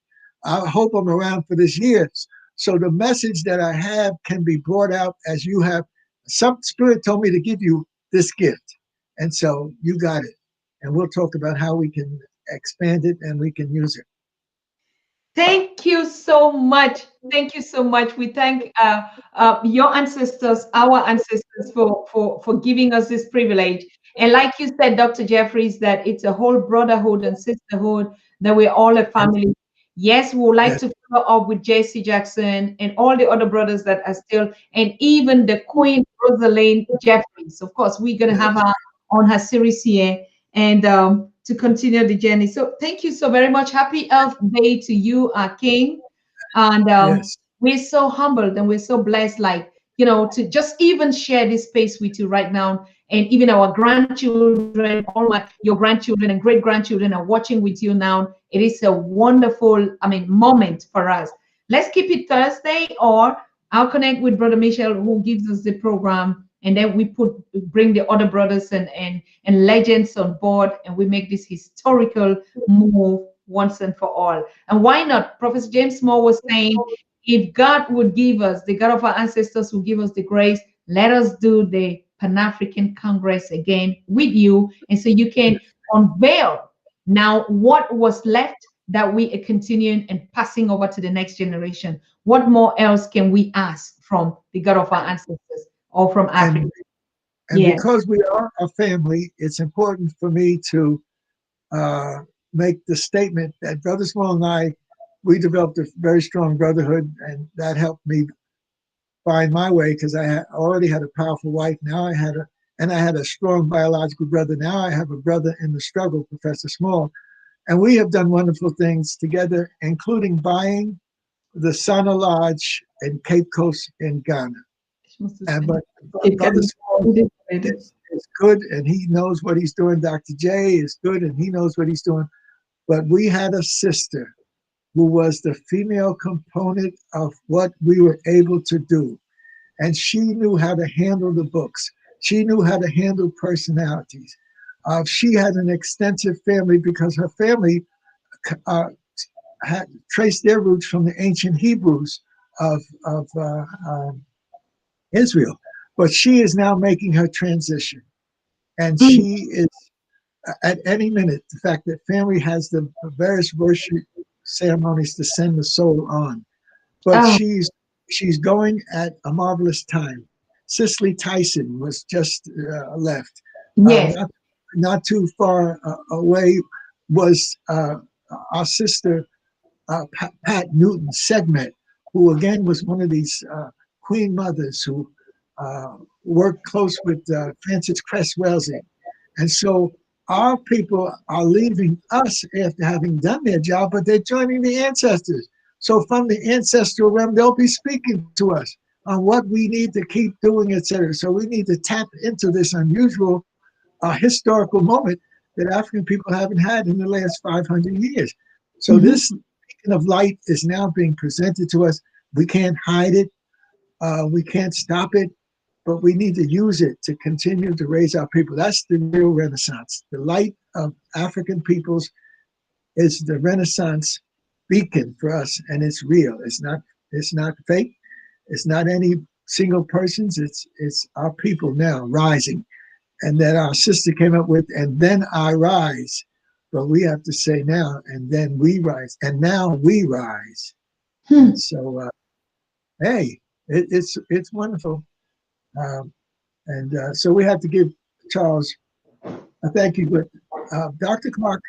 I hope I'm around for this year. So the message that I have can be brought out as you have. Some spirit told me to give you this gift. And so you got it. And we'll talk about how we can expand it and we can use it. Thank you so much. Thank you so much. We thank your ancestors, our ancestors, for giving us this privilege. And like you said, Dr. Jeffries, that it's a whole brotherhood and sisterhood, that we're all a family. Yes, we would like Yes. to follow up with JC Jackson and all the other brothers that are still, and even the Queen Rosalind Jeffries. Of course, we're going to have her on her series here, and to continue the journey. So thank you so very much. Happy Earth Day to you, our King. And Yes. we're so humbled and we're so blessed, like, to just even share this space with you right now. And even our grandchildren, your grandchildren and great grandchildren are watching with you now. It is a wonderful, moment for us. Let's keep it Thursday, or I'll connect with Brother Michel, who gives us the program, and then we bring the other brothers and legends on board, and we make this historical move once and for all. And why not? Professor James Moore was saying, if God would give us, the God of our ancestors will give us the grace, let us do the Pan-African Congress again with you. And so you can unveil now what was left, that we are continuing and passing over to the next generation. What more else can we ask from the God of our ancestors or from Africa? And because we are a family, it's important for me to make the statement that Brother Small and I, we developed a very strong brotherhood, and that helped me find my way, because I already had a powerful wife. Now I had a strong biological brother. Now I have a brother in the struggle, Professor Small. And we have done wonderful things together, including buying the Sana Lodge in Cape Coast in Ghana. But Brother Small is good, and he knows what he's doing. Dr. J is good, and he knows what he's doing. But we had a sister who was the female component of what we were able to do. And she knew how to handle the books. She knew how to handle personalities. She had an extensive family, because her family had traced their roots from the ancient Hebrews of Israel. But she is now making her transition. And Mm. she is, at any minute, the fact that family has the various worship ceremonies to send the soul on. But Oh, she's going at a marvelous time. Cicely Tyson was just left. yes. Not too far away was our sister Pat Newton Segmet, who again was one of these queen mothers who worked close with Frances Cress Welsing. And so our people are leaving us after having done their job, but they're joining the ancestors. So from the ancestral realm, they'll be speaking to us on what we need to keep doing, etc. So we need to tap into this unusual historical moment that African people haven't had in the last 500 years. So Mhm. this beacon of light is now being presented to us. We can't hide it. We can't stop it, but we need to use it to continue to raise our people. That's the real Renaissance. The light of African peoples is the Renaissance beacon for us, and it's real. It's not fake. It's not any single person's. It's our people now rising, and that our sister came up with, and then I rise. But we have to say now, and then we rise, and now we rise. Hmm. And so, hey, it's wonderful. Um, and so we have to give Charles a thank you. But Dr. Clark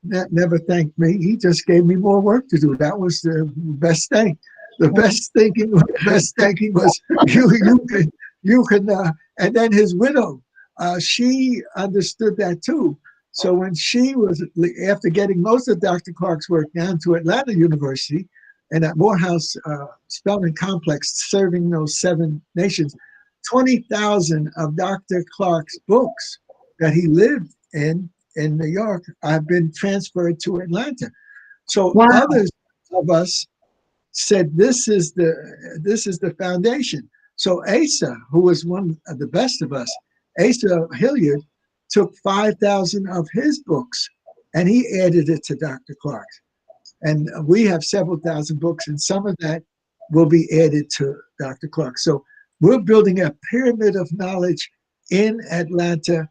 never thanked me. He just gave me more work to do. That was the best thing. The best thinking was you can. And then his widow, she understood that too. So when she was, after getting most of Dr. Clark's work down to Atlanta University and at Morehouse Spelman Complex, serving those 7 nations, 20,000 of Dr. Clark's books that he lived in New York have been transferred to Atlanta. So Wow. others of us said this is the foundation. So Asa, who was one of the best of us, Asa Hilliard, took 5,000 of his books and he added it to Dr. Clark's. And we have several thousand books, and some of that will be added to Dr. Clark. So we're building a pyramid of knowledge in Atlanta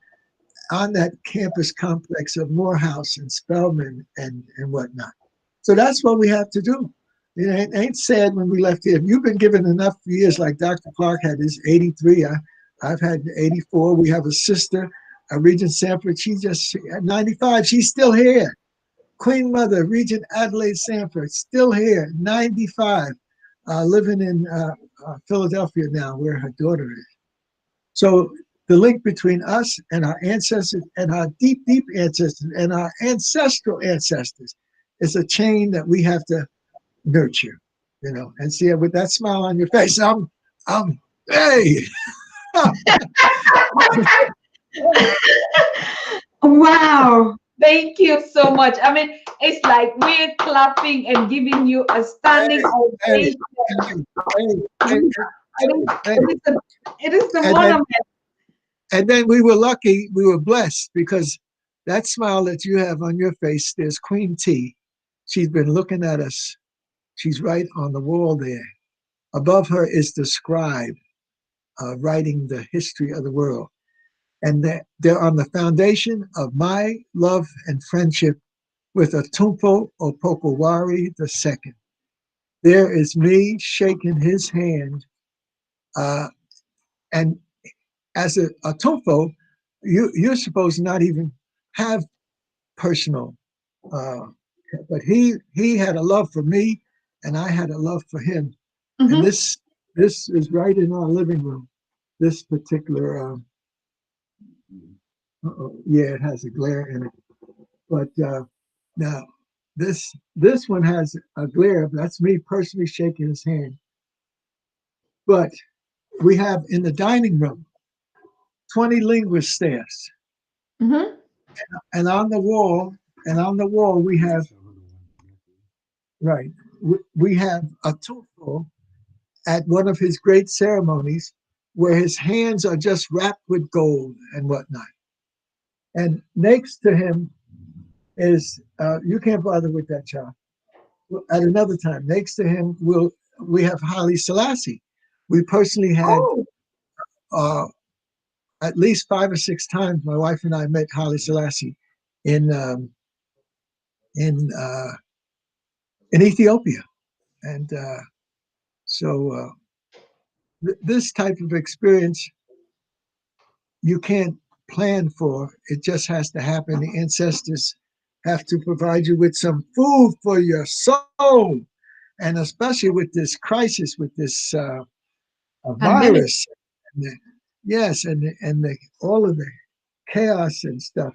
on that campus complex of Morehouse and Spelman and whatnot. So that's what we have to do. It ain't sad when we left here. If you've been given enough years, like Dr. Clark had his 83, I've had 84. We have a sister, Regent Sanford. She just at 95. She's still here. Queen Mother, Regent Adelaide Sanford, still here, 95, living in Philadelphia now, where her daughter is. So the link between us and our ancestors and our deep, deep ancestors and our ancestral ancestors is a chain that we have to nurture, and see it with that smile on your face. Hey. Wow. Thank you so much. I mean, it's like we're clapping and giving you a standing Hey, ovation. hey, hey, hey. It is the And then, monument. and then we were lucky, we were blessed because that smile that you have on your face, there's Queen T. She's been looking at us. She's right on the wall there. Above her is the scribe writing the history of the world. And they're on the foundation of my love and friendship with Atumfo Opokowari II. There is me shaking his hand. And as a Atumfo, you're supposed to not even have personal, uh, but he had a love for me, and I had a love for him. And Mhm. this is right in our living room. This particular, yeah, it has a glare in it. But now this one has a glare. That's me personally shaking his hand. But we have in the dining room 20 linguist staffs, Mhm. and on the wall we have right. We have a tufo at one of his great ceremonies where his hands are just wrapped with gold and whatnot. And next to him is you can't bother with that child. at another time. Next to him, we have Haile Selassie. We personally had Oh, uh, at least 5 or 6 times. My wife and I met Haile Selassie in in uh, in Ethiopia, and so this type of experience you can't plan for. It just has to happen. The ancestors have to provide you with some food for your soul, and especially with this crisis, with this pandemic. virus. And yes, and all of the chaos and stuff.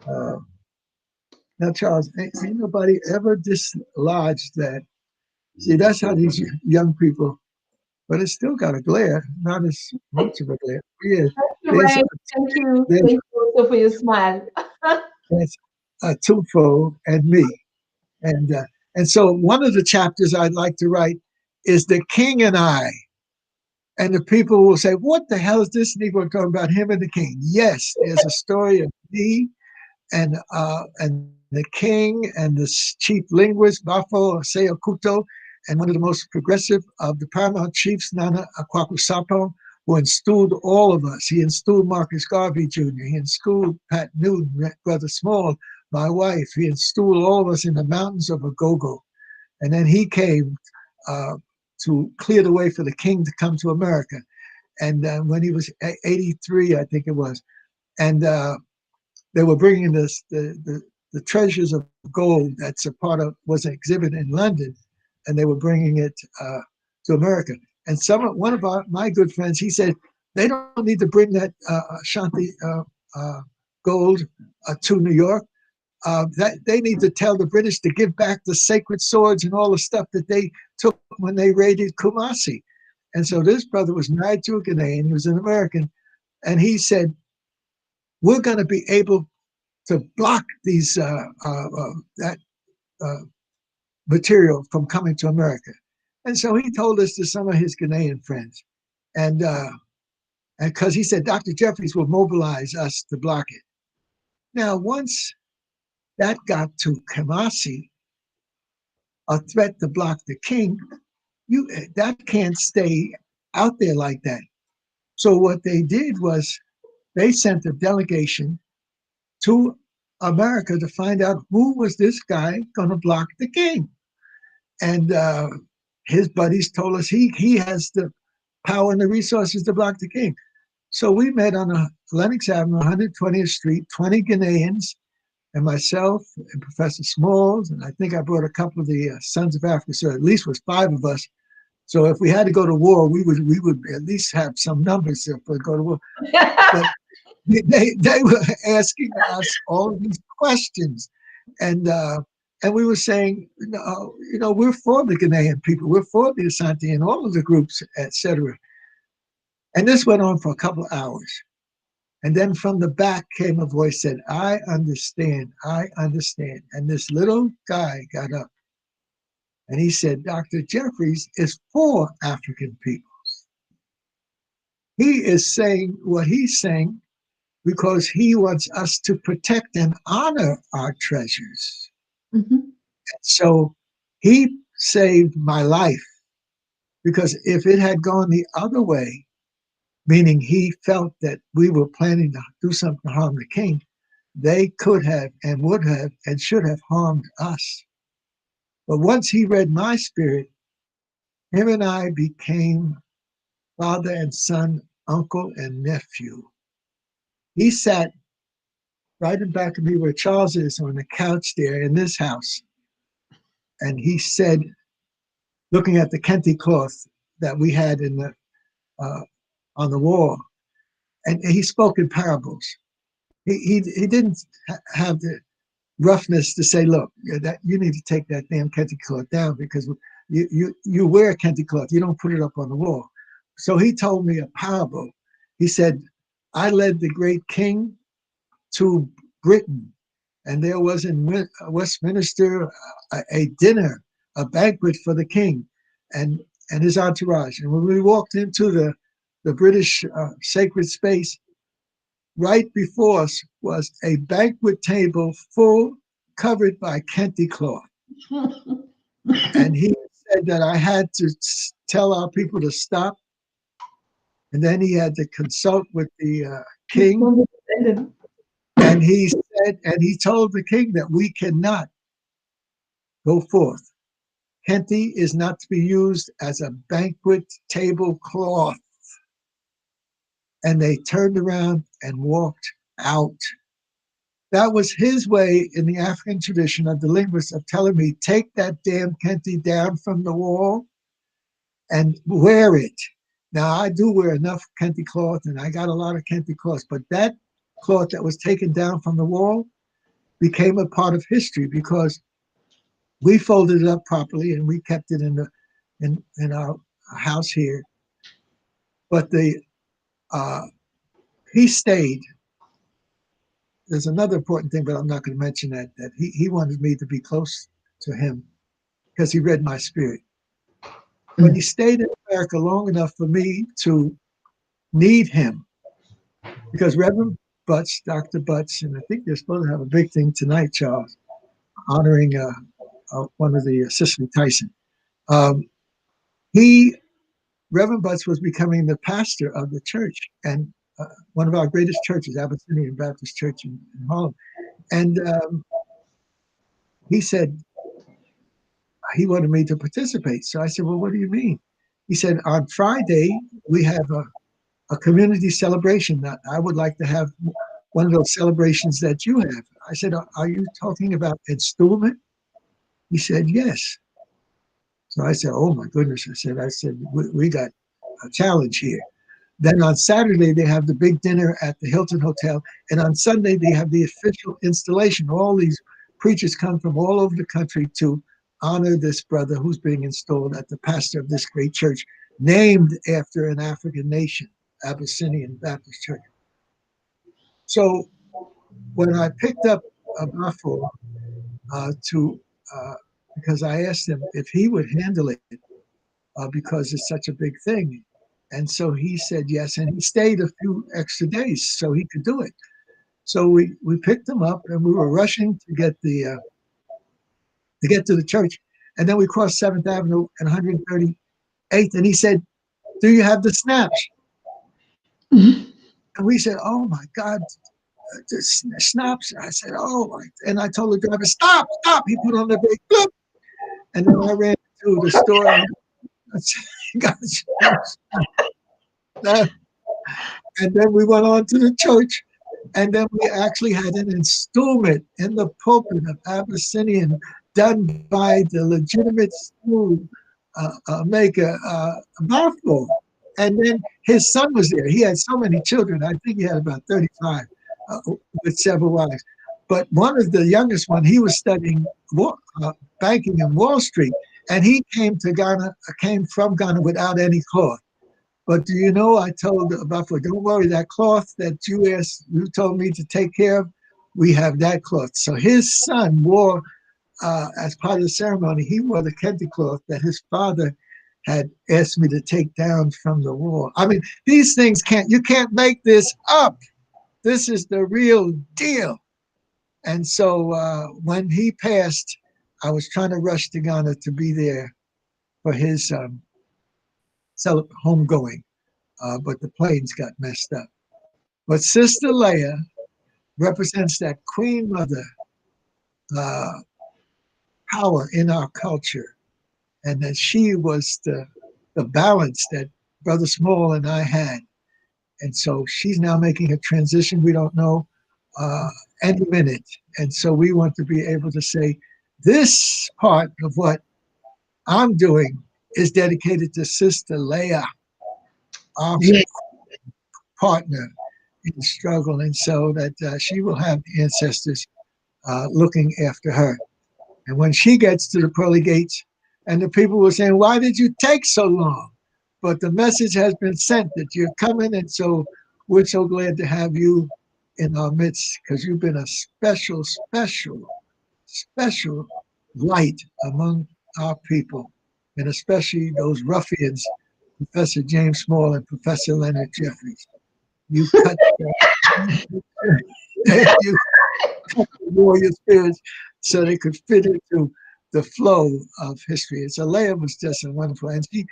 Uh, Now, Charles, ain't nobody ever dislodged that. See, that's how these young people, but it's still got a glare, not as much of a glare. Yeah, Thank you, there's, Ray. Thank you. there's, Thank you also for your smile. there's a Tufo and me. And, uh, and so one of the chapters I'd like to write is The King and I. And the people will say, what the hell is this Negro talking about, him and the king? Yes, there's a story of me and the king and the chief linguist, Bafo Seyakuto, and one of the most progressive of the paramount chiefs, Nana Akwakusapo, who instilled all of us. He instilled Marcus Garvey Jr., he instilled Pat Newton, Brother Small, my wife. He instilled all of us in the mountains of Agogo. And then he came to clear the way for the king to come to America. And when he was 83, I think it was, and they were bringing us the treasures of gold that's a part of was an exhibit in London, and they were bringing it to America. And one of my good friends, he said they don't need to bring that Ashanti gold to New York. That they need to tell the British to give back the sacred swords and all the stuff that they took when they raided Kumasi. And so this brother was married to a Ghanaian, he was an American, and he said, we're going to be able to block these that material from coming to America. And so he told us to some of his Ghanaian friends. And because he said Dr. Jeffries will mobilize us to block it. Now, once that got to Kumasi, a threat to block the king, that can't stay out there like that. So what they did was they sent a delegation to America to find out who was this guy going to block the king. And his buddies told us he has the power and the resources to block the king. So we met on Lenox Avenue, 120th Street, 20 Ghanaians, and myself and Professor Smalls, and I think I brought a couple of the Sons of Africa, so at least was 5 of us. So if we had to go to war, we would at least have some numbers if we go to war. But they were asking us all of these questions, and we were saying, we're for the Ghanaian people, we're for the Asante and all of the groups, etc. And this went on for a couple of hours. And then from the back came a voice said, I understand, I understand. And this little guy got up and he said, Dr. Jeffries is for African people. He is saying what he's saying because he wants us to protect and honor our treasures. Mm-hmm. So he saved my life, because if it had gone the other way, meaning he felt that we were planning to do something to harm the king, they could have and would have and should have harmed us. But once he read my spirit, him and I became father and son, uncle and nephew. He sat right in back of me where Charles is on the couch there in this house. And he said, looking at the kente cloth that we had in the on the wall, and he spoke in parables. He didn't have the roughness to say, look, that you need to take that damn kente cloth down, because you wear a kente cloth, you don't put it up on the wall. So he told me a parable. He said, I led the great king to Britain, and there was in Westminster a dinner, a banquet for the king and his entourage. And when we walked into the British sacred space, right before us was a banquet table full, covered by kente cloth. And he said that I had to tell our people to stop. And then he had to consult with the king. And he said, and he told the king that we cannot go forth. Kente is not to be used as a banquet tablecloth. And they turned around and walked out. That was his way in the African tradition of the linguists of telling me, take that damn Kente down from the wall and wear it. Now, I do wear enough Kente cloth, and I got a lot of Kente cloth, but that cloth that was taken down from the wall became a part of history because we folded it up properly and we kept it in our house here. But he stayed. There's another important thing, but I'm not going to mention that he wanted me to be close to him because he read my spirit. But he stayed in America long enough for me to need him because Reverend Butts, Dr. Butts, and I think they're supposed to have a big thing tonight, Charles, honoring one of the Cicely Tyson. Reverend Butts was becoming the pastor of the church and one of our greatest churches, Abyssinian Baptist Church in Harlem. And he said he wanted me to participate. So I said, well, what do you mean? He said, on Friday, we have a community celebration that I would like to have one of those celebrations that you have. I said, are you talking about installment? He said, yes. So I said, oh my goodness. I said, we got a challenge here. Then on Saturday, they have the big dinner at the Hilton Hotel. And on Sunday, they have the official installation. All these preachers come from all over the country to honor this brother who's being installed as the pastor of this great church, named after an African nation, Abyssinian Baptist Church. So when I picked up Abafo because I asked him if he would handle it because it's such a big thing. And so he said yes, and he stayed a few extra days so he could do it. So we picked him up, and we were rushing to get to the church, and then we crossed 7th Avenue and 138th, and he said, "Do you have the snaps?" And we said, "Oh my God, the snaps!" I said, "Oh my!" And I told the driver, "Stop, stop!" He put on the brake, bloop, and then I ran to the store and got and then we went on to the church, and then we actually had an installment in the pulpit of Abyssinian done by the legitimate school maker, Barfo. And then his son was there. He had so many children. I think he had about 35 with several wives. But one of the youngest one, he was studying banking in Wall Street, and he came from Ghana without any cloth. But do you know, I told Buffalo, don't worry, that cloth that you told me to take care of, we have that cloth. So his son wore, as part of the ceremony, he wore the Kente cloth that his father had asked me to take down from the wall. I mean, these things you can't make this up. This is the real deal. And so when he passed, I was trying to rush to Ghana to be there for his homegoing. But the planes got messed up. But Sister Leia represents that Queen Mother power in our culture, and that she was the balance that Brother Small and I had. And so she's now making a transition. We don't know any minute. And so we want to be able to say, this part of what I'm doing is dedicated to Sister Leia, our partner in the struggle, and so that she will have the ancestors looking after her. And when she gets to the pearly gates, and the people were saying, why did you take so long? But the message has been sent that you're coming, and so we're so glad to have you in our midst, because you've been a special, special, special light among our people, and especially those ruffians, Professor James Small and Professor Leonard Jeffries. You cut you cut the warrior spirits so they could fit into the flow of history. So Leah was just a wonderful, and she,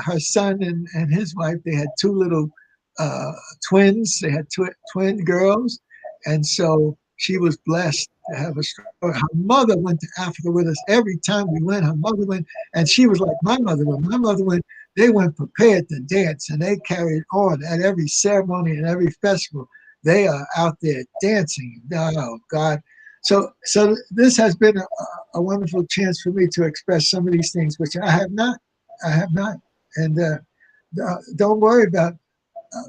her son and his wife, they had two little twins. They had twin girls, and so she was blessed to have a story. Her mother went to Africa with us every time we went. Her mother went, and she was like my mother went. My mother went. They went prepared to dance, and they carried on at every ceremony and every festival. They are out there dancing. Oh God! So this has been a wonderful chance for me to express some of these things, which I have not. I have not, and don't worry about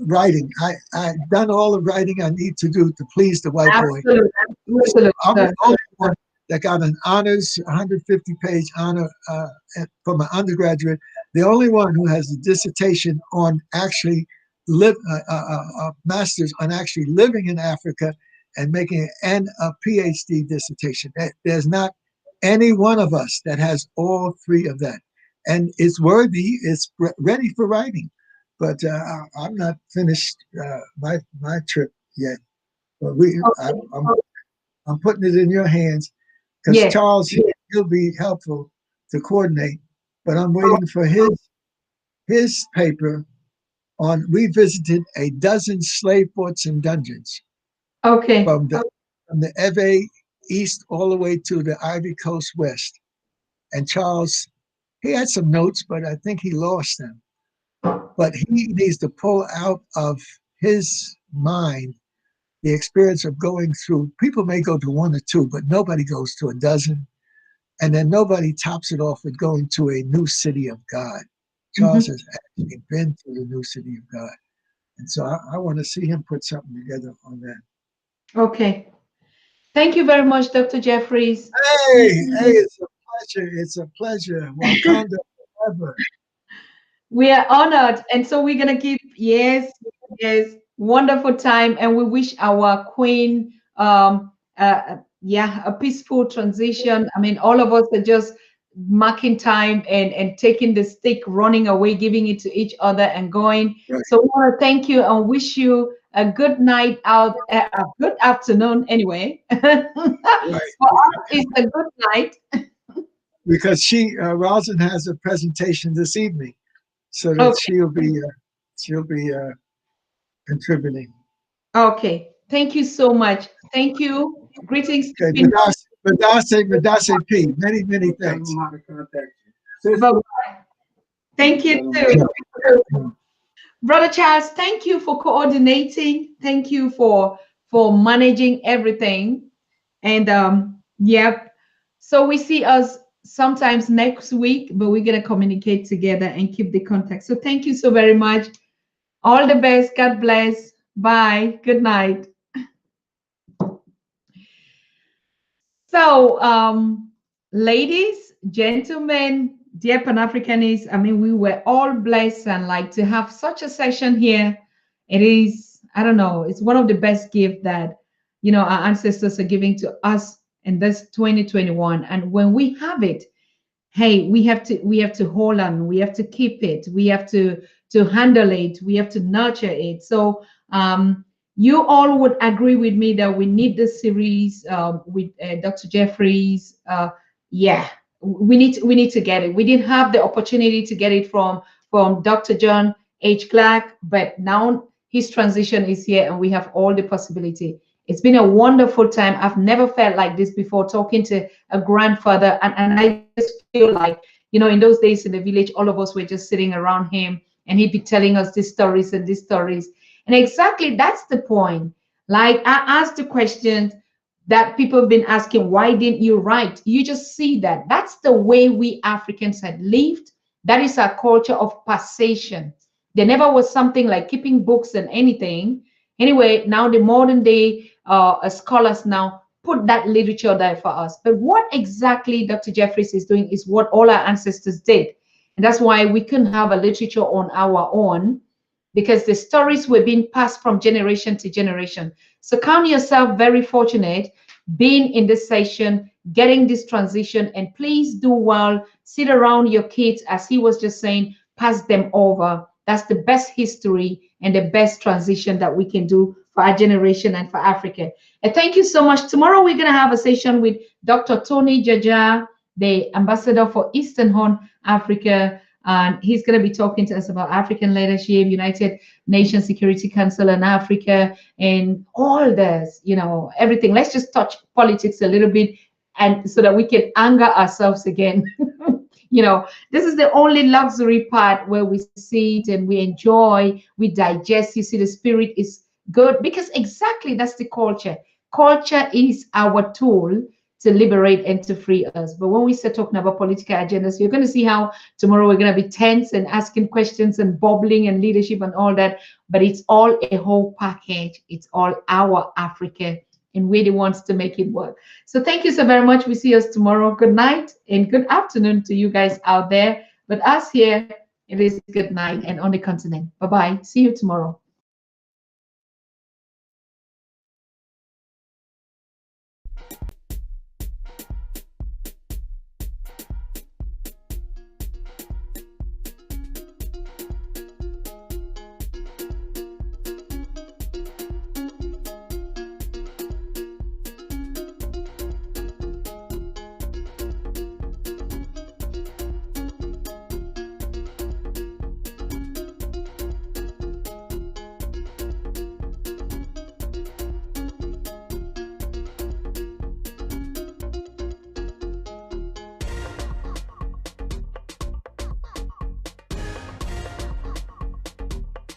writing. I've done all the writing I need to do to please the white boy. Absolutely. Absolutely. I'm the only one that got an honors 150-page honor from an undergraduate. The only one who has a dissertation on actually a master's on actually living in Africa and making it, and a PhD dissertation. There's not any one of us that has all three of that, and it's worthy. It's ready for writing, but I'm not finished my trip yet. But I'm putting it in your hands because Yeah. Charles, he'll be helpful to coordinate. But I'm waiting for his paper on. We visited a dozen slave forts and dungeons Okay. from the Ewe east all the way to the Ivory Coast west. And Charles, he had some notes, but I think he lost them. But he needs to pull out of his mind the experience of going through. People may go to one or two, but nobody goes to a dozen. And then nobody tops it off with going to a new city of God. Charles has actually been to the new city of God. And so I want to see him put something together on that. Okay. Thank you very much, Dr. Jeffries. Hey, it's a pleasure. It's a pleasure. Wakanda forever. We are honored. And so we're going to keep, yes, wonderful time. And we wish our queen, a peaceful transition. I mean, all of us are just marking time and taking the stick, running away, giving it to each other and going. Right. So we want to thank you and wish you a good night out, a good afternoon anyway. Right. For us, it's a good night. Because Rosin has a presentation this evening, so that she'll be contributing. Okay. Thank you so much. Thank you. Greetings. Okay, Madase P. Many, many thanks. Bye-bye. Thank you too. Brother Charles, thank you for coordinating. Thank you for managing everything. And so we see us sometimes next week, but we're gonna communicate together and keep the contact. So thank you so very much. All the best. God bless. Bye. Good night. So, ladies, gentlemen, dear Pan-Africanists, I mean, we were all blessed and like to have such a session here. It is, I don't know, it's one of the best gifts that, our ancestors are giving to us in this 2021. And when we have it, hey, we have to hold on, we have to keep it, we have to handle it, we have to nurture it. So, you all would agree with me that we need this series with Dr. Jeffries. We need to get it. We didn't have the opportunity to get it from Dr. John H. Clark, but now his transition is here and we have all the possibility. It's been a wonderful time. I've never felt like this before, talking to a grandfather, and I just feel like, in those days in the village, all of us were just sitting around him and he'd be telling us these stories and these stories. And exactly that's the point. Like, I asked the question that people have been asking, why didn't you write? You just see that. That's the way we Africans had lived. That is our culture of passation. There never was something like keeping books and anything. Anyway, now the modern day scholars now put that literature there for us. But what exactly Dr. Jeffries is doing is what all our ancestors did. And that's why we couldn't have a literature on our own, because the stories were being passed from generation to generation. So count yourself very fortunate being in this session, getting this transition, and please do well. Sit around your kids, as he was just saying, pass them over. That's the best history and the best transition that we can do for our generation and for Africa. And thank you so much. Tomorrow we're going to have a session with Dr. Tony Jaja, the ambassador for Eastern Horn Africa. And he's going to be talking to us about African leadership, United Nations Security Council and Africa, and all this, you know, everything. Let's just touch politics a little bit, and so that we can anger ourselves again. You know, this is the only luxury part where we sit and we enjoy, we digest. You see, the spirit is good because exactly that's the culture. Culture is our tool to liberate and to free us. But when we start talking about political agendas, you're going to see how tomorrow we're going to be tense and asking questions and bubbling and leadership and all that. But it's all a whole package. It's all our Africa, and we're the ones to make it work. So thank you so very much. We see us tomorrow. Good night and good afternoon to you guys out there. But us here, it is good night and on the continent. Bye-bye. See you tomorrow.